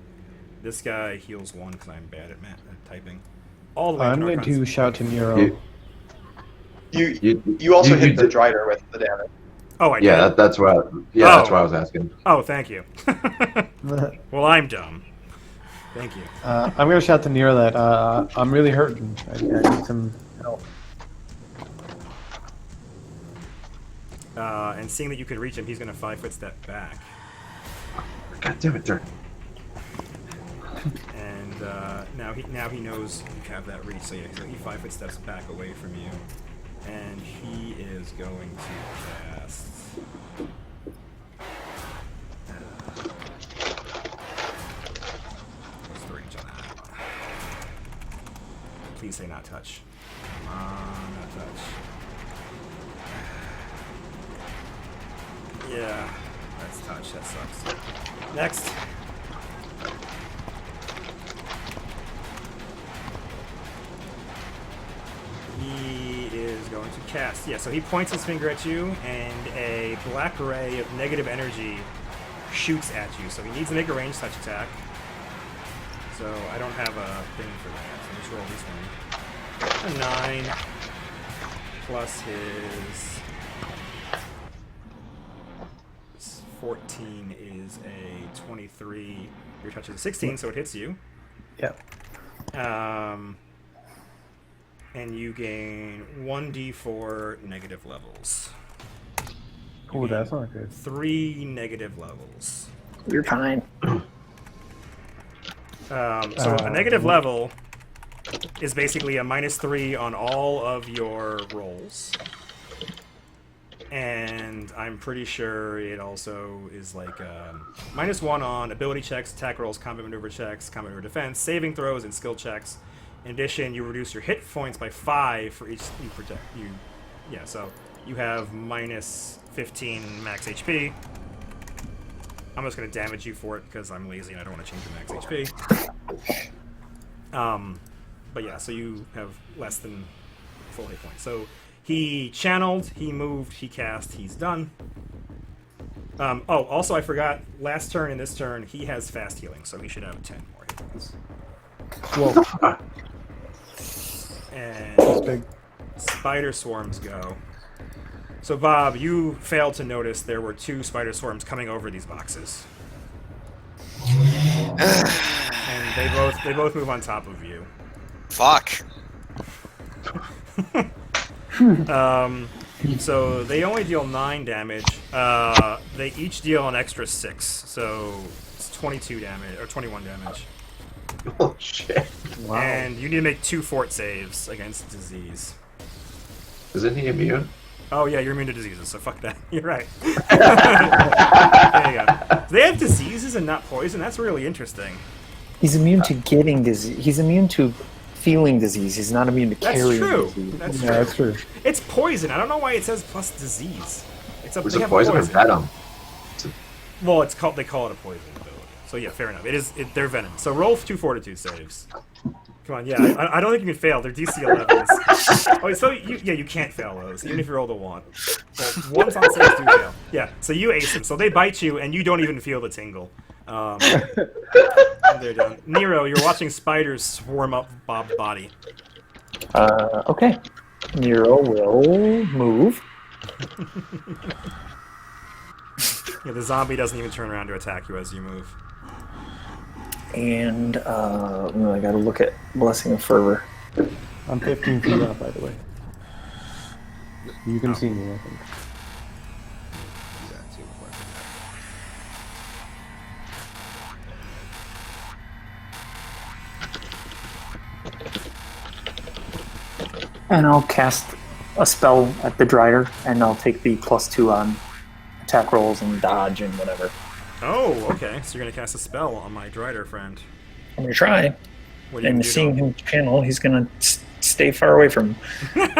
This guy heals one because I'm bad at typing. All the I'm Lantern going Archons. to shout to Nero. You also hit the did- Drider with the damage. Oh, I did. Yeah, that's why. Yeah, Oh. that's why I was asking. Oh, thank you. Well, I'm dumb. Thank you. I'm going to shout to Nero that I'm really hurting. I need some help. And seeing that you can reach him, he's going to 5-foot step back. God damn it, Dirk. And now he knows you have that reach, so he 5-foot steps back away from you, and he is going to cast. What's the range on that? Please say not touch. Come on, not touch. Yeah, that's touch. That sucks. Next. He is going to cast. Yeah, so he points his finger at you, and a black ray of negative energy shoots at you. So he needs to make a ranged touch attack. So I don't have a thing for that. So just roll this one. A 9 plus his 14 is a 23. Your touch is a 16, so it hits you. Yep. And you gain 1d4 negative levels. Oh, that's not good. 3 negative levels. You're fine. So a negative level is basically a -3 on all of your rolls. And I'm pretty sure it also is like -1 on ability checks, attack rolls, combat maneuver checks, combat maneuver defense, saving throws, and skill checks. In addition, you reduce your hit points by 5 for each you protect. Yeah, so you have -15 max HP. I'm just going to damage you for it because I'm lazy and I don't want to change your max HP. But yeah, so you have less than full hit points. So he channeled, he moved, he cast, he's done. Oh, also I forgot, last turn and this turn, he has fast healing, so he should have 10 more hit points. Whoa. And That's big. spider swarms go. So Bob, you failed to notice there were 2 spider swarms coming over these boxes. And they both move on top of you. Fuck. So they only deal 9 damage. They each deal an extra 6, so it's 22 damage or 21 damage. Oh shit. Wow. And you need to make 2 fort saves against disease. Isn't he immune? Oh yeah, you're immune to diseases, so fuck that. You're right. There you go. They have diseases and not poison. That's really interesting. He's immune to getting disease. He's immune to feeling disease. He's not immune to That's carrying true. disease. That's Yeah, true. that's true. It's poison. I don't know why it says plus disease. It's a, Was they it have poison or venom? Well, they call it a poison ability. So yeah, fair enough. They're venom. So roll 2 fortitude saves. Come on, yeah. I don't think you can fail. They're DC 11s. Oh, so you can't fail those, even if you rolled a 1. Well, 1s on saves do fail. Yeah. So you ace them. So they bite you, and you don't even feel the tingle. They're done. Nero, you're watching spiders swarm up Bob's body. Okay. Nero will move. Yeah, the zombie doesn't even turn around to attack you as you move. And I gotta look at Blessing of Fervor. I'm 15 feet up, by the way. You can see me, I think. And I'll cast a spell at the Drider, and I'll take the +2 on attack rolls and dodge and whatever. Oh, okay. So you're gonna cast a spell on my Drider friend. I'm gonna try. What do you And do to seeing him? him channel, he's gonna stay far away from him.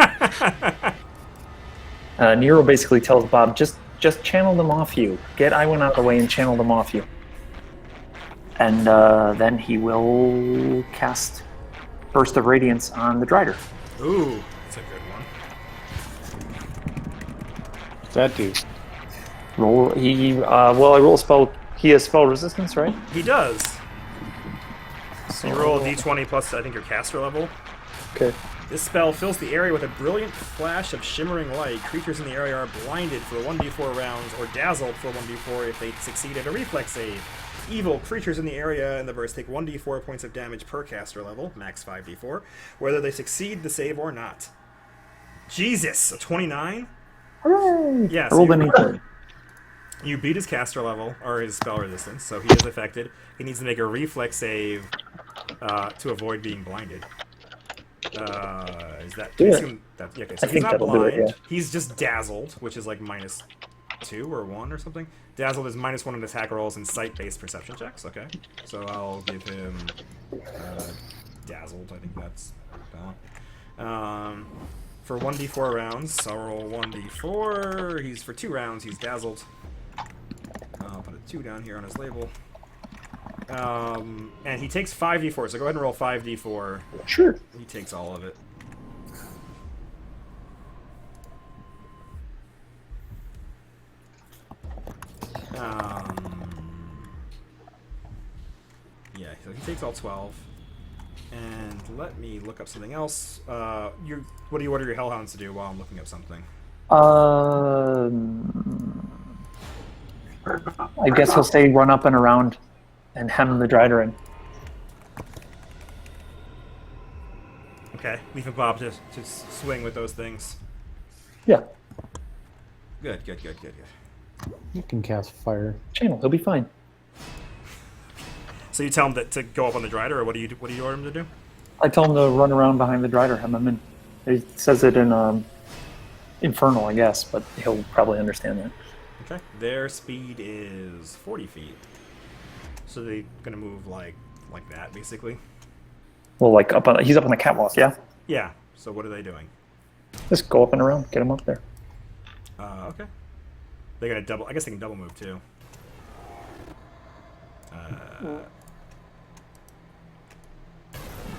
Nero basically tells Bob, just channel them off you. Get Iwan out of the way and channel them off you. And then he will cast Burst of Radiance on the Drider. Ooh, that's a good one. What's that do? Roll. I roll a spell. He has spell resistance, right? He does. So you roll a d20 plus, I think, your caster level. Okay. This spell fills the area with a brilliant flash of shimmering light. Creatures in the area are blinded for 1d4 rounds or dazzled for 1d4 if they succeed at a reflex save. Evil creatures in the area in the burst take 1d4 points of damage per caster level, max 5d4, whether they succeed the save or not. Jesus, a 29? Hooray! Yeah, I so rolled you- an 18. You beat his caster level, or his spell resistance, so he is affected. He needs to make a reflex save to avoid being blinded. Is that... Do it. yeah, okay, so I he's think not that'll do it, blind. yeah. He's just dazzled, which is like -2 or 1 or something. Dazzled is -1 in attack rolls and sight-based perception checks, okay. So I'll give him dazzled, I think that's... for 1d4 rounds, I'll roll 1d4. He's for 2 rounds, he's dazzled. I'll put a 2 down here on his label. And he takes 5d4, so go ahead and roll 5d4. Sure. He takes all of it. Yeah, so he takes all 12. And let me look up something else. What do you order your hellhounds to do while I'm looking up something? I guess he'll say run up and around and hem the Drider in. Okay, leaving Bob to swing with those things. Yeah. Good. You can cast fire. Channel. He'll be fine. So you tell him to go up on the Drider, or what do you order him to do? I tell him to run around behind the Drider, hem him in. He says it in Infernal, I guess, but he'll probably understand that. Okay. Their speed is 40 feet. So they're gonna move like that, basically. Well, like he's up on the catwalk, yeah? Yeah. So what are they doing? Just go up and around, get him up there. Okay. They're gonna double. I guess they can double move too.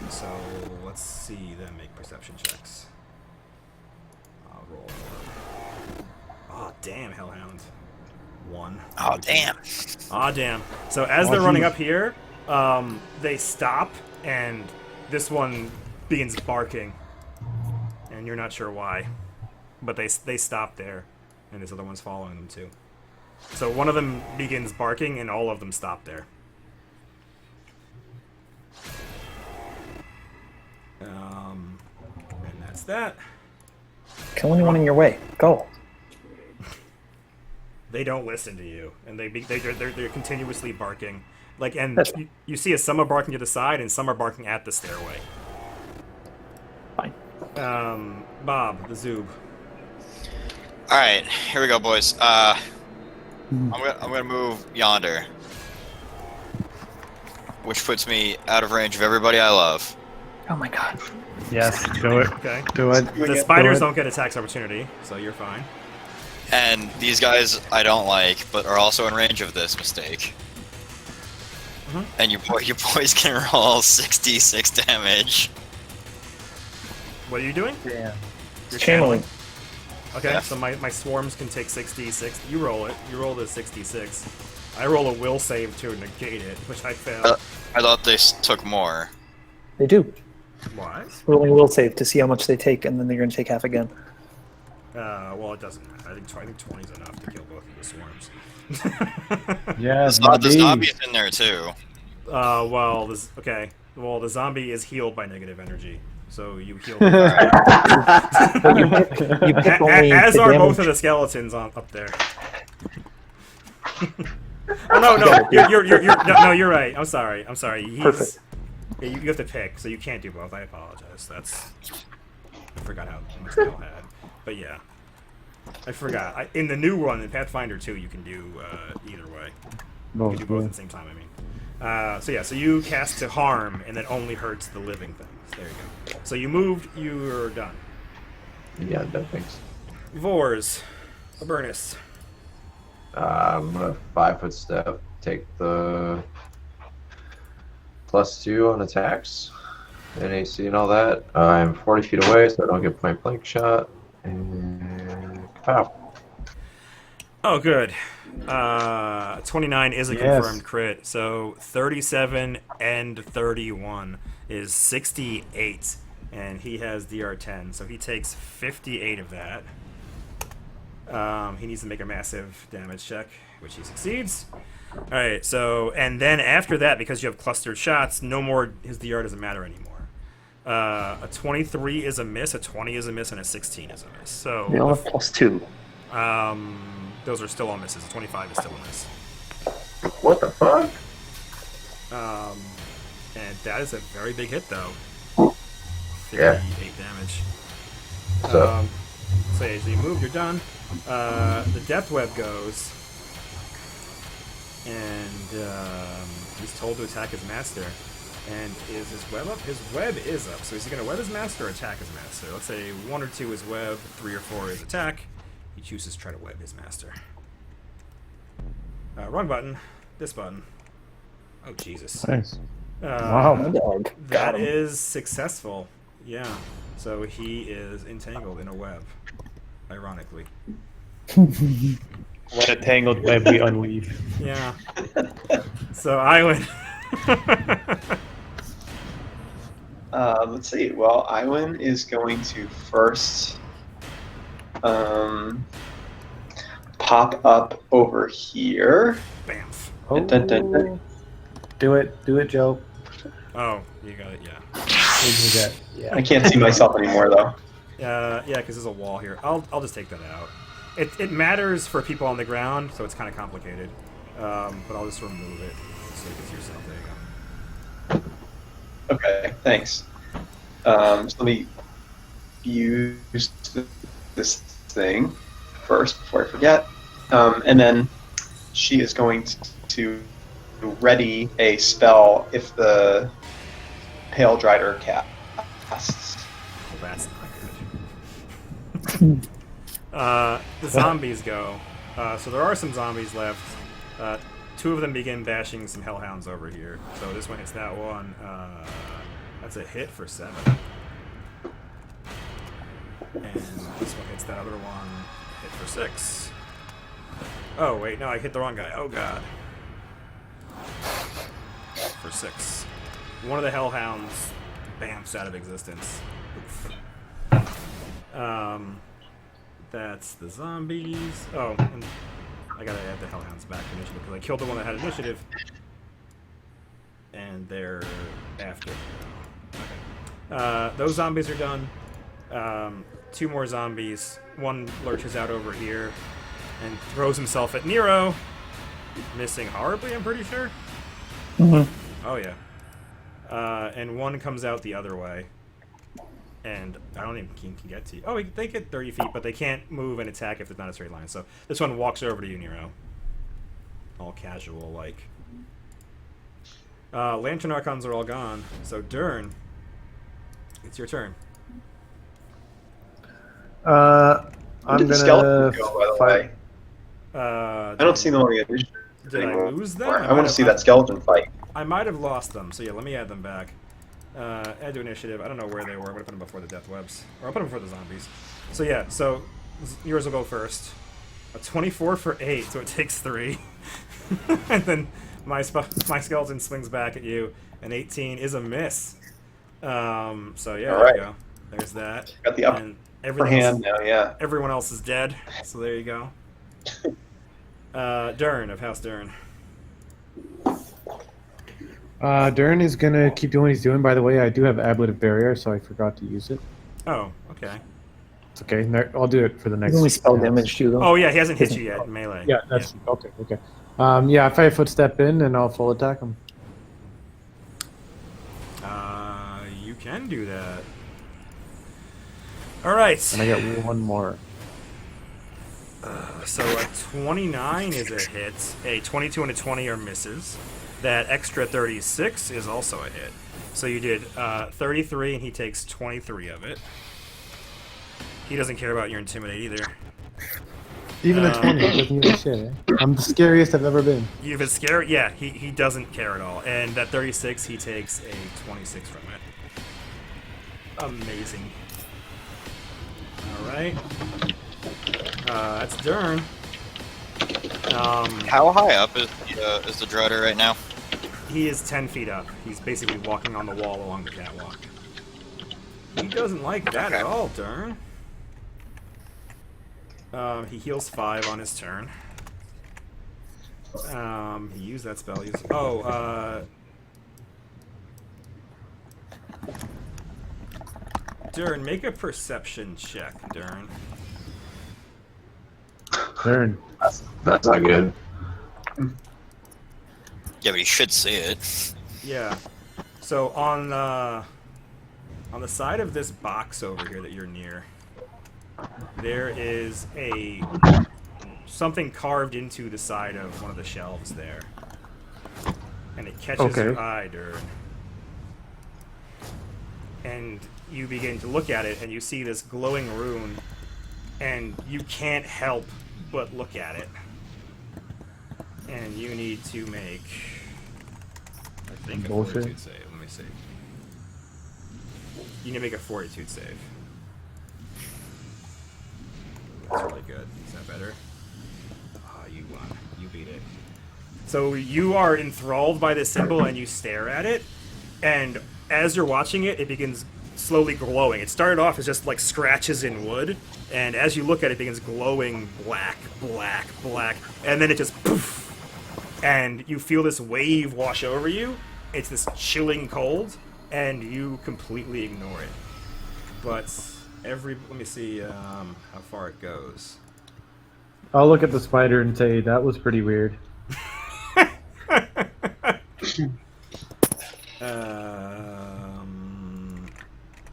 So let's see them make perception checks. I'll roll. Oh damn, Hellhound. 1. Oh, damn. Aw, damn. So as they're running up here, they stop, and this one begins barking. and you're not sure why, but they stop there, and this other one's following them too. So one of them begins barking, and all of them stop there. And that's that. Kill anyone in your way. Go. They don't listen to you, and they're continuously barking. Like, and That's you see some are barking to the side, and some are barking at the stairway. fine. Bob, the Zoob. All right, here we go, boys. I'm gonna move yonder, which puts me out of range of everybody I love. Oh my god. Yes, do it. Okay. Do it. The spiders don't get attacks opportunity, so you're fine. And these guys I don't like, but are also in range of this mistake. And you boys can roll 66 damage. What are you doing? Yeah. You're Channeling. Okay, Yeah. so my swarms can take 66. You roll it. You roll the 66. I roll a will save to negate it, which I fail. I thought they took more. They do. Why? Rolling will save to see how much they take, and then they're going to take half again. Well, it doesn't matter. I think 20 is enough to kill both of the swarms. Yes, The zombie's in there too. Well, okay. Well, the zombie is healed by negative energy, so you heal. But you pick only As the are damage. both of the skeletons up there. Oh no, you're right. I'm sorry. Perfect. Yeah, you have to pick, so you can't do both. I apologize. I forgot how much they all had, but yeah, I forgot. In the new one in Pathfinder 2, you can do either way. You can do both at the same time. I mean, so you cast to harm, and that only hurts the living things. There you go. So you moved. You're done. Yeah, no thanks. Vors, Abernus. I'm gonna 5-foot step, take the +2 on attacks and AC and all that. I'm 40 feet away, so I don't get point blank shot. And pow. Oh, good. 29 is a Yes. confirmed crit, so 37 and 31 is 68, and he has DR10, so he takes 58 of that. He needs to make a massive damage check, which he succeeds. Alright, so, and then after that, because you have clustered shots, no more, his DR doesn't matter anymore. A 23 is a miss, a 20 is a miss, and a 16 is a miss. So, They all have +2. those are still all misses. A 25 is still a miss. What the fuck? And that is a very big hit, though. Yeah. 58 damage. So, So you move, you're done. The death web goes, and he's told to attack his master. And is his web up? His web is up. So is he going to web his master or attack his master? Let's say 1 or 2 is web, 3 or 4 is attack. He chooses to try to web his master. Wrong button. This button. Oh, Jesus. Nice. Wow. Dog. Got That him. is successful. Yeah. So he is entangled in a web. Ironically. What a tangled web we unweave. Yeah. So I win. Let's see. Well, Iwan is going to first pop up over here. Bamf. Oh, Dun, dun, dun. do it, Joe. Oh, you got it. Yeah. Give me that. Yeah. I can't see myself anymore, though. Yeah, because there's a wall here. I'll just take that out. It matters for people on the ground, so it's kind of complicated. But I'll just remove it so you can see yourself. There you go. Okay, thanks. So let me use this thing first before I forget. And then she is going to ready a spell if the Pale Drider casts. Well, that's not good. The zombies go. So there are some zombies left. 2 of them begin bashing some hellhounds over here. So this one hits that one. That's a hit for 7. And this one hits that other one. Hit for 6. Oh, wait, no, I hit the wrong guy. Oh, God. For 6. One of the hellhounds bamfs out of existence. Oof. That's the zombies. Oh, and I gotta add the hellhounds back to initiative because I killed the one that had initiative. And they're after. Okay. Those zombies are done. 2 more zombies. One lurches out over here and throws himself at Nero. Missing horribly, I'm pretty sure. Oh, yeah. And one comes out the other way. And I don't even think he can get to you. Oh, they get 30 feet, but they can't move and attack if it's not a straight line. So this one walks over to you, Nero. All casual, like. Lantern Archons are all gone. So, Dern, it's your turn. I'm Where did the gonna skeleton go, by the fight. way? I don't see them on the initiative Did I anymore. lose them? I want to see that skeleton fight. I might have lost them, so yeah, let me add them back. Add to initiative. I don't know where they were. I'm going to put them before the death webs. Or I'll put them before the zombies. So yeah, so yours will go first. A 24 for 8, so it takes 3. And then my skeleton swings back at you. An 18 is a miss. So yeah, there you go. There's that. Got the upper And everything hand now, yeah. everyone else is dead, so there you go. Dern of House Dern. Dern is gonna keep doing what he's doing. By the way, I do have ablative barrier, so I forgot to use it. Oh, okay. It's okay. I'll do it for the next. You only spell damage too, though. Oh yeah, he hasn't hit you yet in melee. Yeah, that's okay. Okay. Yeah, if I footstep in, and I'll full attack him. You can do that. All right. And I get one more. So a 29 is a hit. A 22 and a 20 are misses. That extra 36 is also a hit. So you did 33, and he takes 23 of it. He doesn't care about your intimidate either. Even a 20 doesn't give a shit. Eh? I'm the scariest I've ever been. You've been scared? Yeah, he doesn't care at all. And that 36, he takes a 26 from it. Amazing. Alright. That's Dern. How high up is the Dreader right now? He is 10 feet up. He's basically walking on the wall along the catwalk. He doesn't like that at all, Dern. He heals 5 on his turn. He used that spell. Dern, make a perception check, Dern. Dern. That's not good. Yeah, but he should see it. Yeah. So on the side of this box over here that you're near, there is something carved into the side of one of the shelves there, and it catches your eye, Dern. And you begin to look at it, and you see this glowing rune, and you can't help but look at it. And you need to make, I think, a fortitude save. Let me see. You need to make a fortitude save. That's really good. Is that better? Oh, you won. You beat it. So you are enthralled by this symbol, and you stare at it, and as you're watching it, it begins slowly glowing. It started off as just like scratches in wood, and as you look at it, it begins glowing black, black, black, and then it just poof, and you feel this wave wash over you. It's this chilling cold, and you completely ignore it. But let me see how far it goes. I'll look at the spider and say, that was pretty weird.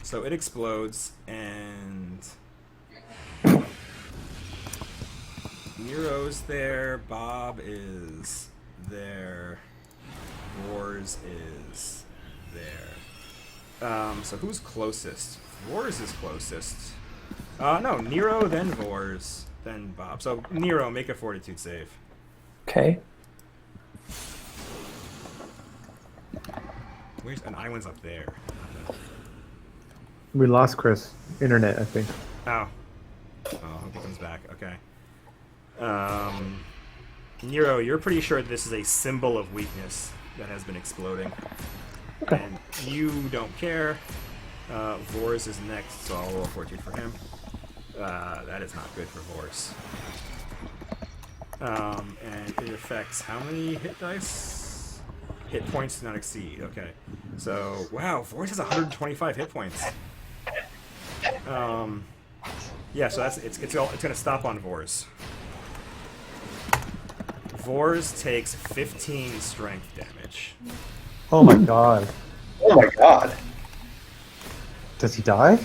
So it explodes, and Nero's there, Bob is there, Wars is there. So who's closest? Wars is closest. No, Nero, then Vors, then Bob. So Nero, make a fortitude save. Okay. And Iwan's up there. We lost Chris. Internet, I think. Oh. Oh, I hope he comes back. Okay. Nero, you're pretty sure this is a symbol of weakness that has been exploding. Okay. And you don't care. Vors is next, so I'll roll a fortitude for him. That is not good for Vorse. And it affects how many hit dice? Hit points do not exceed. Okay. So, wow, Vorse has 125 hit points. Yeah, so it's gonna stop on Vorse. Vorse takes 15 strength damage. Oh my god. Oh my god. Does he die?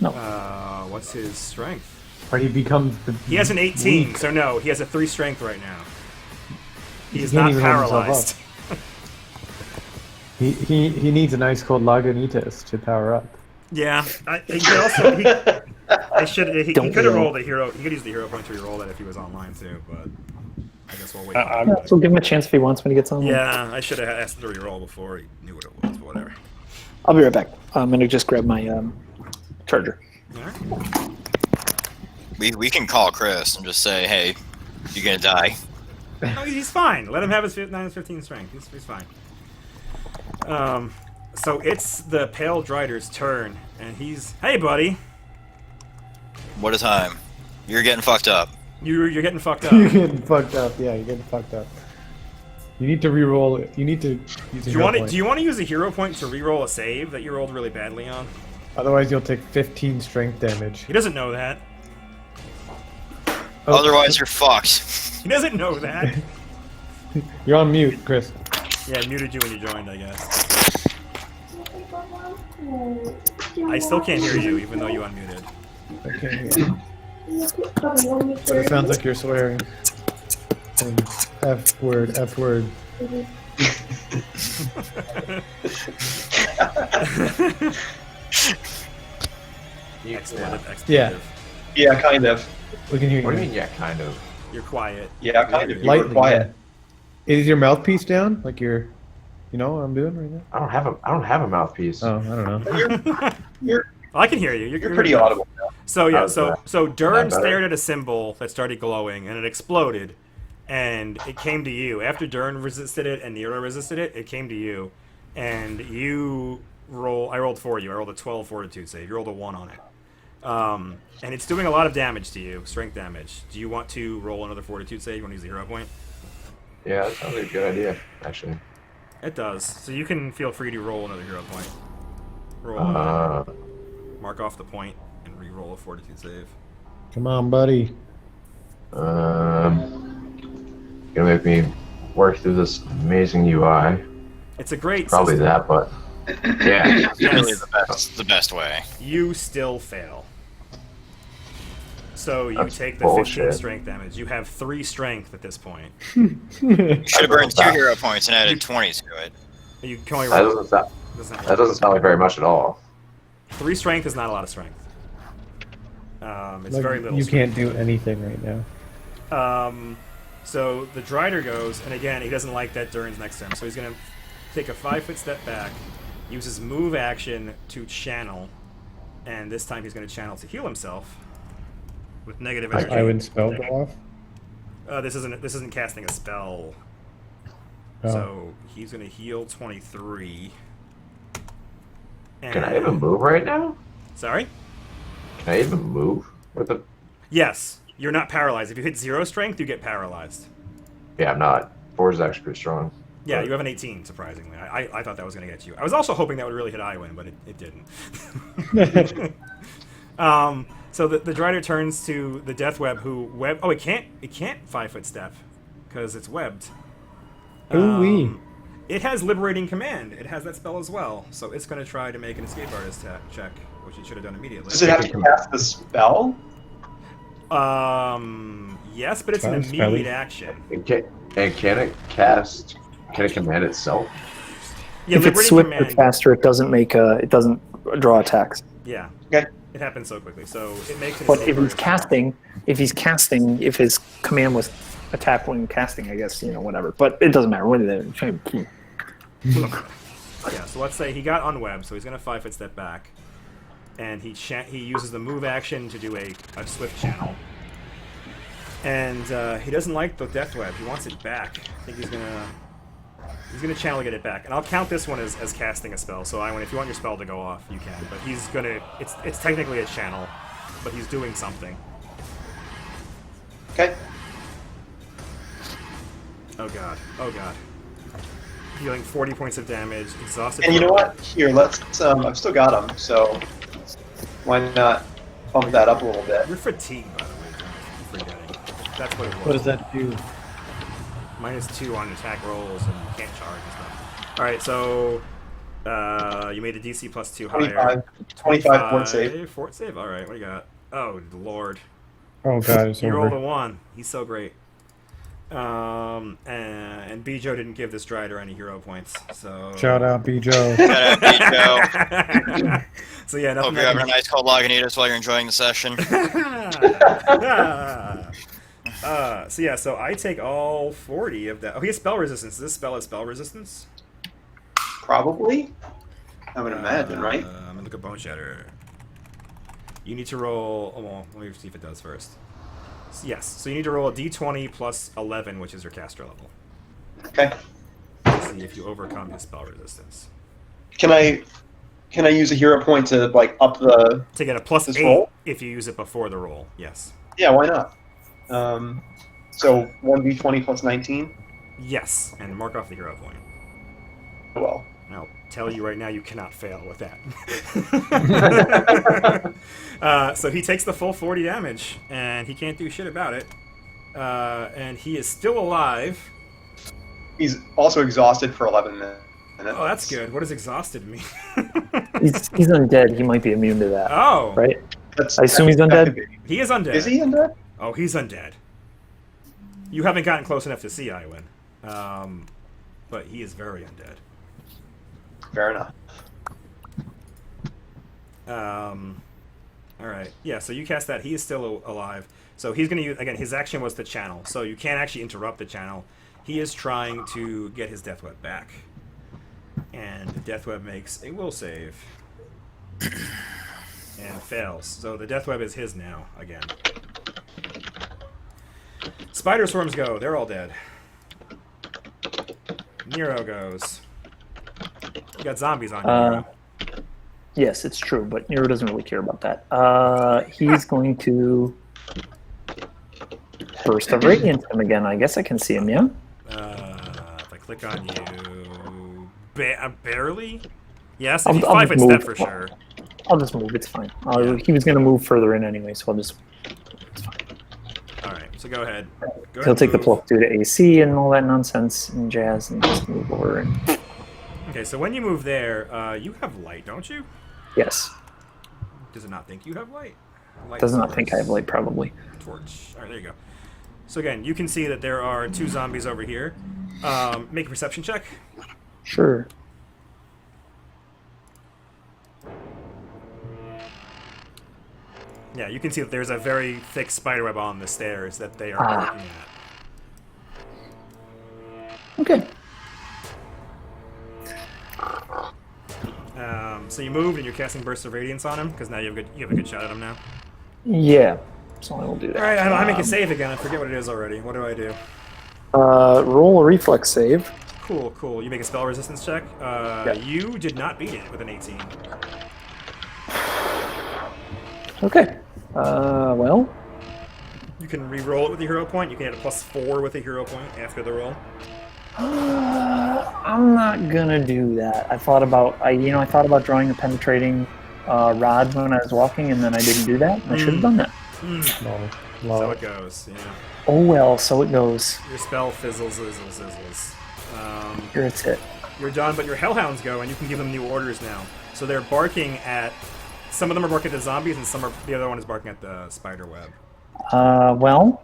What's his strength? Or he becomes the He has an 18, weak? so no, he has a 3 strength right now. He is can't not even hold himself paralyzed. He needs an ice cold Lagunitas to power up. Yeah, he could also. He Don't could have roll. rolled a hero. He could use the hero point to reroll that if he was online too, but I guess we'll wait. Yeah, so give him a chance if he wants when he gets on. Yeah, I should have asked him to reroll before he knew what it was, but whatever. I'll be right back. I'm gonna just grab my charger. All right. We can call Chris and just say, hey, you're gonna die. No, he's fine. Let him have his 15 strength. He's fine. So it's the Pale Drider's turn, and he's... Hey, buddy! What a time. You're getting fucked up. You're getting fucked up. You're getting fucked up. Yeah, you're getting fucked up. You need to re-roll it. You need to use a Do hero point. you want to use a hero point to reroll a save that you rolled really badly on? Otherwise, you'll take 15 strength damage. He doesn't know that. Oh, Otherwise, you're fucked. He doesn't know that. You're on mute, Chris. Yeah, I muted you when you joined, I guess. I still can't hear you, even though you unmuted. Okay. Yeah. But it sounds like you're swearing. And F word, F word. Expletive. Yeah. Yeah, kind of. We can hear you. What do you mean? Yeah, kind of. You're quiet. Yeah, kind of. You were Lightly, quiet. Is your mouthpiece down? Like you're, you know what I'm doing right now? I don't have a mouthpiece. Oh, I don't know. You're I can hear you. you're pretty audible now. So yeah, How's that? so Dern That better? stared at a symbol that started glowing, and it exploded, and it came to you. After Dern resisted it and Nero resisted it, it came to you, and you roll. I rolled for you. I rolled a 12 Fortitude save. You rolled a 1 on it, and it's doing a lot of damage to you, strength damage. Do you want to roll another Fortitude save? You want to use the hero point? Yeah, that sounds like a good idea, actually. It does. So you can feel free to roll another hero point. Roll. Mark off the point and re-roll a Fortitude save. Come on, buddy. Gonna make me work through this amazing UI. It's a great Probably system. that, but yeah. It's really the best way. You still fail. So you That's take the 15 bullshit. strength damage. You have 3 strength at this point. You should have burned 2 hero points and added 20 to it. You can only That roll. doesn't sound like very much at all. 3 strength is not a lot of strength. It's Like, very little. you strength. can't do anything right now. So the Drider goes, and again, he doesn't like that Durn's next to him, so he's going to take a 5-foot step back, use his move action to channel, and this time he's going to channel to heal himself with negative energy. I would spell go off. This isn't casting a spell. Oh. So he's going to heal 23. And, Can I even move right now? Sorry? Can I even move? With the... Yes, you're not paralyzed. If you hit 0 strength, you get paralyzed. Yeah, I'm not. 4 is actually pretty strong. Yeah, you have an 18, surprisingly. I thought that was going to get you. I was also hoping that would really hit Iwin, but it didn't. So the Drider turns to the Death Web, who web. Oh, it can't 5-foot step because it's webbed. Ooh-wee. It has Liberating Command. It has that spell as well, so it's going to try to make an Escape Artist check, which it should have done immediately. Does it have to cast the spell? Yes, but it's an Sounds fairly- immediate action. And can it cast? Can it command itself? Yeah, If it's Liberating swift or Command. faster, it doesn't draw attacks. Yeah, Okay. it happens so quickly, so it makes an But Escape if he's Artist. casting, if his command was attack when casting, I guess whatever. But it doesn't matter. What is it? Yeah, so let's say he got unwebbed, so he's going to 5-foot step back, and he uses the move action to do a swift channel, and he doesn't like the Death Web. He wants it back. I think he's gonna channel to get it back, and I'll count this one as casting a spell. So Iwan, if you want your spell to go off, you can. But he's gonna it's technically a channel, but he's doing something. Okay. Oh god. Oh god. Dealing 40 points of damage, exhausted. And you know what? Here, let's. I've still got him, so why not bump that up a little bit? You're fatigued, by the way. I'm forgetting. That's what it was. What does that do? -2 on attack rolls, and you can't charge and stuff. Alright, so you made a DC +2 higher. 25 fort save. Fort save? Alright, what do you got? Oh, lord. Oh god, it's You rolled a over. 1. He's so great. And Bijo didn't give this Strider any hero points, so... Shout out, Bijo. Shout out, Joe. So yeah, nothing Hope you're having a nice cold Lagunitas while you're enjoying the session. So yeah, so I take all 40 of that. Oh, he has spell resistance. Does this spell has spell resistance? Probably. I would imagine, right? I'm gonna look at Bone Shatter. You need to roll. Oh, well, let me see if it does first. Yes. So you need to roll a d20 plus 11, which is your caster level. Okay. To see if you overcome his spell resistance. Can I use a hero point to like up the? To get a plus This 8 roll? if you use it before the roll. Yes. Yeah, why not? So 1d20 plus 19. Yes, and mark off the hero point. Well, I'll tell you right now, you cannot fail with that. So he takes the full 40 damage, and he can't do shit about it. And he is still alive. he's also exhausted for 11 minutes. Oh, that's good. What does exhausted mean? He's undead. He might be immune to that, Oh, right? That's, I assume he's that undead? could be. he is undead. Is he undead? Oh, he's undead. You haven't gotten close enough to see Iwin. But he is very undead. Fair enough. Alright. Yeah, so you cast that. He is still alive. So he's going to use... Again, his action was to channel. So you can't actually interrupt the channel. He is trying to get his Death Web back. And Death Web makes a will save. And fails. So the Death Web is his now, again. Spider Swarms go. They're all dead. Nero goes. You got zombies on you, Nero. Yes, it's true, but Nero doesn't really care about that. He's going to Burst of Radiance him again. I guess I can see him, yeah? If I click on you... barely? Yes, if I'll you just 5-foot move. step for sure. I'll just move, it's fine. He was going to move further in anyway, so I'll just... Alright, so go ahead. Go He'll ahead take the and plus 2 to AC and all that nonsense and jazz and just move over. And... Okay, so when you move there, you have light, don't you? Yes. Does it not think you have light? Light Does not source. think I have light, probably. Torch. Alright, there you go. So again, you can see that there are 2 zombies over here. Make a perception check. Sure. Yeah, you can see that there's a very thick spiderweb on the stairs that they are looking at. Okay. So you moved and you're casting Burst of Radiance on him, because now you have a good shot at him now. Yeah. So I will do that. Alright, I make a save again. I forget what it is already. What do I do? Roll a reflex save. Cool, cool. You make a spell resistance check. You did not beat it with an 18. Okay. Well, You can re-roll it with a hero point. You can add a +4 with a hero point after the roll. I'm not gonna do that. I thought about drawing a penetrating rod when I was walking, and then I didn't do that. I should have done that. So it goes, yeah. Oh well, so it goes. Your spell fizzles, sizzles. Here it's hit. You're done, but your Hellhounds go, and you can give them new orders now. So they're barking at... Some of them are barking at the zombies, and the other one is barking at the spider web. Well,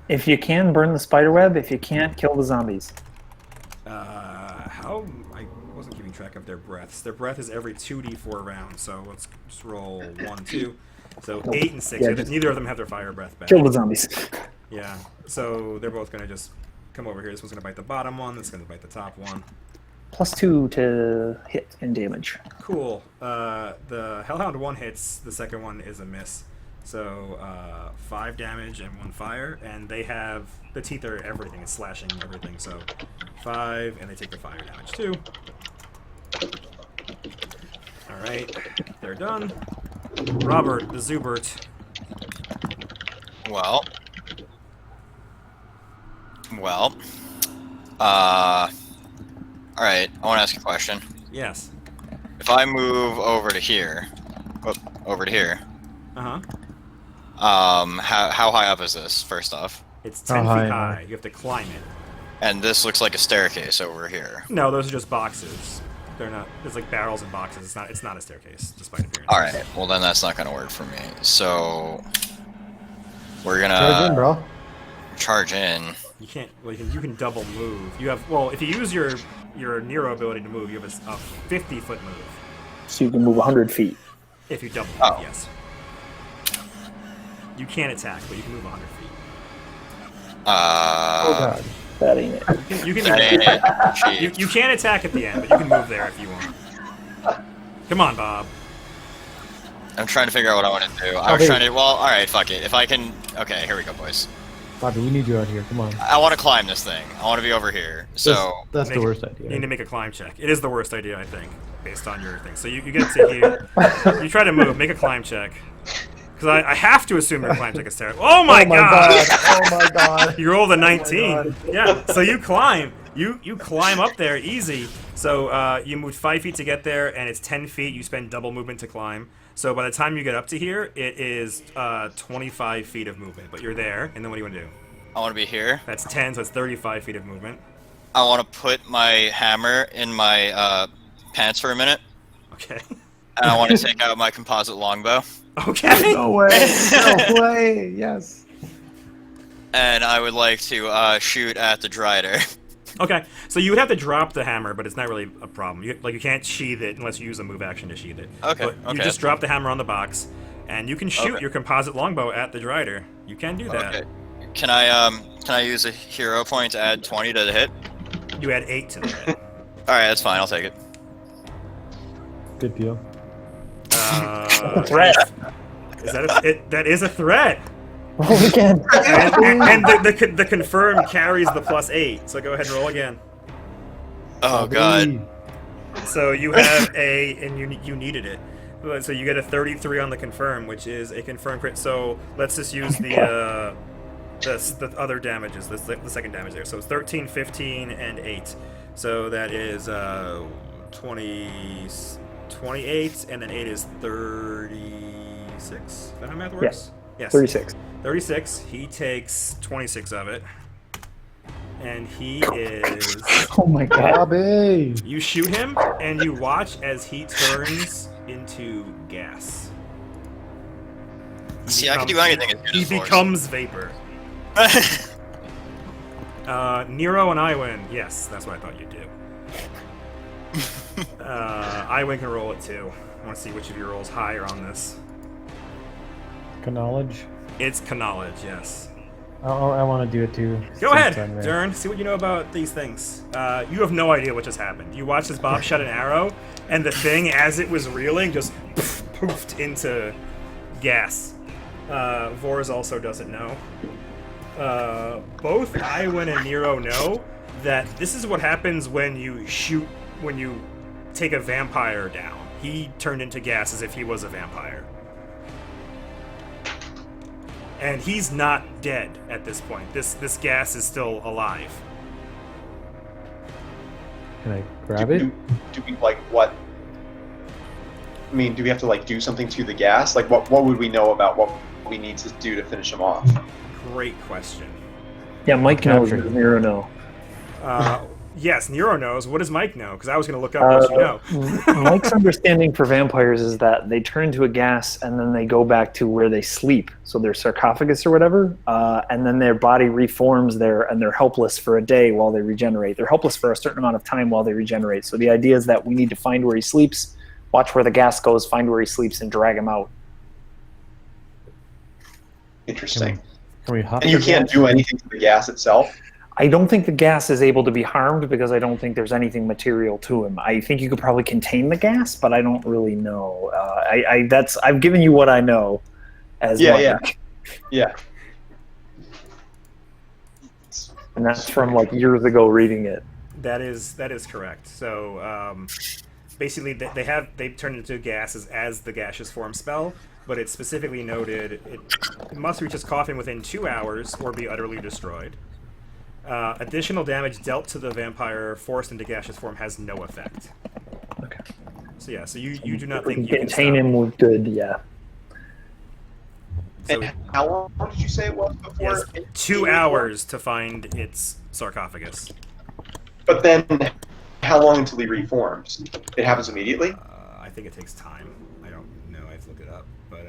if you can, burn the spider web. If you can't, kill the zombies. How... I wasn't keeping track of their breaths. Their breath is every 2d4 rounds, so let's just roll 1, 2. So 8 and 6. Yeah, So just- neither of them have their fire breath back. Kill the zombies. Yeah, so they're both going to just come over here. This one's going to bite the bottom one. This is going to bite the top one. +2 to hit and damage. Cool. The Hellhound 1 hits. The second one is a miss. So 5 damage and 1 fire. And they have... The teeth are everything. It's slashing everything. So 5, and they take the fire damage too. Alright. They're done. Robert, the Zubert. Well. Well. All right. I want to ask you a question. Yes. If I move over to here, Uh huh. how high up is this? First off, It's How 10 high feet am I? high. You have to climb it. and this looks like a staircase over here. No, those are just boxes. They're not. There's like barrels and boxes. It's not. It's not a staircase, despite appearance. All right. Well, then that's not going to work for me. So we're gonna Charge in, bro. charge in. You can't. Well, you can double move. You have. Well, if you use your Nero ability to move, you have a 50-foot move. So you can move 100 feet. If you double move, Oh. yes. You can't attack, but you can move 100 feet. Oh god. That ain't it. You can. That ain't it. You, Cheat. you can't attack at the end, but you can move there if you want. Come on, Bob. I'm trying to figure out what I want to do. I was Okay. trying to. Well, all right. Fuck it. If I can. Okay. Here we go, boys. Bobby, we need you out here. Come on. I want to climb this thing. I want to be over here. So That's the Make- worst You idea. need to make a climb check. It is the worst idea, I think, based on your thing. So you get to here. You try to move. Make a climb check. Because I have to assume your climb check is terrible. Oh my god! Oh my god. You rolled a 19. Yeah. So you climb. You climb up there easy. So you moved 5 feet to get there, and it's 10 feet. You spend double movement to climb. So by the time you get up to here, it is 25 feet of movement. But you're there, and then what do you want to do? I want to be here. That's 10, so it's 35 feet of movement. I want to put my hammer in my pants for a minute, Okay. and I want to take out my composite longbow, Okay. No way. No way. Yes. and I would like to shoot at the Drider. Okay, so you would have to drop the hammer, but it's not really a problem. You can't sheath it unless you use a move action to sheath it. Okay, But you okay. just drop the hammer on the box, and you can shoot Okay. your composite longbow at the Drider. You can do that. Okay. Can I use a hero point to add 20 to the hit? You add 8 to the hit. All right, that's fine. I'll take it. Good deal. Threat. Is that is a threat. Roll again. And the confirm carries the +8. So go ahead and roll again. Oh god. So you have and you needed it. So you get a 33 on the confirm, which is a confirm crit. So let's just use the other damages, the second damage there. So it's 13, 15, and 8. So that is 28, and then 8 is 36. Is that how math works? Yes. 36. 36. He takes 26 of it. And he is... Oh my god. Bobby. You shoot him, and you watch as he turns into gas. He See, I can do becomes- anything as good He as Force. becomes vapor. Nero and Iwin. Yes, that's what I thought you'd do. Iwin can roll it too. I want to see which of your rolls higher on this. Knowledge. It's knowledge, yes. I want to do it too. Go since ahead, I'm there. Dern. See what you know about these things. You have no idea what just happened. You watched as Bob shot an arrow, and the thing, as it was reeling, just poofed into gas. Vors also doesn't know. Both Iwin and Nero know that this is what happens when you take a vampire down. He turned into gas as if he was a vampire. And he's not dead at this point. This gas is still alive. Can I grab it? Do we like what? I mean, do we have to like do something to the gas? Like, what would we know about what we need to do to finish him off? Great question. Yeah, Mike knows. Captured. Does Nero know? Yes, Nero knows. What does Mike know? Because I was going to look up what you know. Mike's understanding for vampires is that they turn into a gas and then they go back to where they sleep, so their sarcophagus or whatever, and then their body reforms there, and they're helpless for a day while they regenerate. They're helpless for a certain amount of time while they regenerate. So the idea is that we need to find where he sleeps, watch where the gas goes, find where he sleeps, and drag him out. Interesting. Can we hop? And you the can't gas? do anything to the gas itself. I don't think the gas is able to be harmed because I don't think there's anything material to him. I think you could probably contain the gas, but I don't really know. I've given you what I know. As Yeah, Mike. Yeah. And that's from like years ago reading it. That is correct. So basically, they turn into gases as the gaseous form spell. but it's specifically noted it must reach its coffin within 2 hours or be utterly destroyed. Additional damage dealt to the vampire forced into gaseous form has no effect. Okay. So yeah, so you do not We think can you can contain stop him with good, yeah. So And how long did you say it was before? yes, it 2 reformed? hours to find its sarcophagus. But then, how long until he reforms? It happens immediately? I think it takes time. I don't know. I have to look it up. But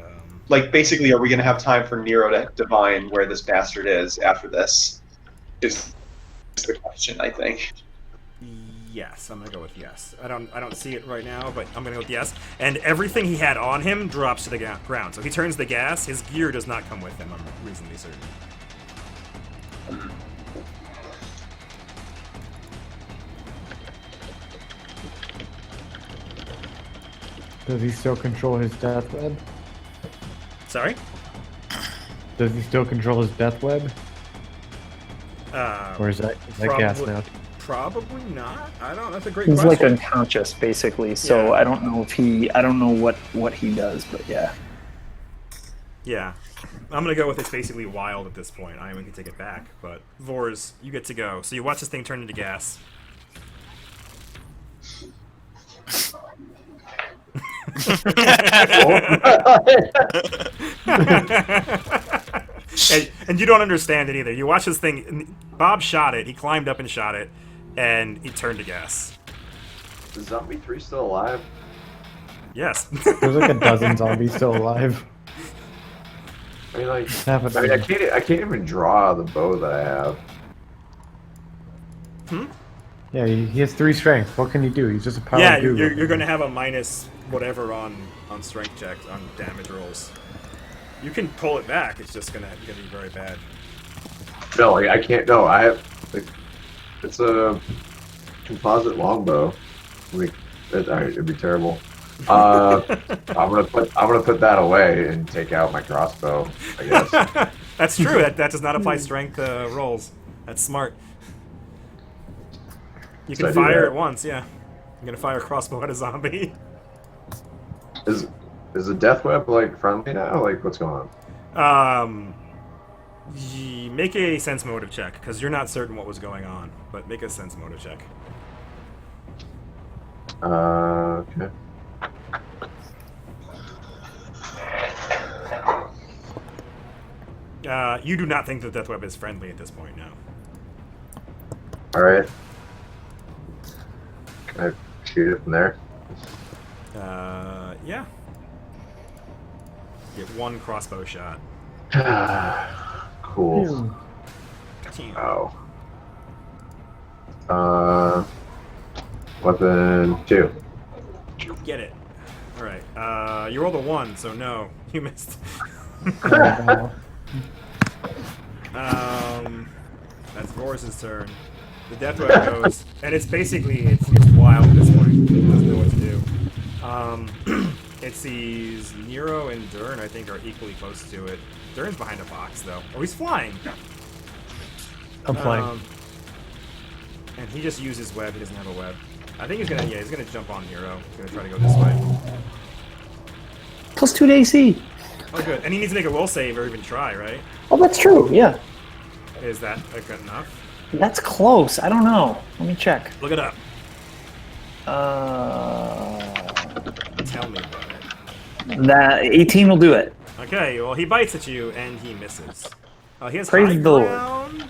Like, basically, are we going to have time for Nero to divine where this bastard is after this? Is the question, I think. yes, I'm gonna go with yes. I don't see it right now, but I'm gonna go with yes. And everything he had on him drops to the ground. So he turns the gas. His gear does not come with him. I'm reasonably certain. Does he still control his death web? Sorry. Does he still control his death web? Or is that gas now? Probably not. I don't. That's a great He's question. like unconscious, basically. So Yeah. I don't know if I don't know what he does, but yeah. Yeah. I'm gonna go with it's basically wild at this point. I can take it back, but Vors, you get to go. So you watch this thing turn into gas. and you don't understand it either. You watch this thing. Bob shot it. He climbed up and shot it, and he turned to gas. Is Zombie 3 still alive? Yes. There's like a dozen zombies still alive. I mean, like, Half a I mean, I dozen. can't even draw the bow that I have. Yeah, he has 3 strength. What can he do? He's just a power Yeah, dude. you're going to have a minus whatever on strength checks, on damage rolls. You can pull it back. It's just gonna be very bad. No, like, I can't. No, I have. Like, it's a composite longbow. Like, it'd be terrible. I'm gonna put that away and take out my crossbow. I guess. That's true. That does not apply strength rolls. That's smart. You So I can do fire that. it once. Yeah, I'm gonna fire a crossbow at a zombie. Is the death web like friendly now? Like, what's going on? Make a sense motive check because you're not certain what was going on, but make a sense motive check. Okay. You do not think the death web is friendly at this point, no. All right. Can I shoot it from there? Yeah. Get 1 crossbow shot. Cool. Oh. Weapon 2. Get it. All right. You rolled a 1, so no, you missed. That's Boris's turn. The death web goes, and it's basically it's wild at this point. It doesn't know what to do. It sees Nero and Dern, I think, are equally close to it. Dern's behind a box though. Oh, he's flying. I'm flying. And he just uses web. He doesn't have a web. I think he's gonna jump on Nero. He's gonna try to go this way. +2 to AC. Oh, good. And he needs to make a will save or even try, right? Oh, that's true. Yeah, Is that good enough? that's close. I don't know. Let me check. Look it up. Tell me about it. That 18 will do it. Okay, well, he bites at you, and he misses. He has Praise high the Lord. ground.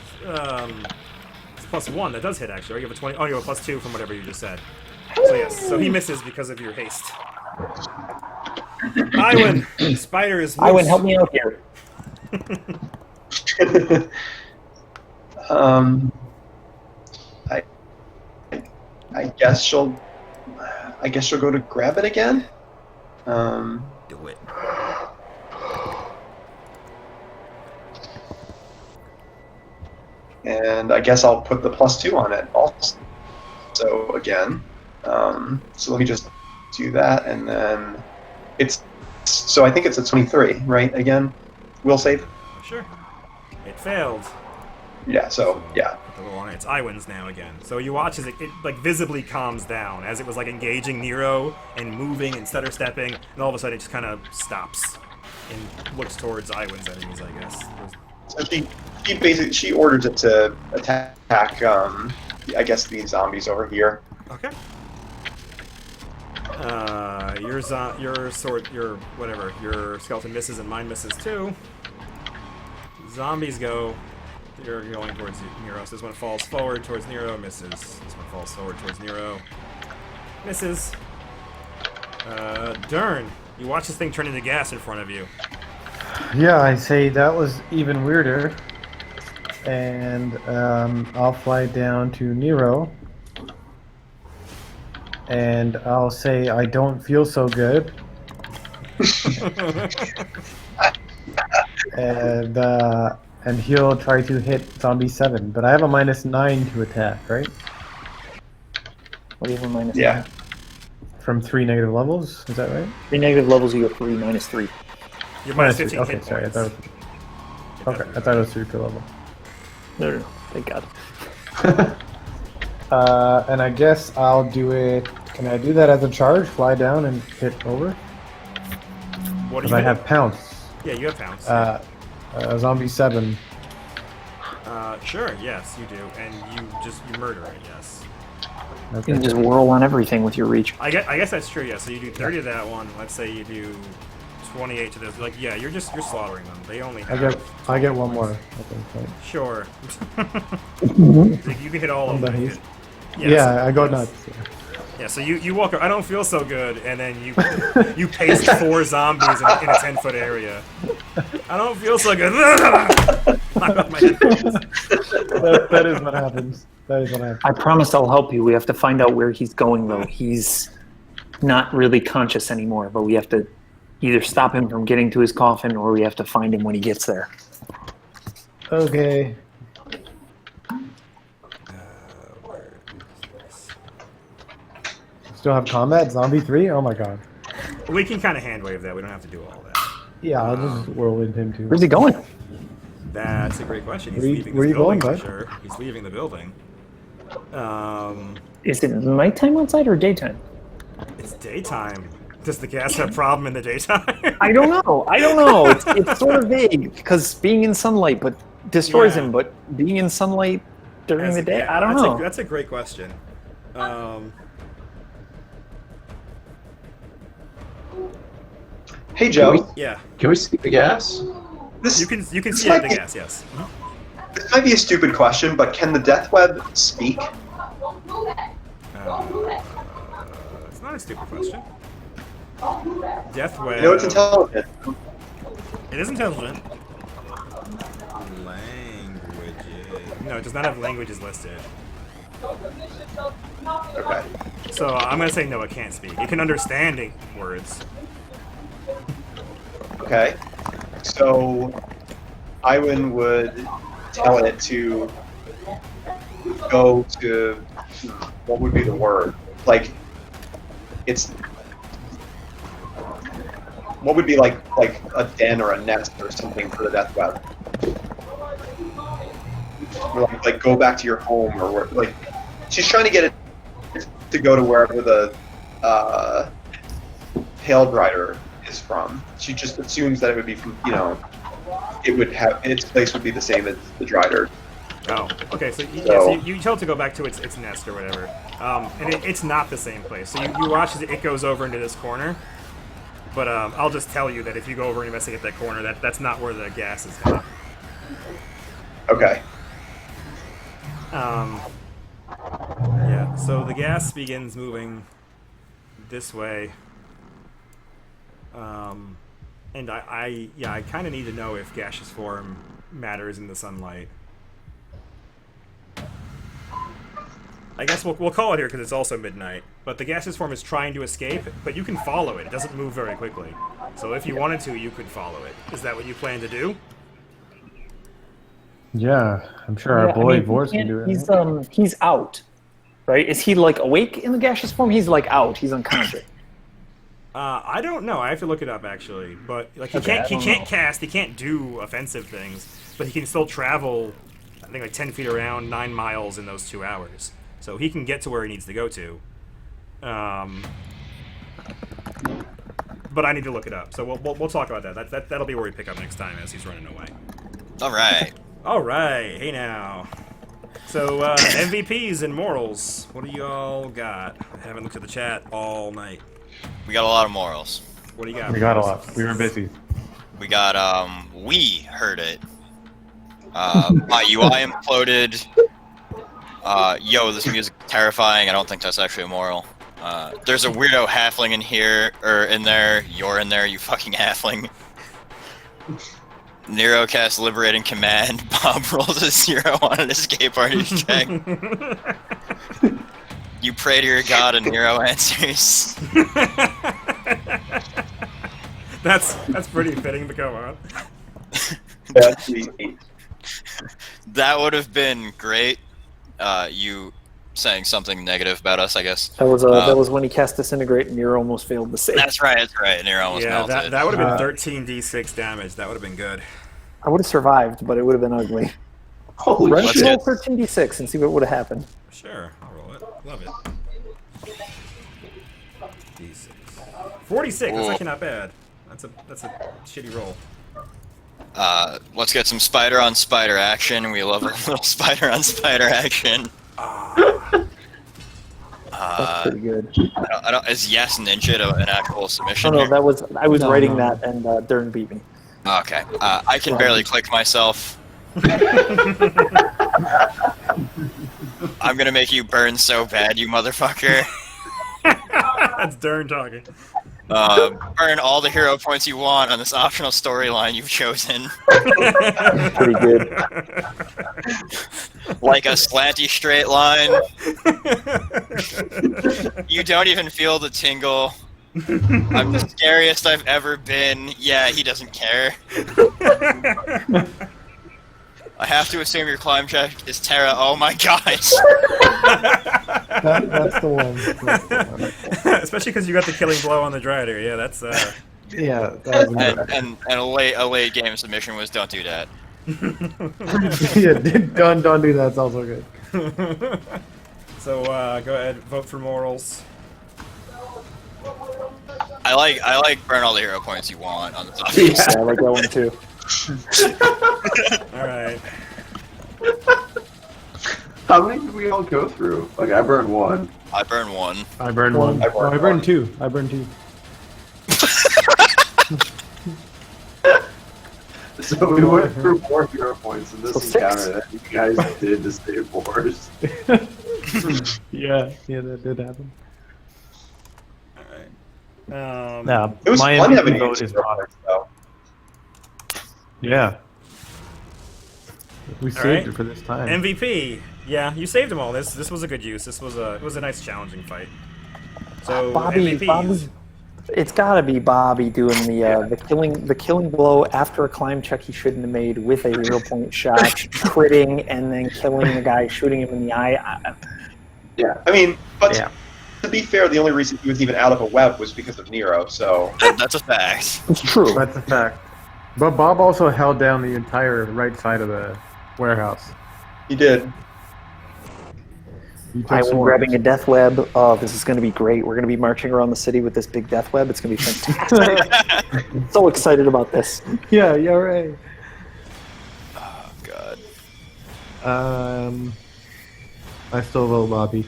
It's +1. That does hit, actually. You have a 20. Oh, you have a +2 from whatever you just said. So, yes. So he misses because of your haste. Iwan! Spider is loose. Iwan, help me out here. I guess she'll go to grab it again. Do it. And I guess I'll put the +2 on it also. So again, so let me just do that, and then so I think it's a 23, right? Again, will save. Sure. It failed. Yeah. So yeah. Put the little on it. It's Iwan's now again. So you watch as it like visibly calms down as it was like engaging Nero and moving and stutter stepping, and all of a sudden it just kind of stops. and looks towards Iwan's enemies, I guess. So she orders it to attack. I guess these zombies over here. Okay. Your skeleton misses and mine misses too. Zombies go. You're going towards Nero. So this one falls forward towards Nero, misses. This one falls forward towards Nero, misses. Dern, you watch this thing turn into gas in front of you. Yeah, I say that was even weirder. And I'll fly down to Nero. And I'll say I don't feel so good. And he'll try to hit zombie 7, but I have a -9 to attack, right? What do you have a minus? Yeah. From 3 negative levels, is that right? 3 negative levels, you go 3 minus 3. You're minus -3. 15 Okay, hit sorry, I points. thought I thought it was 3 per level. No, thank God. And I guess I'll do it. Can I do that as a charge? Fly down and hit over? What do Because you I have pounce. Yeah, you have pounce. Zombie 7. Sure, yes, you do. And you murder it, yes. You Okay. can just whirl on everything with your reach. I guess that's true, yeah. So you do 30 to that one. Let's say you do 28 to this. Like, yeah, you're slaughtering them. They only have... I get one more. I think, right? Sure. You can hit all of But them. he's- Yes, yeah, I go yes. nuts. Yeah, so you walk. I don't feel so good, and then you paste 4 zombies in a 10-foot area. I don't feel so good. Knock off my headphones. That is what happens. That is what happens. I promised I'll help you. We have to find out where he's going, though. He's not really conscious anymore, but we have to either stop him from getting to his coffin, or we have to find him when he gets there. Okay. Still have combat? Zombie 3? Oh my god. We can kind of hand wave that. We don't have to do all that. Yeah, I'll just whirlwind him too. Where's he going? That's a great question. He's Where you- leaving where this you going, building for bud? sure. He's leaving the building. Is it nighttime outside or daytime? It's daytime. Does the gas have a problem in the daytime? I don't know. It's sort of vague because being in sunlight, but destroys Yeah. him. But being in sunlight during That's the day, yeah, I don't know. That's a great question. Hey Joe, Yeah, Can we see the gas? this you can see it in might the be- gas. Yes. this might be a stupid question, but can the death web speak? It's not a stupid question. Death web. I know it's intelligent. It is intelligent. Languages. No, it does not have languages listed. Okay. So I'm gonna say no. It can't speak. It can understand words. Okay. So Iwan would tell it to go to what would be the word? Like it's what would be like a den or a nest or something for the death web? Or like go back to your home or where, like she's trying to get it to go to wherever the Pale Rider is from. She just assumes that it would be from, it would have, its place would be the same as the Drider. Oh, okay. So, yeah, So- so you tell it to go back to its nest or whatever, and it's not the same place. So you watch as it goes over into this corner. But I'll just tell you that if you go over and investigate that corner, that's not where the gas is headed. Okay. Yeah. So the gas begins moving this way. And I kind of need to know if gaseous form matters in the sunlight. I guess we'll call it here because it's also midnight. But the gaseous form is trying to escape, but you can follow it. It doesn't move very quickly. So if you wanted to, you could follow it. Is that what you plan to do? Yeah, I'm sure our boy Vor's can do it. He's out, right? Is he like awake in the gaseous form? He's like out. He's unconscious. I don't know. I have to look it up actually. But like he Okay, can't I don't know. cast. He can't do offensive things. But he can still travel. I think like 10 feet around, 9 miles in those 2 hours. So he can get to where he needs to go to. but I need to look it up. So we'll talk about that. That'll be where we pick up next time as he's running away. All right. All right. Hey now. So MVPs and morals. What do y'all got? I haven't looked at the chat all night. We got a lot of morals. What do you got? We got a lot. We were busy. We got we heard it. My UI imploded. Yo, this music is terrifying. I don't think that's actually a moral. There's a weirdo halfling in here, or in there. You're in there, you fucking halfling. Nero cast liberating command. Bob rolls a 0 on an escape artist check. You pray to your god and Nero answers. That's pretty fitting to go on. That's easy. That would have been great. You saying something negative about us, I guess. That was when he cast Disintegrate and Nero almost failed the save. That's right. Nero almost Yeah, melted. that would have been 13d6 damage. That would have been good. I would have survived, but it would have been ugly. Holy Let's shit. roll 13d6 and see what would have happened. Sure, I'll roll it. Love it. D6. 46. That's actually not bad. That's a shitty roll. Let's get some spider on spider action. We love a little spider on spider action. That's pretty good. I don't, is yes ninja an actual submission? Oh no, here? I was No, writing no. that and Dern beat me. Okay. I can barely click myself. I'm gonna make you burn so bad, you motherfucker. That's Dern talking. Burn all the hero points you want on this optional storyline you've chosen. Pretty good. Like a slanty straight line. You don't even feel the tingle. I'm the scariest I've ever been. Yeah, he doesn't care. I have to assume your climb check is Terra. Oh my gosh. That's the one. That's the one. Especially because you got the killing blow on the Drider. Yeah, that's Yeah, that was good. And a late game submission was don't do that. Yeah, don't do that. It's also good. So go ahead, vote for morals. I like burn all the hero points you want on the top. Yeah, I like that one too. All right. How many did we all go through? Like, I burned one. I burn one. I burned one. Oh, I burned two. I burned two. So we went through 4 hero points in this So 6. encounter that you guys did to save wars. Yeah, that did happen. Nah, It was my fun MVP having vote you is Bob. though. Yeah. We All saved right. it for this time. MVP. Yeah, you saved them all. This was a good use. It was a nice challenging fight. So MVPs. It's got to be Bobby doing the killing blow after a climb check he shouldn't have made with a 0-point shot, critting and then killing the guy, shooting him in the eye. Yeah, I mean, but Yeah. to be fair, the only reason he was even out of a web was because of Nero. So That's a fact. It's true. That's a fact. But Bob also held down the entire right side of the warehouse. he did. He took I was swords. grabbing a death web. Oh, this is going to be great. We're going to be marching around the city with this big death web. It's going to be fantastic. So excited about this. Yeah, right. Oh god. I still vote Bobby.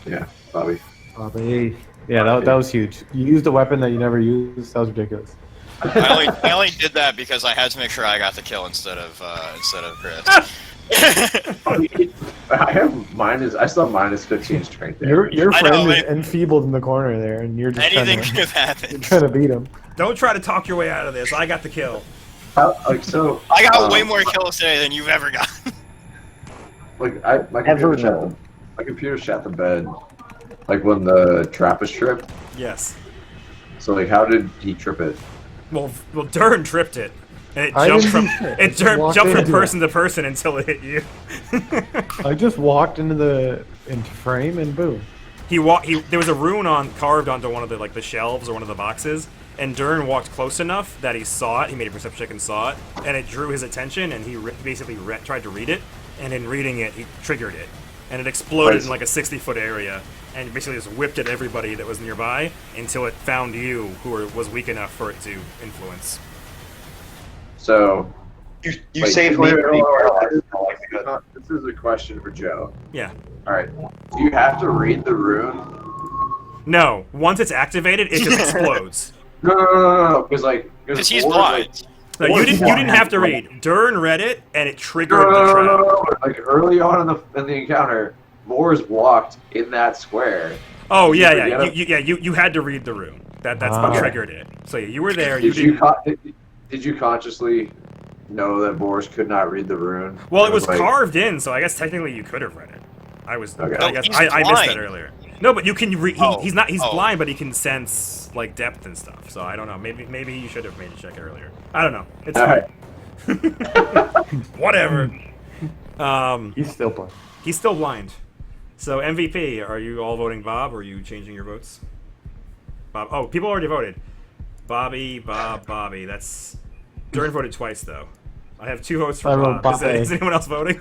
Yeah, Bobby. Bobby. Yeah, that was huge. You used a weapon that you never used. That was ridiculous. I only did that because I had to make sure I got the kill instead of Chris. I still have minus 15 strength there. Your I friend know, is it- enfeebled in the corner there, and you're just Anything trying could have happened. to beat him. Don't try to talk your way out of this. I got the kill. So I got way more kills today than you've ever gotten. like my Ever computer known. my computer shot the bed like when the trap is tripped. Yes. So like how did he trip it? Well, Dern tripped it, and it I jumped didn't from do shit. it I just walked jumped from into person to person until it hit you. I just walked into frame and boom. There was a rune carved onto one of the shelves or one of the boxes, and Dern walked close enough that he saw it. He made a perception check and saw it, and it drew his attention, and he basically tried to read it, and in reading it, he triggered it, and it exploded in like a 60-foot area, and basically just whipped at everybody that was nearby until it found you, who was weak enough for it to influence. So You saved me. This is a question for Joe. Yeah. All right. Do you have to read the rune? No. Once it's activated, it just explodes. No. Because he's blind. No, you didn't have to read. Dern read it, and it triggered the trap. No. Like early on in the encounter, Moors walked in that square. Oh yeah. You had to read the rune. That's what triggered it. So yeah, you were there. Did you consciously know that Boris could not read the rune? Well, it was carved in, so I guess technically you could have read it. I missed that earlier. No, but you can read. He's blind, but he can sense like depth and stuff. So I don't know. Maybe you should have made a check earlier. I don't know. It's fine. Whatever. He's still blind. He's still blind. So MVP, are you all voting Bob, or are you changing your votes? Bob. Oh, people already voted. Bobby, Bobby. That's Dern voted twice though. I have 2 votes for Bob. Is anyone else voting?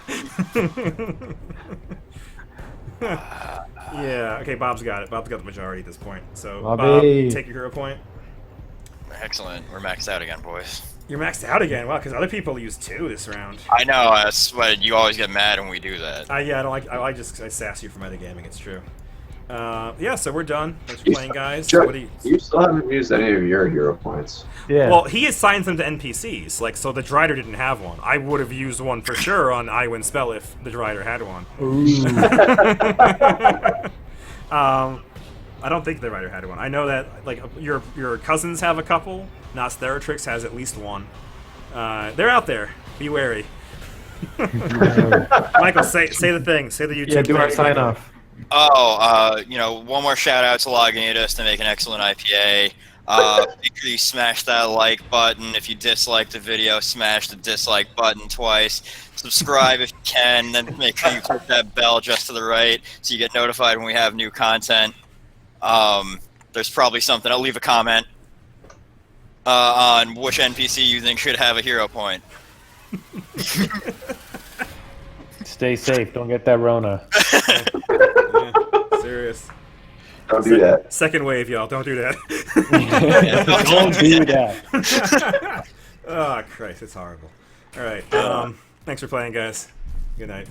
Yeah. Okay, Bob's got it. Bob's got the majority at this point. So Bob, take your hero point. Excellent. We're maxed out again, boys. You're maxed out again. Wow, because other people use 2 this round. I know. That's why you always get mad when we do that. Yeah, I don't like. I sass you for metagaming. It's true. Yeah, so we're done. Thanks for playing, guys. Joe, What do you still haven't used any of your hero points. Yeah. Well, he assigns them to NPCs. Like, so the Drider didn't have one. I would have used one for sure on Iwin Spell if the Drider had one. I don't think the Drider had one. I know that like your cousins have a couple. Nosteratrix has at least one. They're out there. Be wary. Michael, say the thing. Say the YouTube. Yeah, do thing. our sign off. Oh, one more shout out to Lagunitas to make an excellent IPA. Make sure you smash that like button. If you dislike the video, smash the dislike button twice. Subscribe if you can, then make sure you click that bell just to the right so you get notified when we have new content. There's probably something. I'll leave a comment on which NPC you think should have a hero point. Stay safe. Don't get that Rona. Yeah, serious. Don't do that. Second wave, y'all. Don't do that. Don't do that. Oh, Christ. It's horrible. All right. Thanks for playing, guys. Good night.